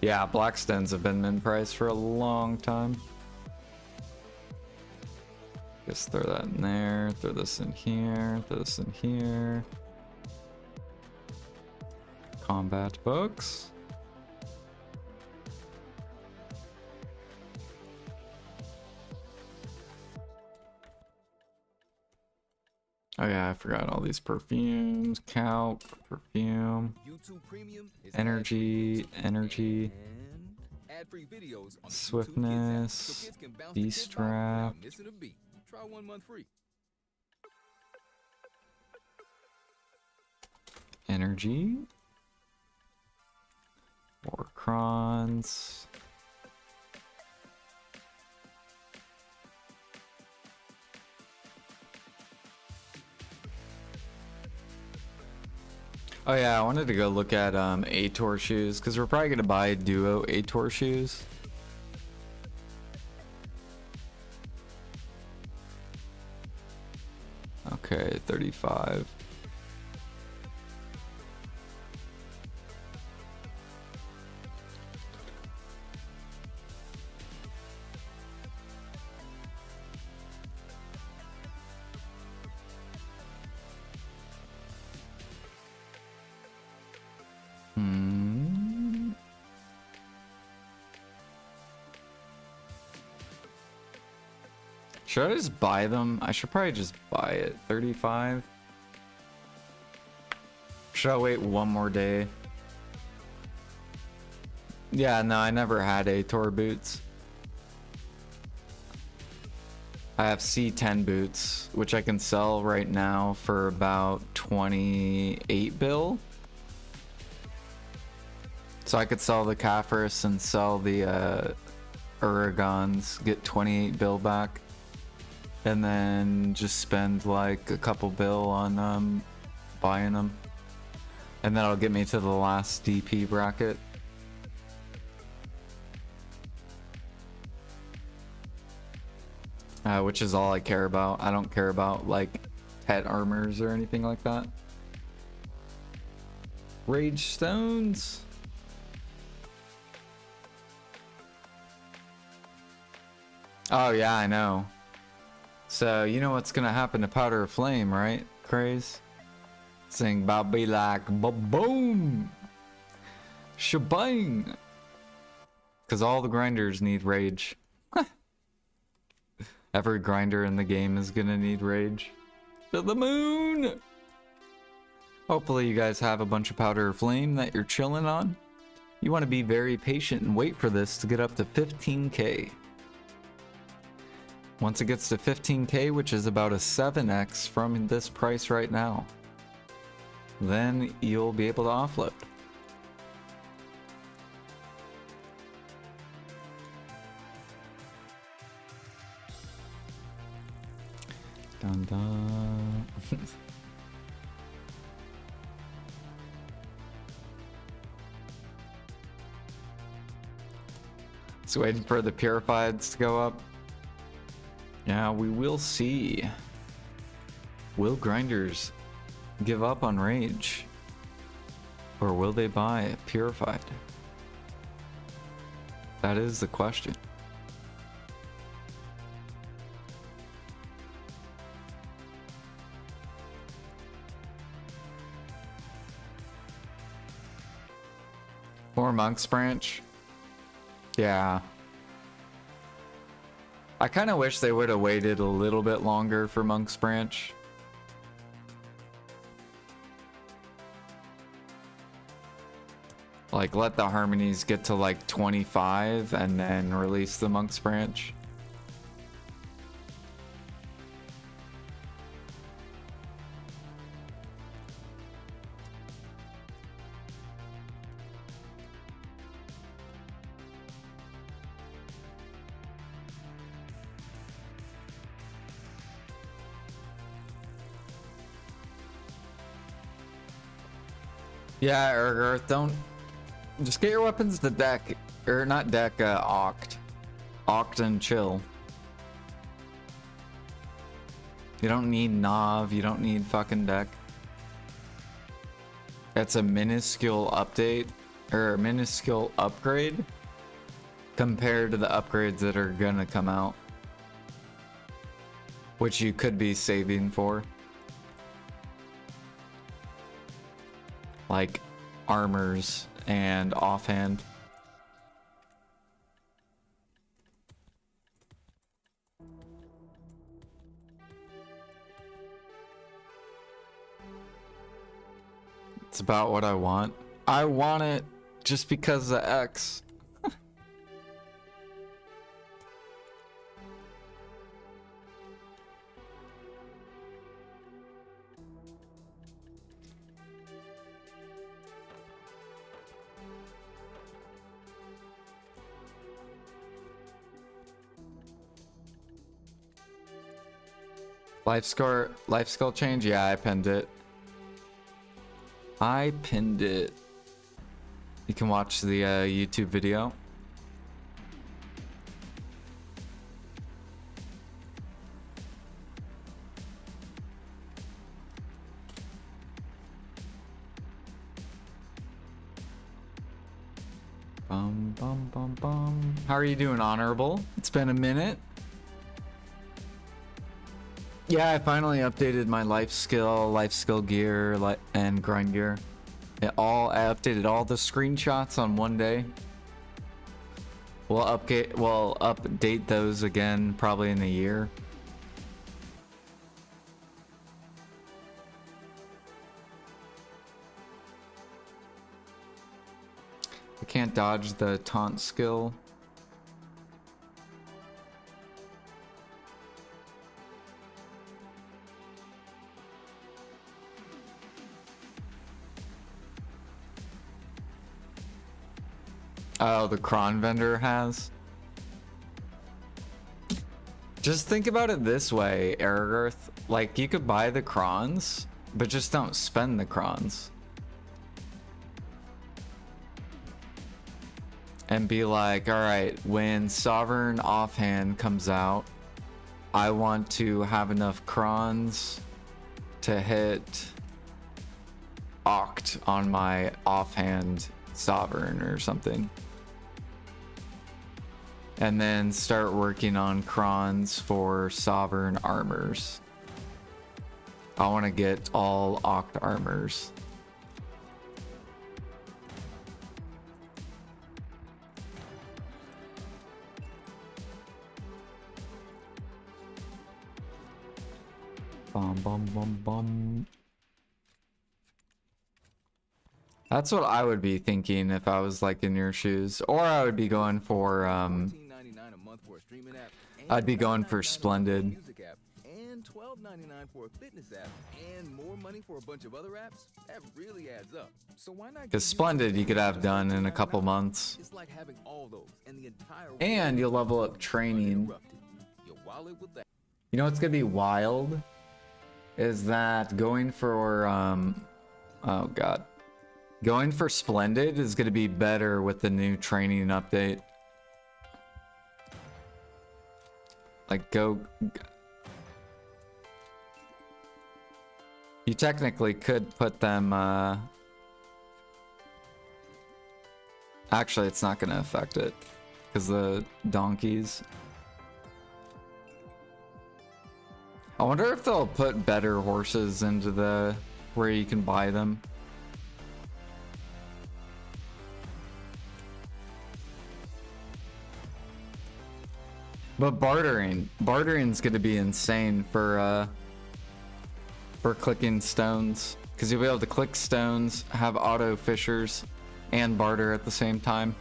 Yeah, blackstones have been min price for a long time. Just throw that in there, throw this in here, throw this in here. Combat books. Oh yeah, I forgot all these perfumes. Calc, perfume, energy, swiftness, B-strap. Try 1 month free. Energy. More crons. Oh yeah, I wanted to go look at Ator shoes because we're probably gonna buy duo Ator shoes. Okay, 35. Should I just buy them? I should probably just buy it. 35. Should I wait 1 more day? Yeah, no, I never had Ator boots. I have C10 boots, which I can sell right now for about 28 bill. So I could sell the Caphras and sell the Uragons, get 28 bill back. and then just spend like a couple bill on buying them, and that'll get me to the last DP bracket. Which is all I care about. I don't care about like pet armors or anything like that. Rage stones. Oh yeah, I know. So you know what's gonna happen to Powder of Flame, right, Craze? Sing about be like ba-boom, shebang. Because all the grinders need rage. Every grinder in the game is gonna need rage. To the moon! Hopefully you guys have a bunch of Powder of Flame that you're chilling on. You want to be very patient and wait for this to get up to 15k. Once it gets to 15k, which is about a 7x from this price right now, then you'll be able to offload. Dun dun. Just waiting for the purifieds to go up. Yeah, we will see. Will grinders give up on rage? Or will they buy purified? That is the question. More Monk's Branch? Yeah. I kind of wish they would have waited a little bit longer for Monk's Branch. Like, let the harmonies get to like 25 and then release the Monk's Branch. Yeah, or don't just get your weapons to deck, or not deck, Oct and chill. You don't need Nav, you don't need fucking deck. It's a minuscule update, or a minuscule upgrade compared to the upgrades that are gonna come out, which you could be saving for. Like armors and offhand. It's about what I want. I want it just because of X. Life skill change? Yeah, I pinned it. I pinned it. You can watch the YouTube video. Bum bum bum bum. How are you doing, Honorable? It's been a minute. Yeah, I finally updated my life skill gear, and grind gear. I updated all the screenshots on one day. We'll update those again probably in a year. I can't dodge the taunt skill. Oh, the Kron vendor has? Just think about it this way, Aragorth. Like, you could buy the crons, but just don't spend the crons. And be like, alright, when Sovereign Offhand comes out, I want to have enough crons to hit Oct on my offhand Sovereign or something. And then start working on crons for Sovereign armors. I want to get all Oct armors. Bum bum bum bum. That's what I would be thinking if I was like in your shoes. Or I would be going for I'd be going for Splendid. And $12.99 for a fitness app and more money for a bunch of other apps. That really adds up. So why not? Because Splendid you could have done in a couple months. It's like having all those and the entire And you'll level up training. You know what's gonna be wild? Is that going for oh god. Going for Splendid is gonna be better with the new training update. Like go. You technically could put them actually it's not gonna affect it because the donkeys. I wonder if they'll put better horses into the where you can buy them. But bartering's gonna be insane for clicking stones, because you'll be able to click stones, have auto fishers, and barter at the same time.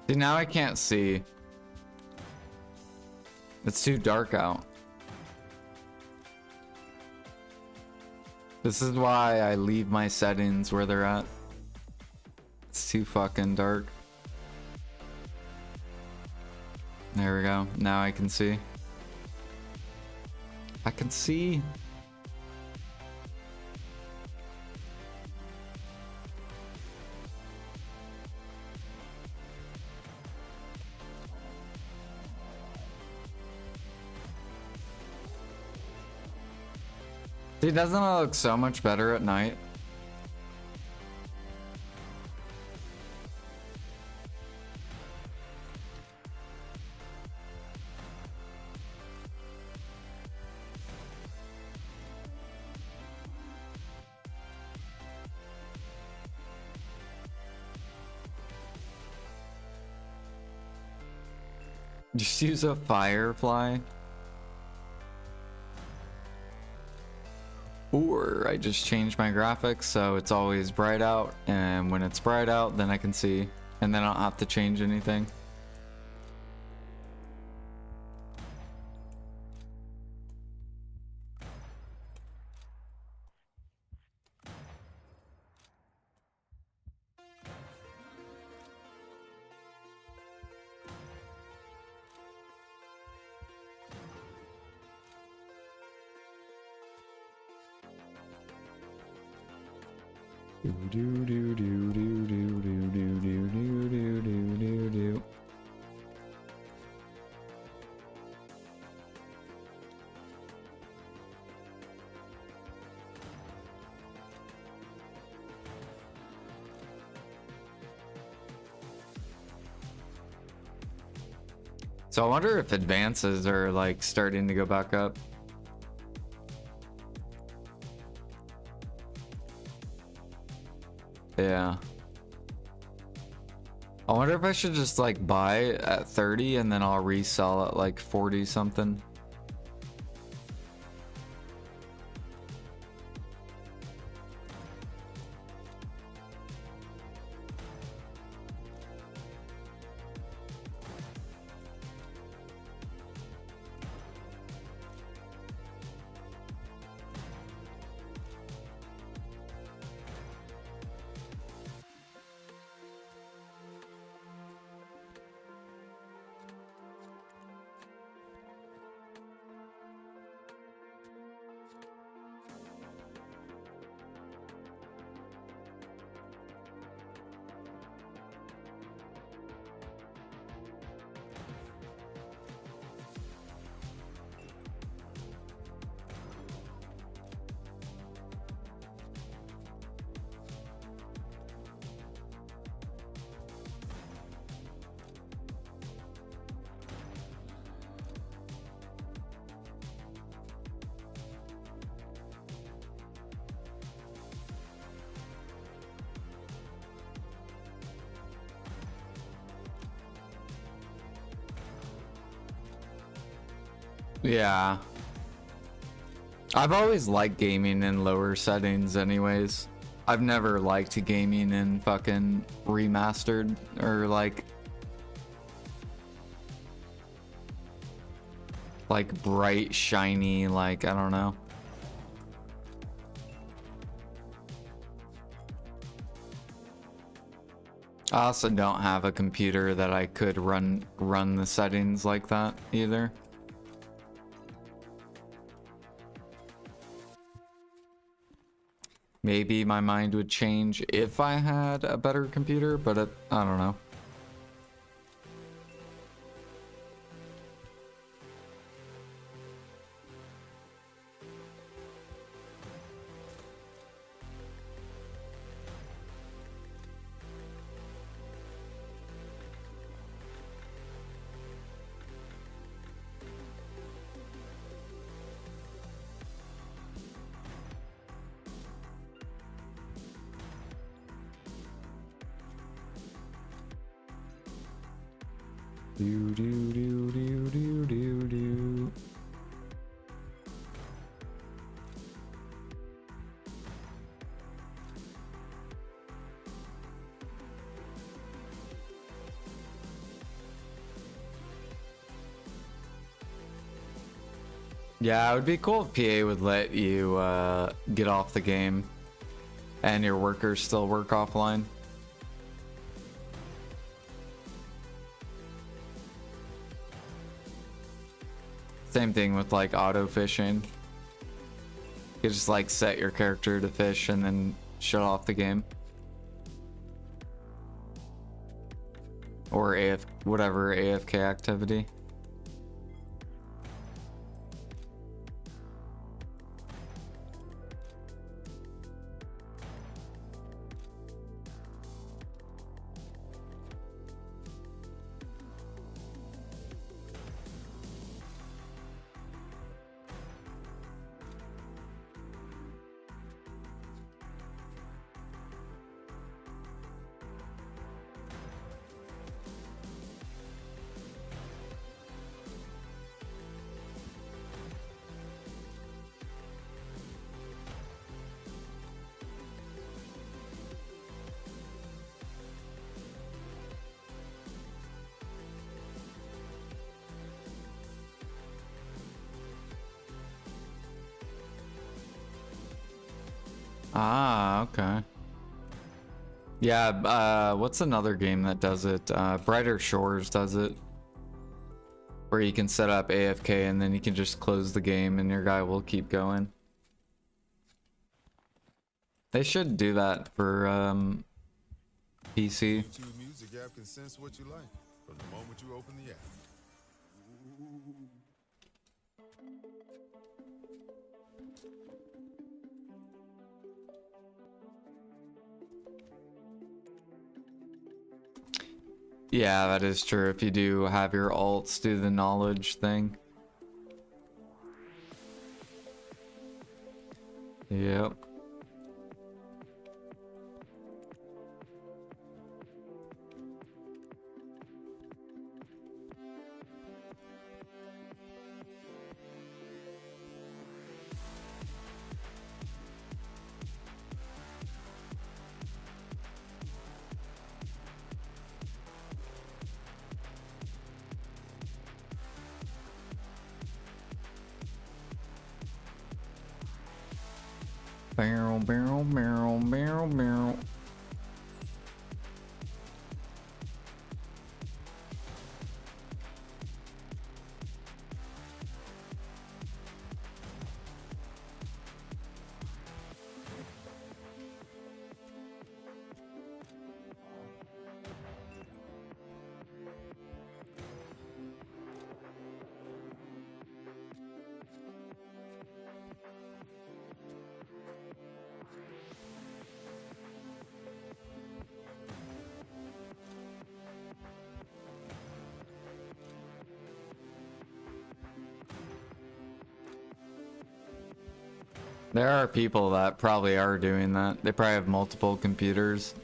See, now I can't see. It's too dark out. This is why I leave my settings where they're at. It's too fucking dark. There we go. Now I can see. I can see. See, doesn't it look so much better at night? Just use a firefly. Or I just change my graphics so it's always bright out, and when it's bright out then I can see, and then I don't have to change anything. So I wonder if advances are like starting to go back up. Yeah. I wonder if I should just like buy at 30 and then I'll resell at like 40 something. Yeah. I've always liked gaming in lower settings anyways. I've never liked gaming in fucking remastered or like bright, shiny, like, I don't know. I also don't have a computer that I could run the settings like that either. Maybe my mind would change if I had a better computer, but I don't know. Do do do do do do do. Yeah, it would be cool if PA would let you get off the game and your workers still work offline. Same thing with like auto fishing. You just like set your character to fish and then shut off the game. Or whatever AFK activity. Ah, okay. Yeah, what's another game that does it? Brighter Shores does it. Where you can set up AFK and then you can just close the game and your guy will keep going. They should do that for PC. YouTube Music app can sense what you like from the moment you open the app. Yeah, that is true. If you do have your alts do the knowledge thing. Yep. Barrel, barrel, barrel, barrel, barrel. There are people that probably are doing that. They probably have multiple computers.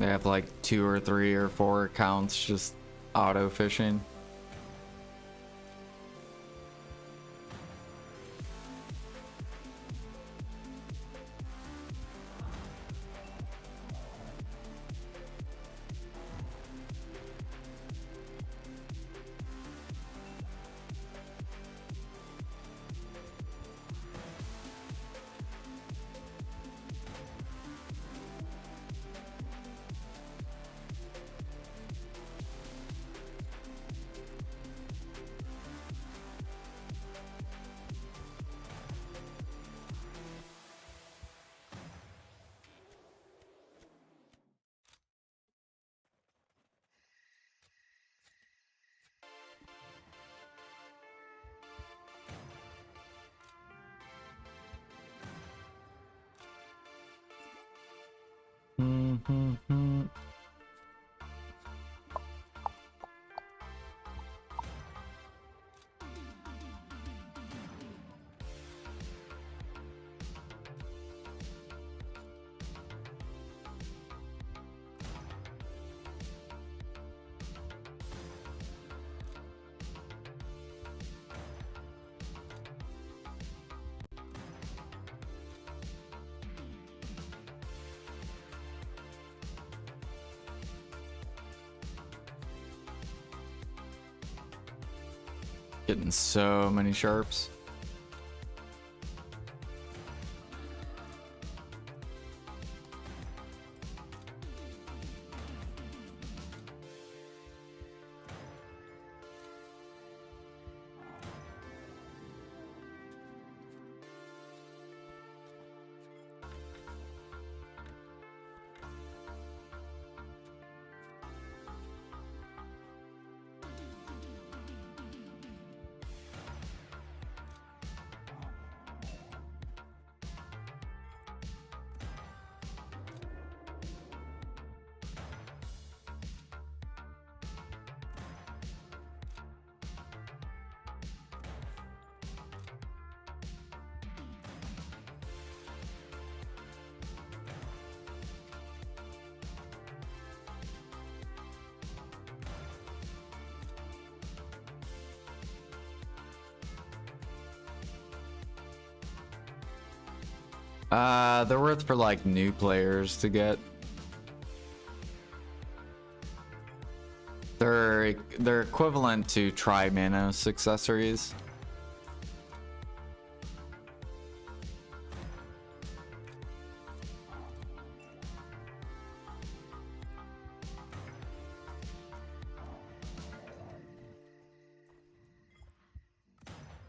They have like 2 or 3 or 4 accounts just auto fishing. Getting so many sharps. They're worth for like new players to get. They're equivalent to Tri-Manos accessories.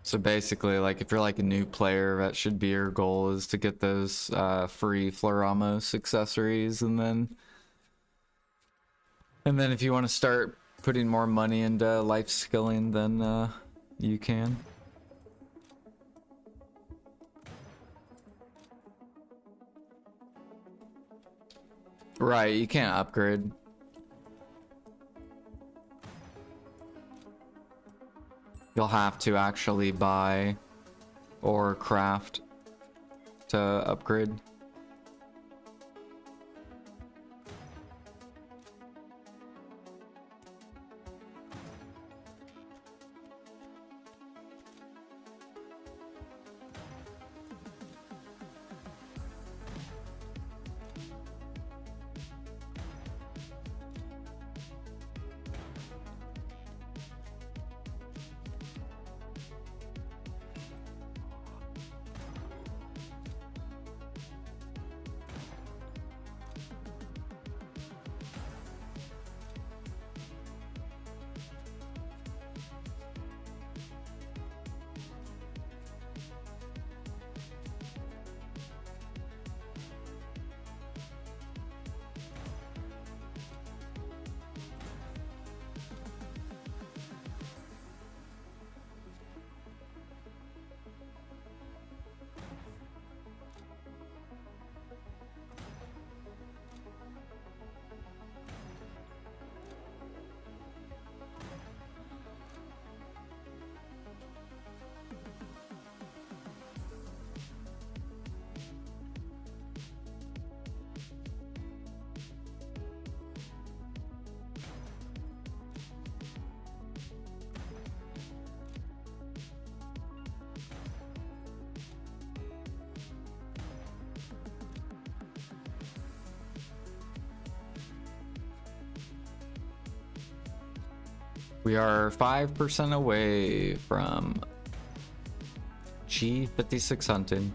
So basically, like if you're like a new player, that should be your goal, is to get those free Floramos accessories, and then if you want to start putting more money into life skilling, then you can. Right, you can't upgrade. You'll have to actually buy or craft to upgrade. We are 5% away from G56 hunting.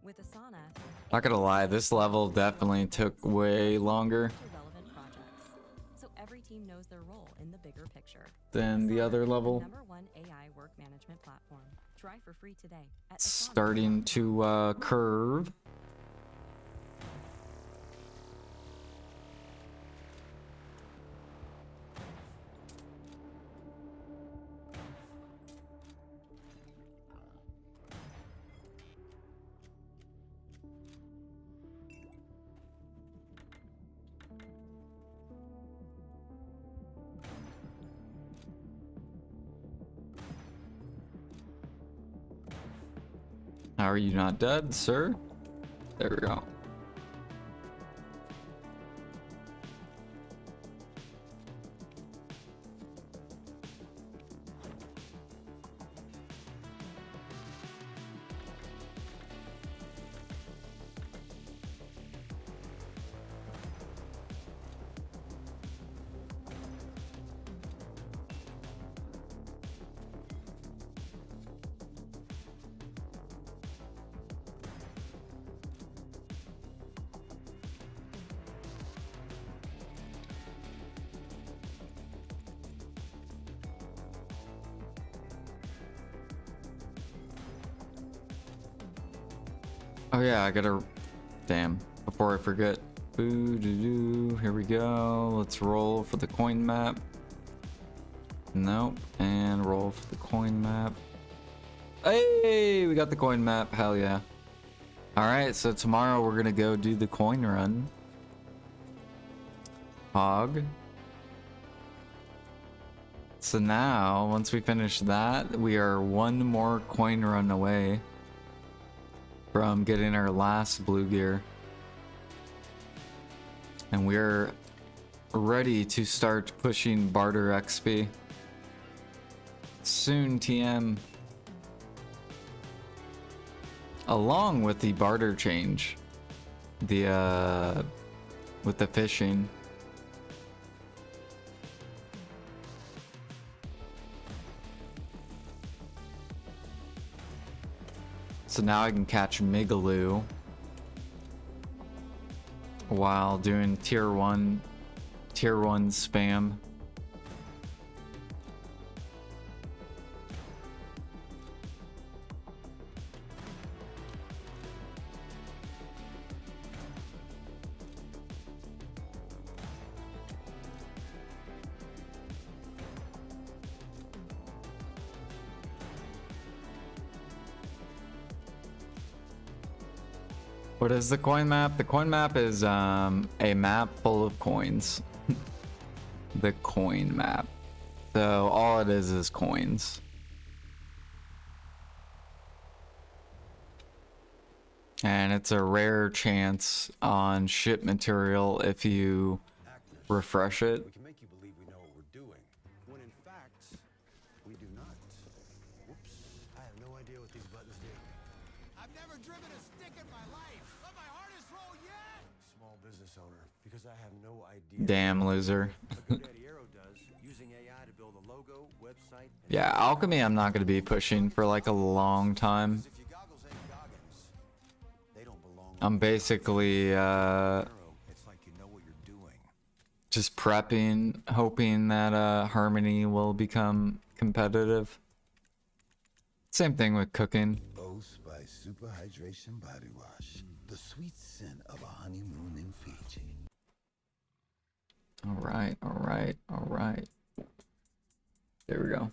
With Asana, Not gonna lie, this level definitely took way longer relevant projects, so every team knows their role in the bigger picture. than the other level. #1 AI work management platform. Try for free today at Starting to curve. How are you not dead, sir? There we go. Oh yeah, I gotta... Damn, before I forget. Boo-doo-doo. Here we go. Let's roll for the coin map. Nope. And roll for the coin map. Hey, we got the coin map. Hell yeah. Alright, so tomorrow we're gonna go do the coin run. Hog. So now, once we finish that, we are one more coin run away from getting our last blue gear. And we're ready to start pushing barter XP. Soon, TM. Along with the barter change. The, with the fishing. So now I can catch Migaloo while doing tier 1 spam. What is the coin map? The coin map is a map full of coins. The coin map. So all it is coins. And it's a rare chance on ship material if you refresh it. We can make you believe we know what we're doing, when in fact, we do not. Whoops, I have no idea what these buttons do. I've never driven a stick in my life, but my hardest roll yet! Small business owner, because I have no idea. Damn loser. Using AI to build a logo, website, Yeah, alchemy I'm not going to be pushing for like a long time. I'm basically just prepping, hoping that Harmony will become competitive. Same thing with cooking. Boast by Super Hydration Body Wash, the sweet scent of a honeymoon in Fiji. All right, all right, all right. There we go.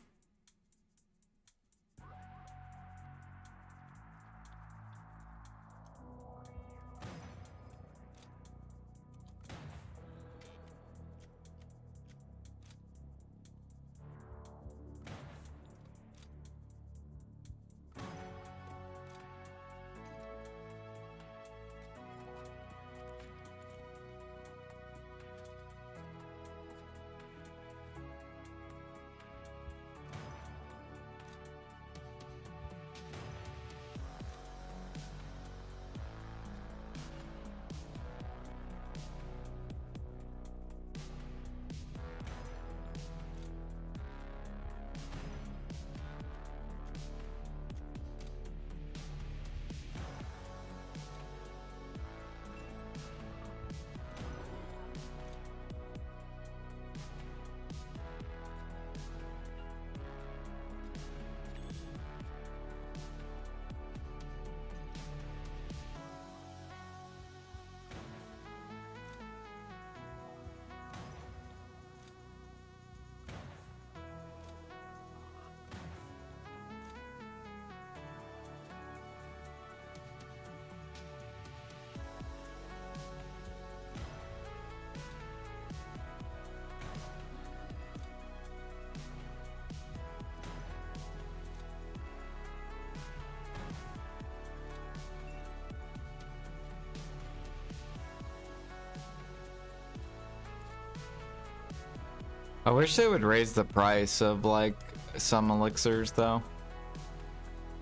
I wish they would raise the price of like some elixirs though.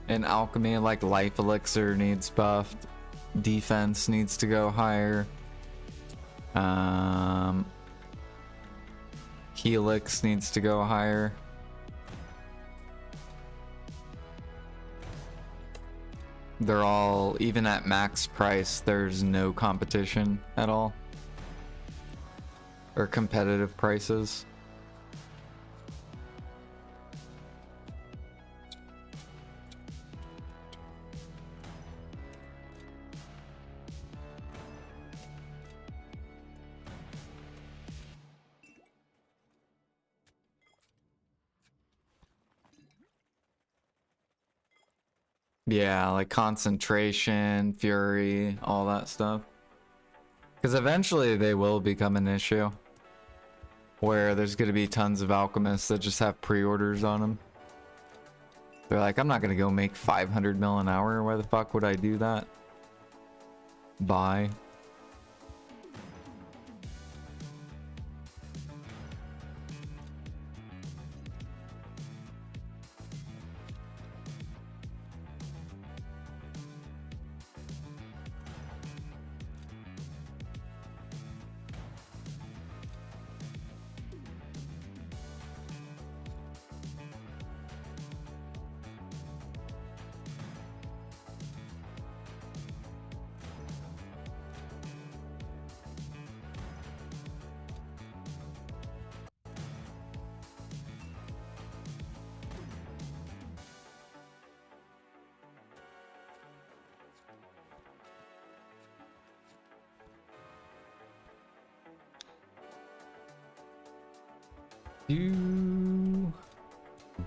In alchemy, like life elixir needs buffed, defense needs to go higher. Helix needs to go higher. They're all, even at max price, there's no competition at all. Or competitive prices. Yeah, like concentration, fury, all that stuff. Because eventually they will become an issue. Where there's going to be tons of alchemists that just have pre-orders on them. They're like, I'm not going to go make 500 mil an hour. Why the fuck would I do that? Buy.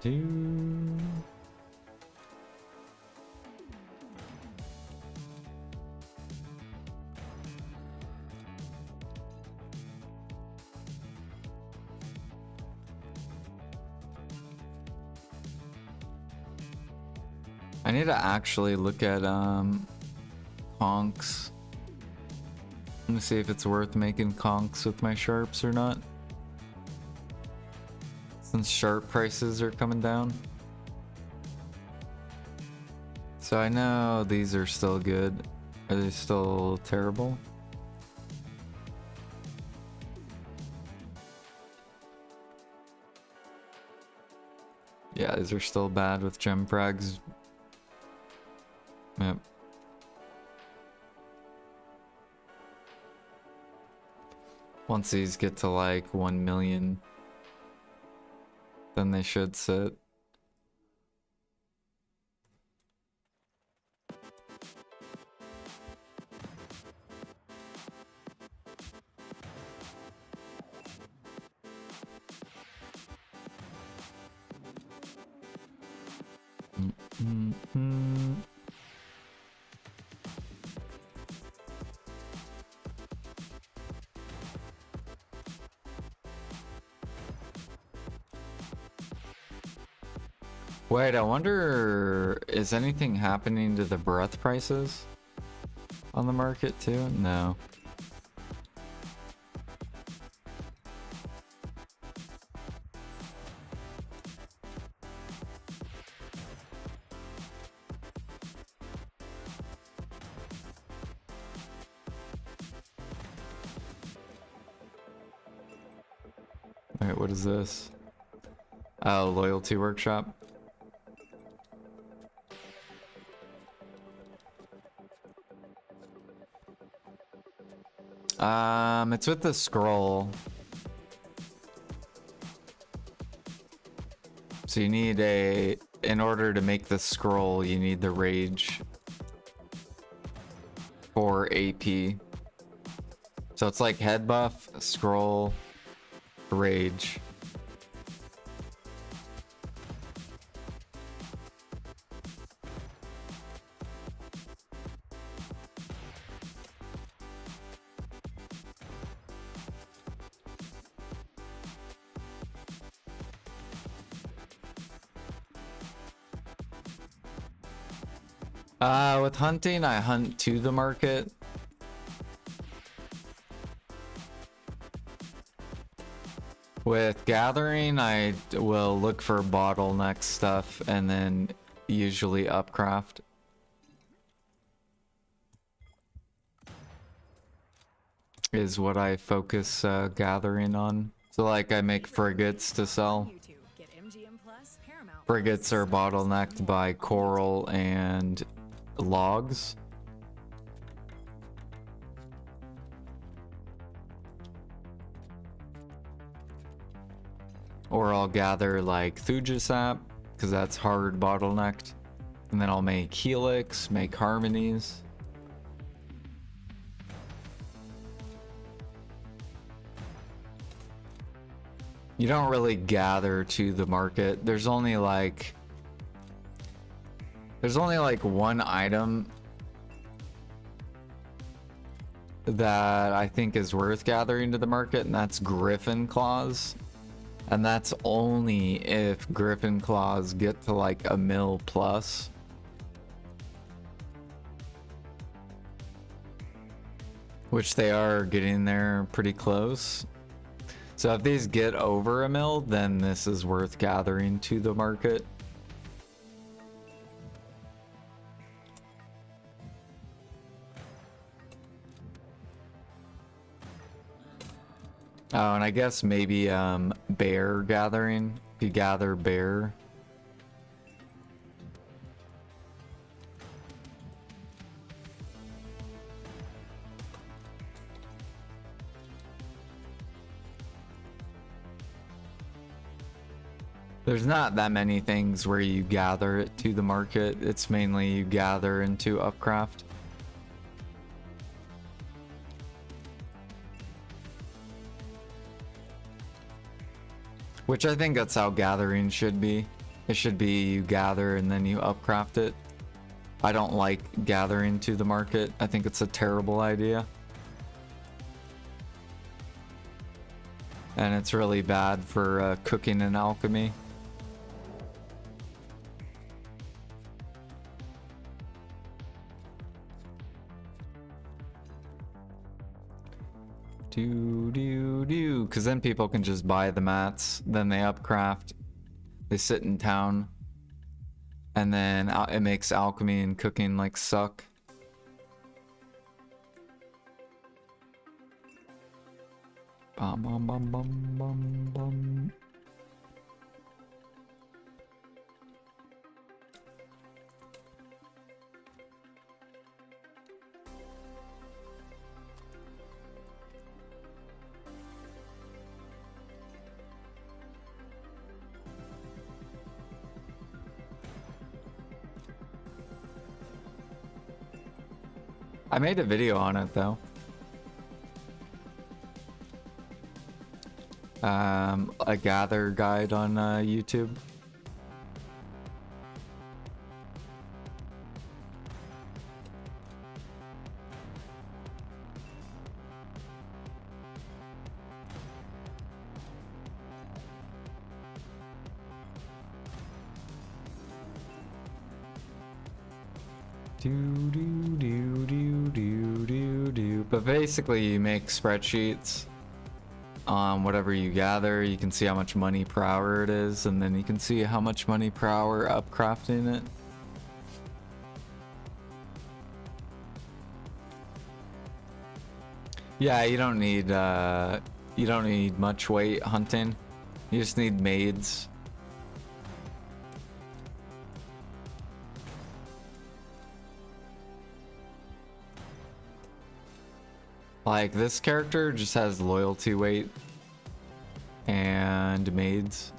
Do. I need to actually look at conks. Let me see if it's worth making conks with my sharps or not. Since sharp prices are coming down. So I know these are still good. Are they still terrible? Yeah, these are still bad with gem frags. Yep. Once these get to like 1 million, then they should sit. Wait, I wonder, is anything happening to the breath prices on the market too? No. Alright, what is this? Oh, loyalty workshop. It's with the scroll. So you need in order to make the scroll, you need the rage for AP. So it's like head buff, scroll, rage. With hunting, I hunt to the market. With gathering, I will look for bottleneck stuff and then usually upcraft. Is what I focus gathering on. So like I make frigates to sell. Frigates are bottlenecked by coral and logs. Or I'll gather like Thujasap, because that's hard bottlenecked. And then I'll make Helix, make Harmonies. You don't really gather to the market. There's only like one item that I think is worth gathering to the market, and that's Griffin Claws. And that's only if Griffin Claws get to like a mil plus. Which they are getting there pretty close. So if these get over a mil, then this is worth gathering to the market. Oh, and I guess maybe bear gathering. If you gather bear. There's not that many things where you gather it to the market. It's mainly you gather into upcraft. Which I think that's how gathering should be. It should be you gather and then you upcraft it. I don't like gathering to the market. I think it's a terrible idea. And it's really bad for cooking and alchemy. Because then people can just buy the mats, then they upcraft, they sit in town, and then it makes alchemy and cooking like suck. Bum, bum, bum, bum, bum, bum. I made a video on it though. A gather guide on YouTube. But basically you make spreadsheets on whatever you gather. You can see how much money per hour it is, and then you can see how much money per hour upcrafting it. Yeah, you don't need much weight hunting. You just need maids. Like, this character just has loyalty weight and maids.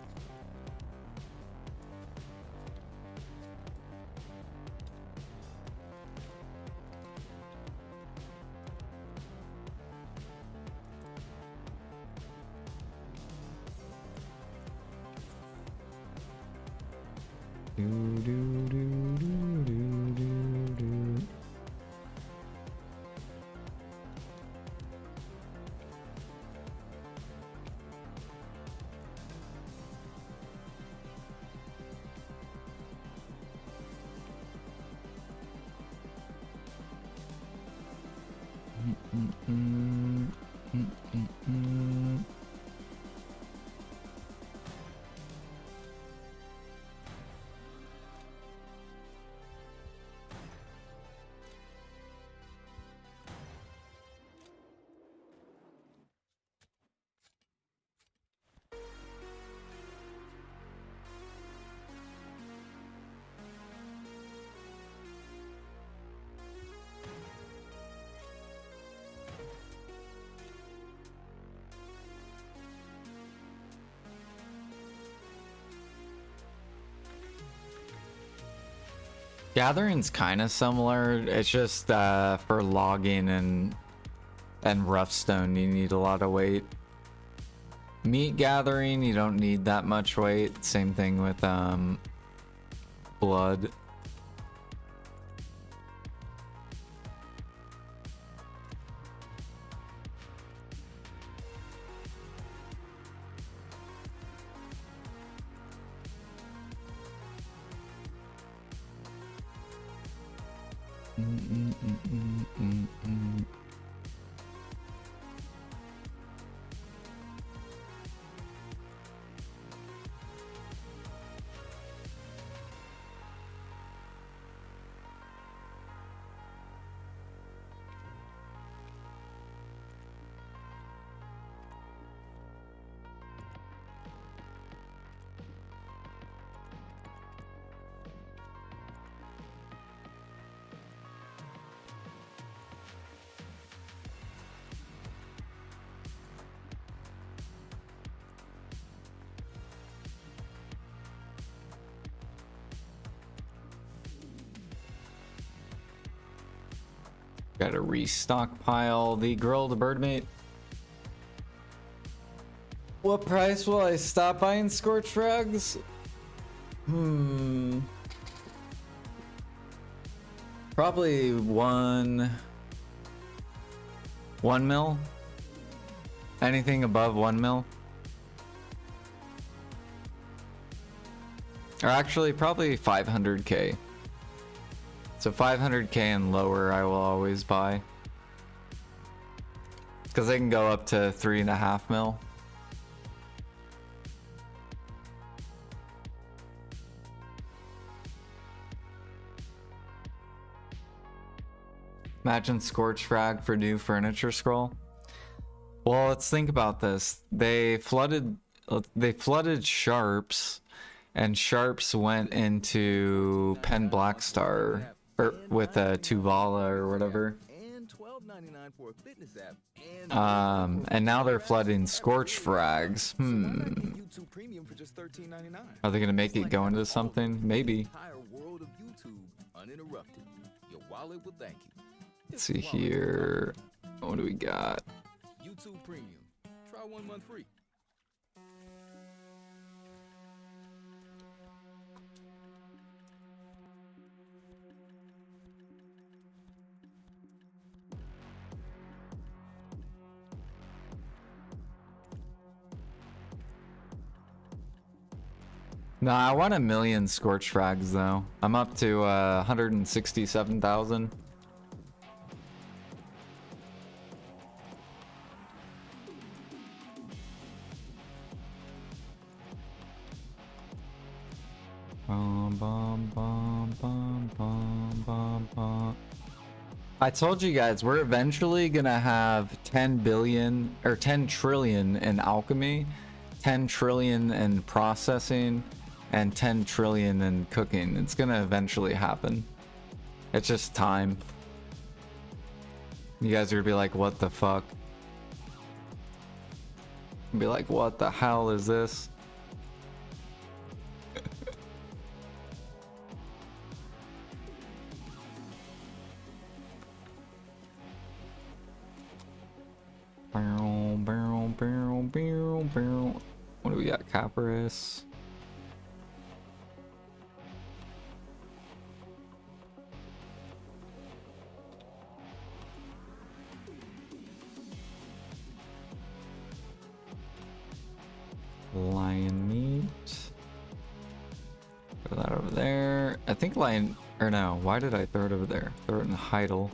Gathering's kind of similar. It's just for logging and rough stone, you need a lot of weight. Meat gathering, you don't need that much weight. Same thing with blood. Gotta restockpile the grilled bird meat. What price will I stop buying scorched frags? Probably one mil. Anything above 1 mil. Or actually probably 500k. So 500k and lower I will always buy. Because they can go up to 3.5 mil. Imagine Scorch Frag for new furniture scroll. Well, let's think about this. They flooded Sharps, and Sharps went into Pen Blackstar or with Tuvala or whatever. And now they're flooding Scorch Frags. Are they gonna make it go into something? Maybe. Let's see here. What do we got? YouTube Premium. Try 1 month free. No, I want 1 million Scorch Frags though. I'm up to 167,000. I told you guys we're eventually gonna have 10 billion or 10 trillion in alchemy, 10 trillion in processing, and 10 trillion in cooking. It's gonna eventually happen. It's just time. You guys are gonna be like, what the fuck? Be like, what the hell is this? What do we got? Capris. Lion meat. Throw that over there. I think lion, or no, why did I throw it over there? Throw it in Heidel.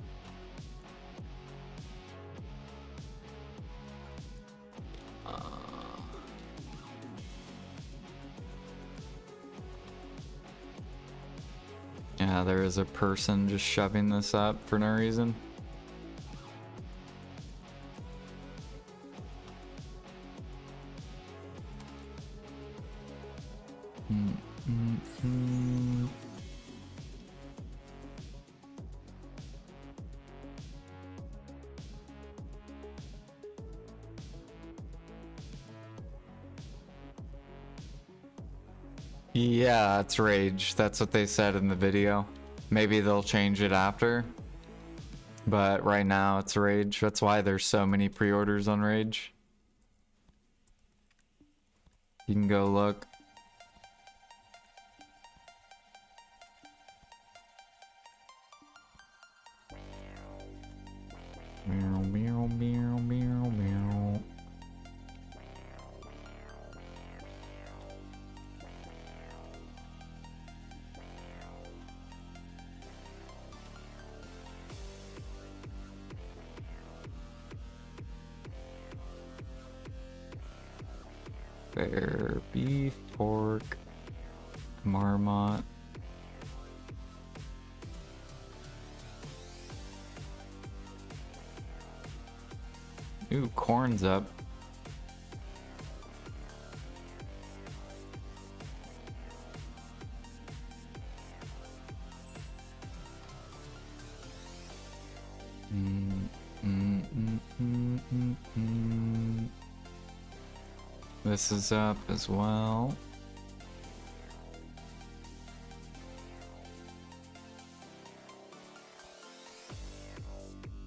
Yeah, there is a person just shoving this up for no reason. Yeah, it's rage. That's what they said in the video. Maybe they'll change it after. But right now it's Rage. That's why there's so many pre-orders on Rage. You can go look. Meow, meow, meow, meow, meow. Bear, beef, pork, marmot. Ooh, corn's up. This is up as well.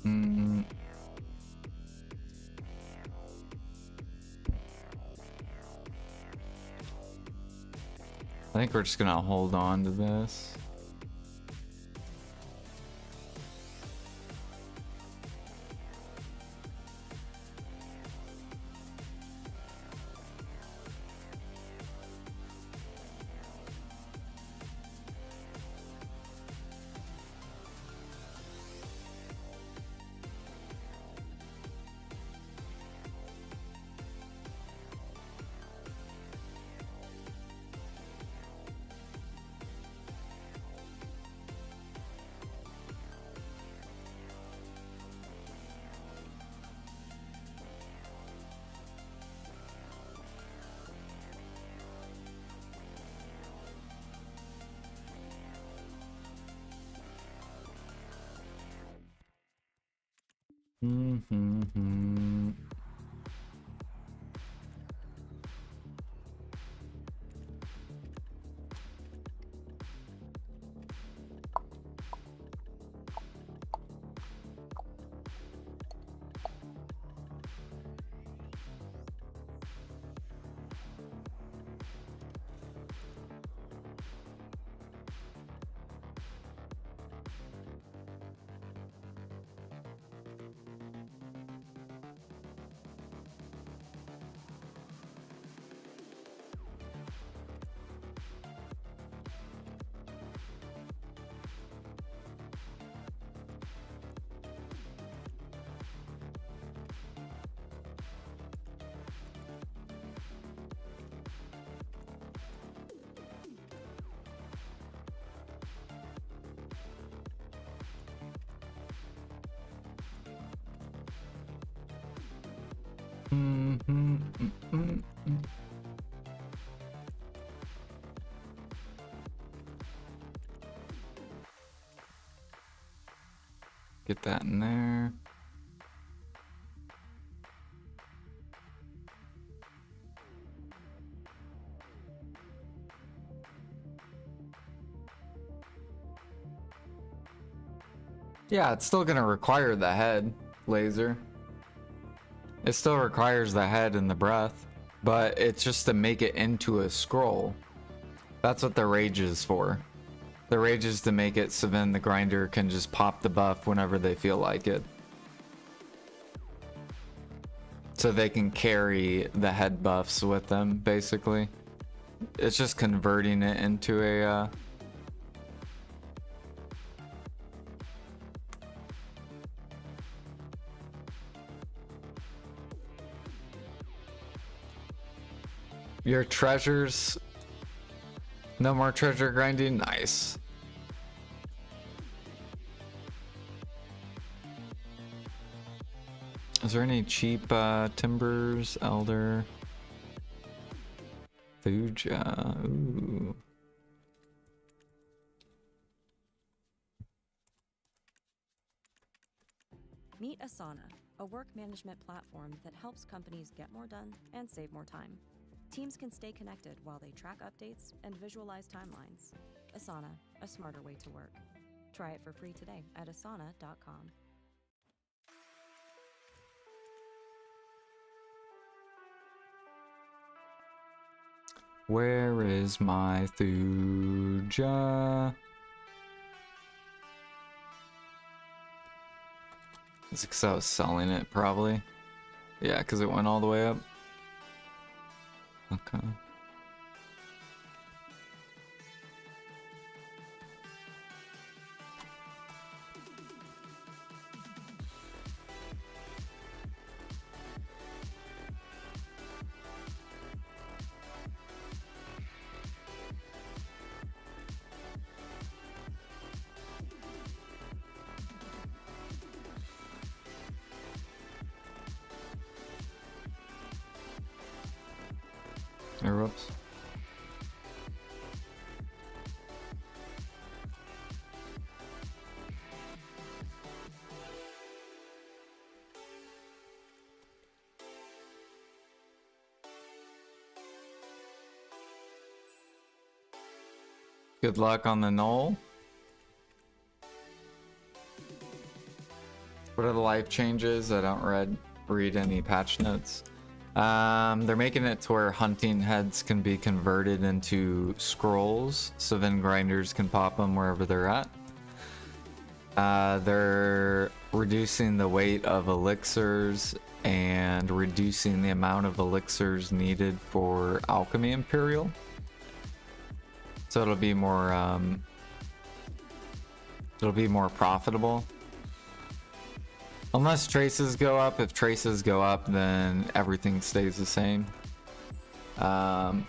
I think we're just gonna hold on to this. Get that in there. Yeah, it's still gonna require the head laser. It still requires the head and the breath, but it's just to make it into a scroll. That's what the rage is for. The rage is to make it so then the grinder can just pop the buff whenever they feel like it. So they can carry the head buffs with them, basically. It's just converting it into a... Your treasures... No more treasure grinding? Nice. Is there any cheap timbers? Elder? Thuja? Ooh. Meet Asana, a work management platform that helps companies get more done and save more time. Teams can stay connected while they track updates and visualize timelines. Asana, a smarter way to work. Try it for free today at asana.com. Where is my Thuja? It's because I was selling it, probably. Yeah, because it went all the way up. Okay. Whoops. Good luck on the knoll. What are the life changes? I don't read any patch notes. They're making it to where hunting heads can be converted into scrolls, so then grinders can pop them wherever they're at. They're reducing the weight of elixirs and reducing the amount of elixirs needed for Alchemy Imperial. So it'll be more profitable. Unless traces go up. If traces go up, then everything stays the same. What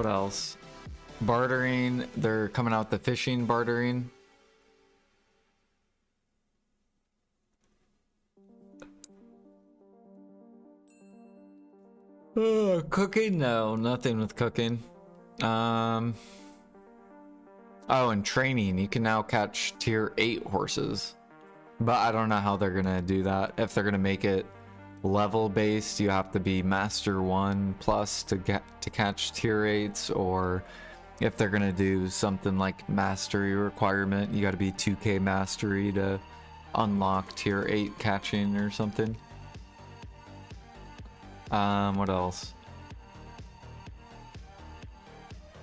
else? Bartering. They're coming out the fishing bartering. Cooking? No, nothing with cooking. Oh, and training. You can now catch tier 8 horses. But I don't know how they're going to do that. If they're going to make it level based, you have to be Master 1 plus to catch tier 8s. Or if they're going to do something like mastery requirement, you got to be 2k mastery to unlock tier 8 catching or something. What else?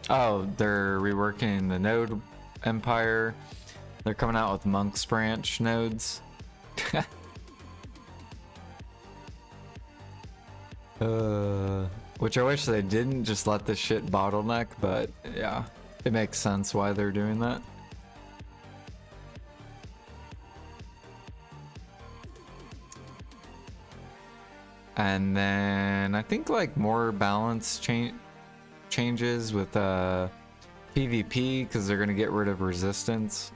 Oh, they're reworking the node empire. They're coming out with Monk's Branch nodes. Which I wish they didn't just let this shit bottleneck, but yeah, it makes sense why they're doing that. And then I think like more balance changes with PvP because they're gonna get rid of resistance.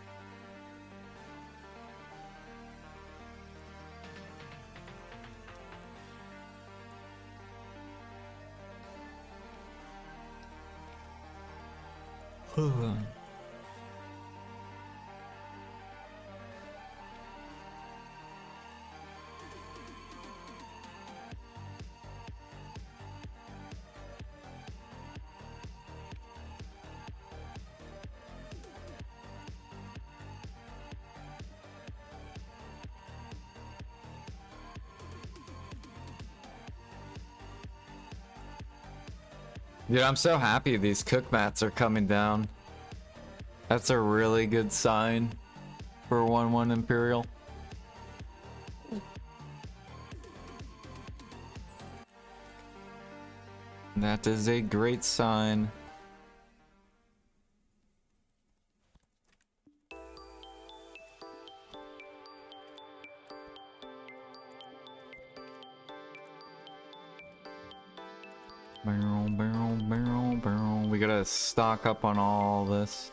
Dude, I'm so happy these cook mats are coming down. That's a really good sign for 1-1 Imperial. That is a great sign. Barrel, barrel, barrel, barrel. We gotta stock up on all this.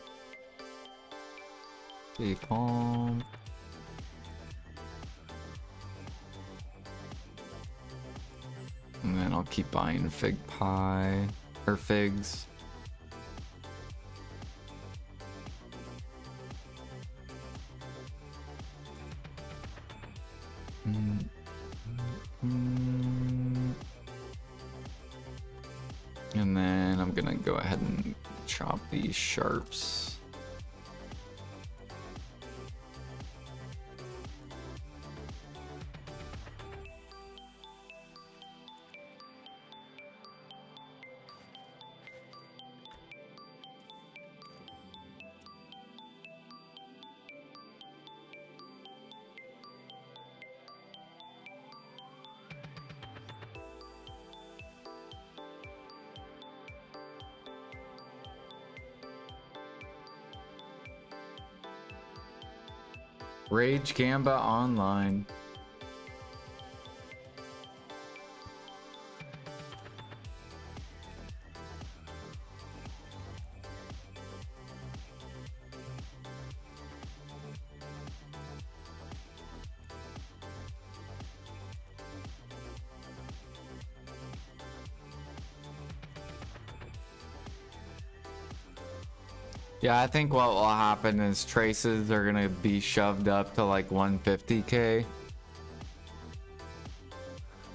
Big palm. And then I'll keep buying fig pie or figs. And then I'm gonna gonna go ahead and chop these sharps. Rage Gamba online. Yeah, I think what will happen is traces are gonna be shoved up to like 150k.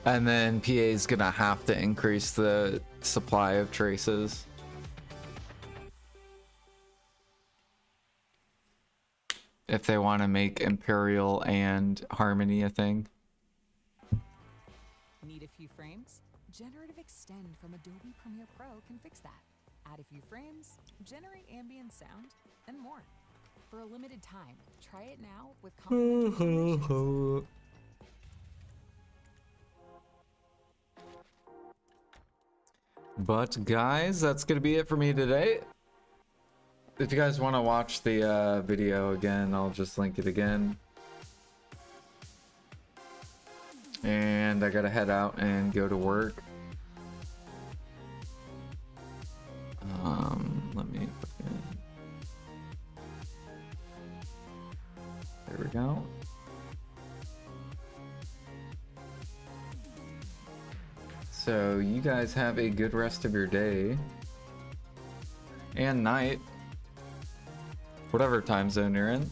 And then PA is gonna have to increase the supply of traces. If they want to make Imperial and Harmony a thing. Need a few frames? Generative Extend from Adobe Premiere Pro can fix that. Add a few frames, generate ambient sound, and more. For a limited time, try it now with complimentary solutions. But guys, that's gonna be it for me today. If you guys want to watch the video again, I'll just link it again. And I gotta head out and go to work. Let me fucking... There we go. So you guys have a good rest of your day and night, whatever time zone you're in,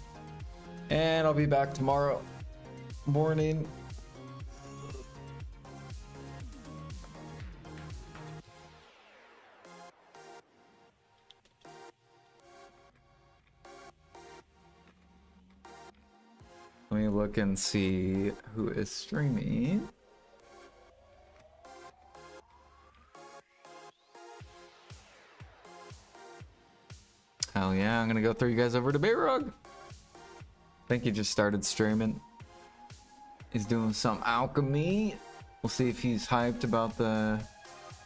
and I'll be back tomorrow morning. Let me look and see who is streaming. Hell yeah, I'm gonna go throw you guys over to Bayrug. I think he just started streaming. He's doing some alchemy. We'll see if he's hyped about the...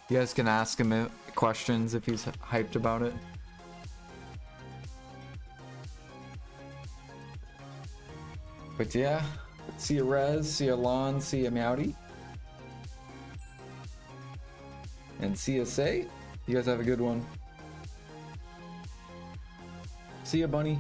You guys can ask him questions if he's hyped about it. But yeah, see ya Rez, see ya Lon, see ya Meowdy. And see ya Say. You guys have a good one. See ya Bunny.